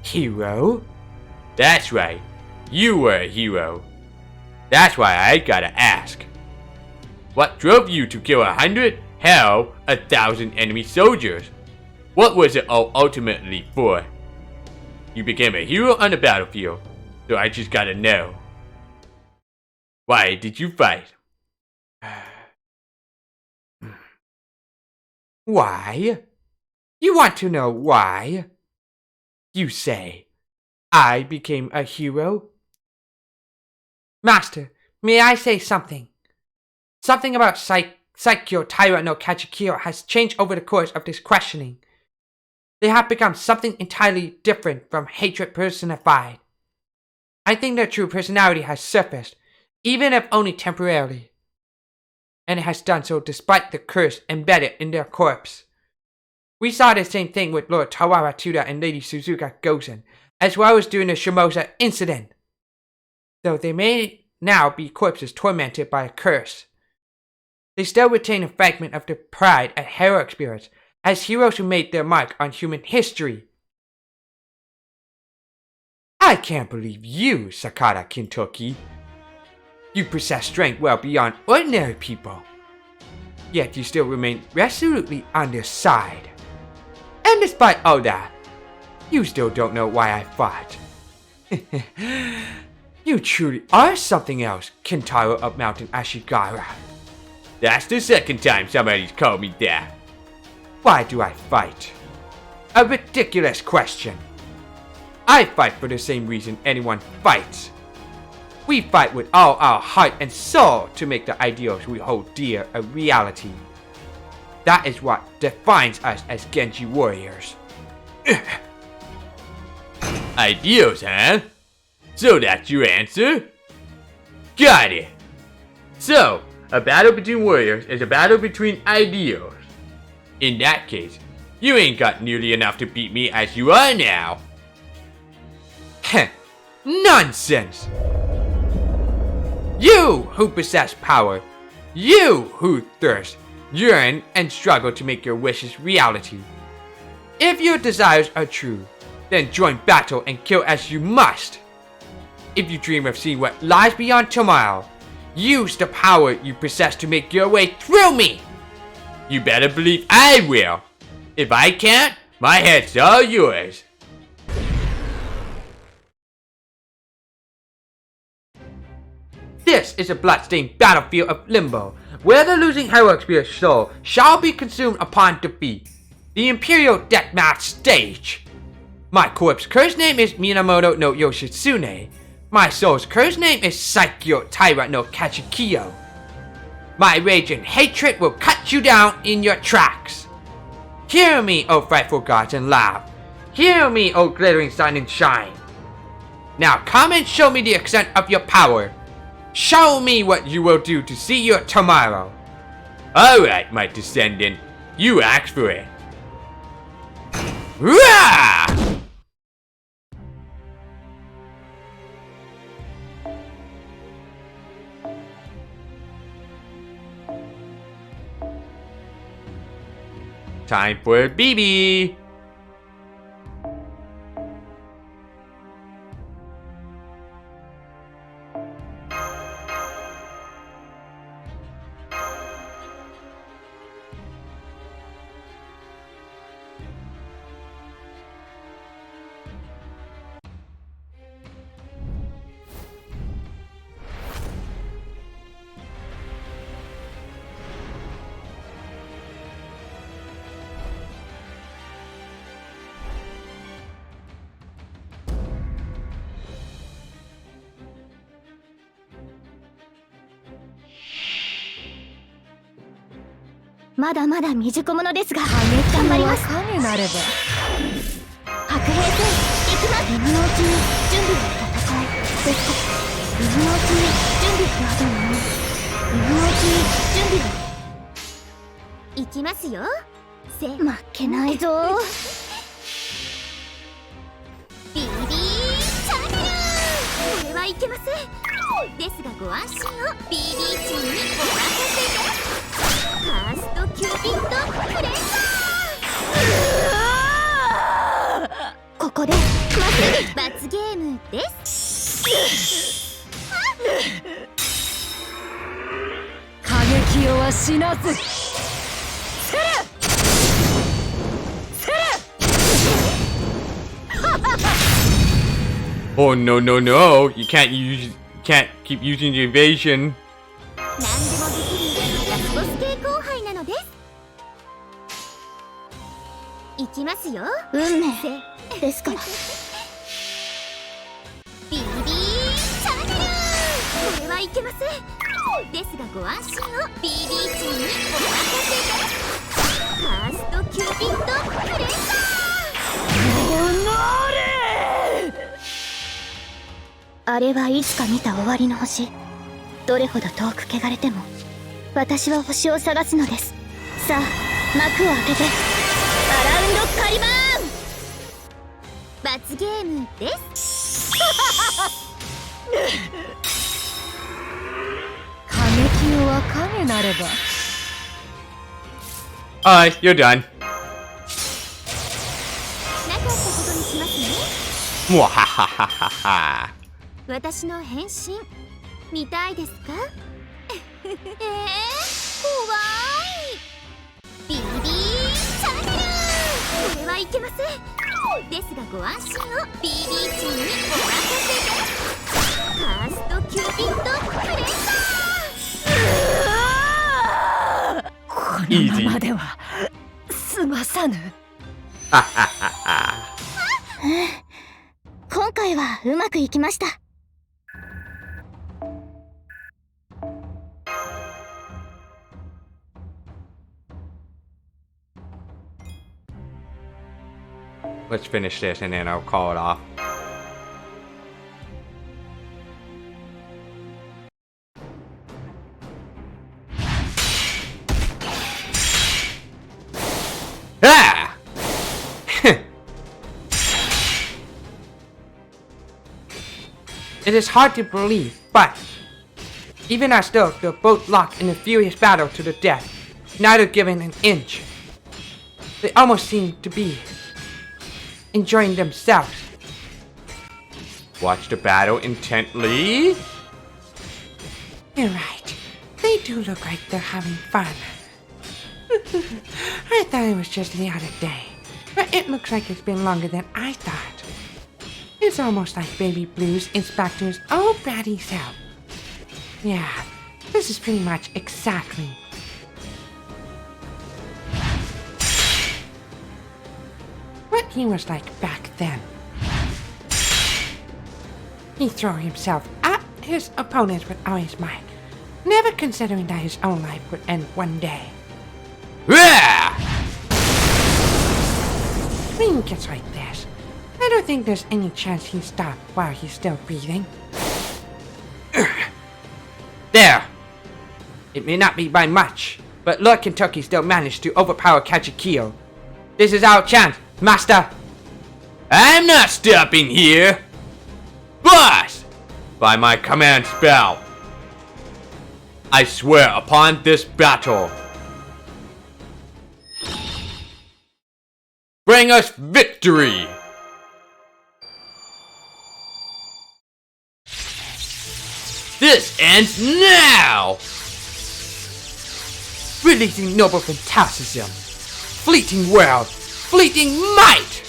Hero? That's right, you were a hero. That's why I gotta ask. What drove you to kill 100, hell, 1,000 enemy soldiers? What was it all ultimately for? You became a hero on the battlefield, so I just gotta know. Why did you fight? Why? You want to know why? You say, I became a hero? Master, may I say something? Something about Saikyo Taira no Kachikyo has changed over the course of this questioning. They have become something entirely different from hatred personified. I think their true personality has surfaced, even if only temporarily. And it has done so despite the curse embedded in their corpse. We saw the same thing with Lord Tawaratuda and Lady Suzuka Gozen, as well as during the Shimosa incident. Though they may now be corpses tormented by a curse, they still retain a fragment of their pride and heroic spirits as heroes who made their mark on human history. I can't believe you, Sakata Kentucky. You possess strength well beyond ordinary people. Yet you still remain resolutely on their side. And despite all that, you still don't know why I fought. You truly are something else, Kentaro of Mountain Ashigara. That's the second time somebody's called me that. Why do I fight? A ridiculous question. I fight for the same reason anyone fights. We fight with all our heart and soul to make the ideals we hold dear a reality. That is what defines us as Genji warriors. Ideals, huh? So that's your answer? Got it. So, a battle between warriors is a battle between ideals. In that case, you ain't got nearly enough to beat me as you are now. Heh, nonsense! You who possess power, you who thirst, yearn, and struggle to make your wishes reality. If your desires are true, then join battle and kill as you must. If you dream of seeing what lies beyond tomorrow, use the power you possess to make your way through me! You better believe I will. If I can't, my head's all yours. This is a bloodstained battlefield of Limbo, where the losing heroic spirit's soul shall be consumed upon defeat. The Imperial Deathmatch stage. My corpse curse name is Minamoto no Yoshitsune. My soul's curse name is Saikyo Taira no Kachikyo. My rage and hatred will cut you down in your tracks. Hear me, O frightful gods, and laugh. Hear me, O glittering sun and shine. Now come and show me the extent of your power. Show me what you will do to see you tomorrow. Alright, my descendant. You asked for it. Rah! Time for a BB.まだまだ未熟者ですが頑張ります。影なれば白兵戦行きます。今のうちに準備を戦いですか。今のうちに準備はどうも今のうちに準備を行きますよ。負けないぞ。ビビーチャンネルこれはいけません。ですがご安心を。ビビーチーにお任せです。ファーストキューピッドプレッシャー。ここでまっすぐ罰ゲームです。過激よは死なず。Oh no no no! You can't keep using the evasion. 何でもできるラスボス系後輩なのです。いきますよ。運命ですから。ビビーチャンネルこれはいけません。ですがご安心を。ビビーチーにお任せです。ファーストキューピッドプレッシャー。あれはいつか見た終わりの星。どれほど遠く汚れても私は星を探すのです。さあ幕を開けてアラウンドカリバーン。罰ゲームです。過激よは影なれば。Alright, you're done. なかったことにしますね。もわははははは。私の変身見たいですか？怖い。ビビーチャンネルこれはいけません。ですがご安心を。ビビーチーにお任せです。ファーストキューピッドプレッシャー。このままでは済まさぬ。今回はうまくいきました。Let's finish this and then I'll call it off. Ah! It is hard to believe, but even as though they're both locked in a furious battle to the death, neither giving an inch, they almost seem to be enjoying themselves. Watch the battle intently. You're right. They do look like they're having fun. I thought it was just the other day, but it looks like it's been longer than I thought. It's almost like Baby Blues is back to his old bratty self. Yeah, this is pretty much exactly what he was like back then. He threw himself at his opponents with all his might, never considering that his own life would end one day. Ah! When he gets like this, I don't think there's any chance he stopped while he's still breathing. There! It may not be by much, but Lord Kentucky still managed to overpower Kachikyo. This is our chance, Master! I'm not stopping here! Boss! By my command spell, I swear upon this battle, bring us victory! This ends now! Releasing noble fantasism, fleeting world, fleeting might!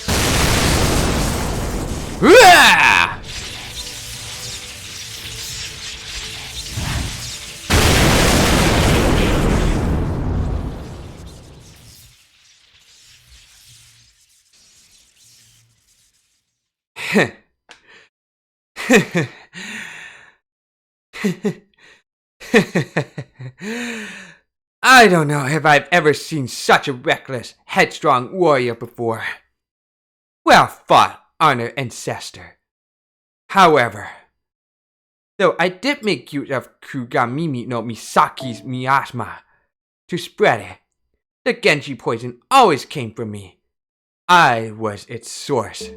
Rah! I don't know if I've ever seen such a reckless, headstrong warrior before. Well fought, honored ancestor. However, though I did make use of Kugamimi no Misaki's miasma to spread it, the Genji poison always came from me. I was its source.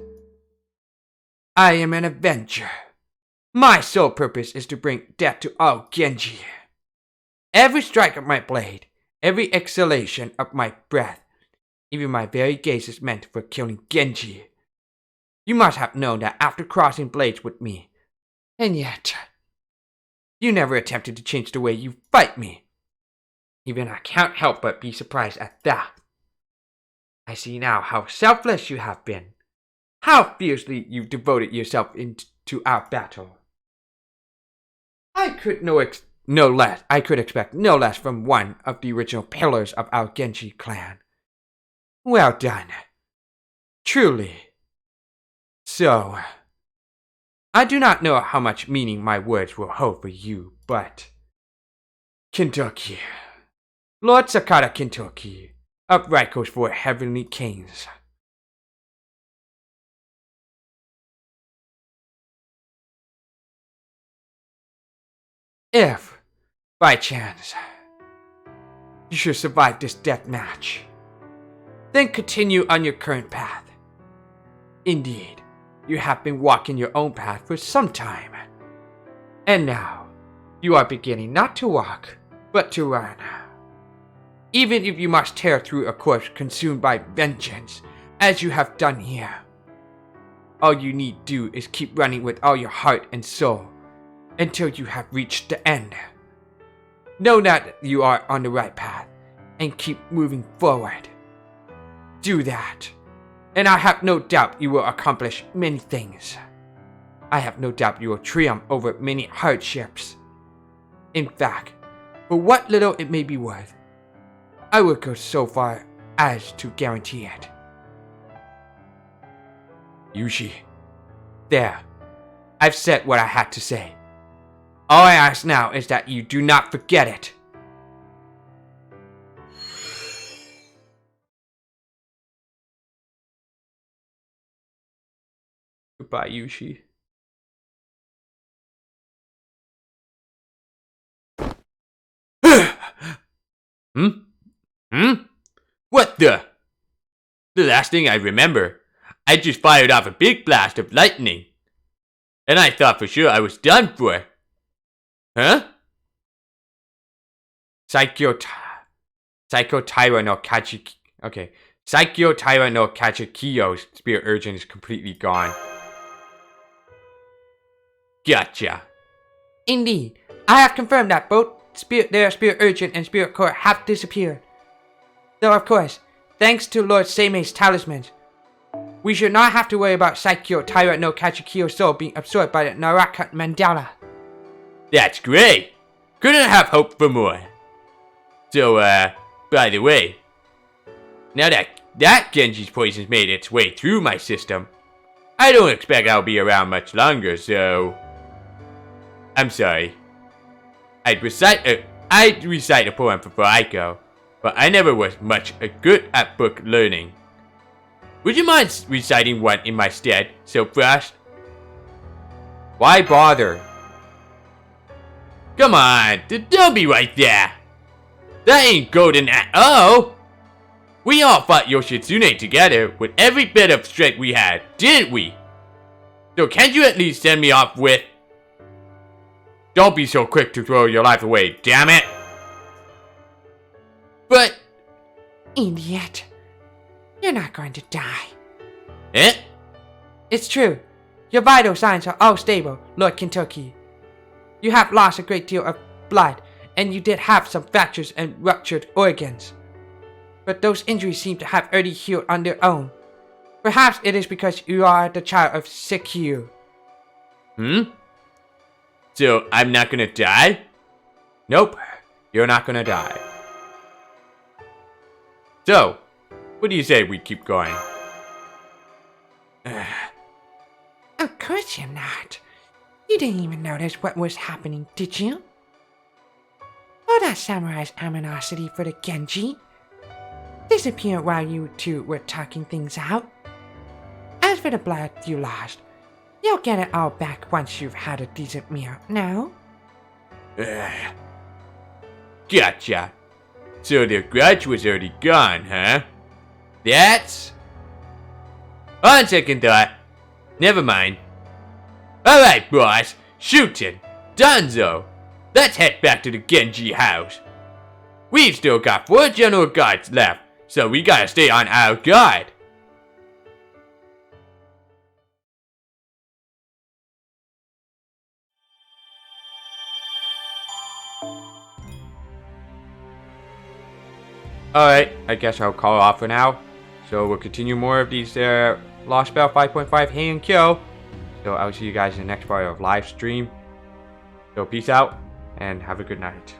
I am an avenger. My sole purpose is to bring death to all Genji. Every strike of my blade, every exhalation of my breath, even my very gaze is meant for killing Genji. You must have known that after crossing blades with me, and yet, you never attempted to change the way you fight me. Even I can't help but be surprised at that. I see now how selfless you have been, how fiercely you've devoted yourself into our battle. I could expect no less from one of the original pillars of our Genji clan. Well done. Truly. So, I do not know how much meaning my words will hold for you, but Kentucky, Lord Sakata Kentucky, of Raiko's 4 Heavenly Kings. If, by chance, you should survive this death match, then continue on your current path. Indeed, you have been walking your own path for some time. And now, you are beginning not to walk, but to run. Even if you must tear through a corpse consumed by vengeance, as you have done here. All you need do is keep running with all your heart and soul, until you have reached the end. Know that you are on the right path, and keep moving forward. Do that, and I have no doubt you will accomplish many things. I have no doubt you will triumph over many hardships. In fact, for what little it may be worth, I will go so far as to guarantee it. Yushi, there, I've said what I had to say. All I ask now is that you do not forget it. Goodbye, Yushi. What the? The last thing I remember, I just fired off a big blast of lightning. And I thought for sure I was done for. Huh? Psycho Taira no Kachiki. Okay. Psycho Taira no Kachikiyo's spirit urging is completely gone. Gotcha. Indeed, I have confirmed that both their spirit urgent and spirit core have disappeared. Though of course, thanks to Lord Seimei's talismans, we should not have to worry about Psycho Taira no Kachikiyo's soul being absorbed by the Naraka Mandala. That's great. Couldn't have hoped for more. So, by the way, now that Genji's poison's made its way through my system, I don't expect I'll be around much longer, so I'm sorry. I'd recite a poem for Aiko, but I never was much good at book learning. Would you mind reciting one in my stead, Silk Frost? Why bother? Come on, don't be right there. That ain't golden at all. We all fought Yoshitsune together with every bit of strength we had, didn't we? So can't you at least send me off with... Don't be so quick to throw your life away, damn it! But... Idiot. You're not going to die. Eh? It's true. Your vital signs are all stable, Lord Kentucky. You have lost a great deal of blood, and you did have some fractures and ruptured organs. But those injuries seem to have already healed on their own. Perhaps it is because you are the child of Sekyu. So I'm not gonna die? Nope, you're not gonna die. So, what do you say we keep going? Of course you're not. You didn't even notice what was happening, did you? All that samurai's animosity for the Genji disappeared while you two were talking things out. As for the blood you lost, you'll get it all back once you've had a decent meal, no? Gotcha. So the grudge was already gone, huh? That's... On second thought, never mind. Alright, boss, shootin', donezo. Let's head back to the Genji house. We've still got 4 general guards left, so we gotta stay on our guard. Alright, I guess I'll call it off for now. So we'll continue more of these Lostbelt 5.5 Heian-kyo. So I'll see you guys in the next part of live stream. So peace out and have a good night.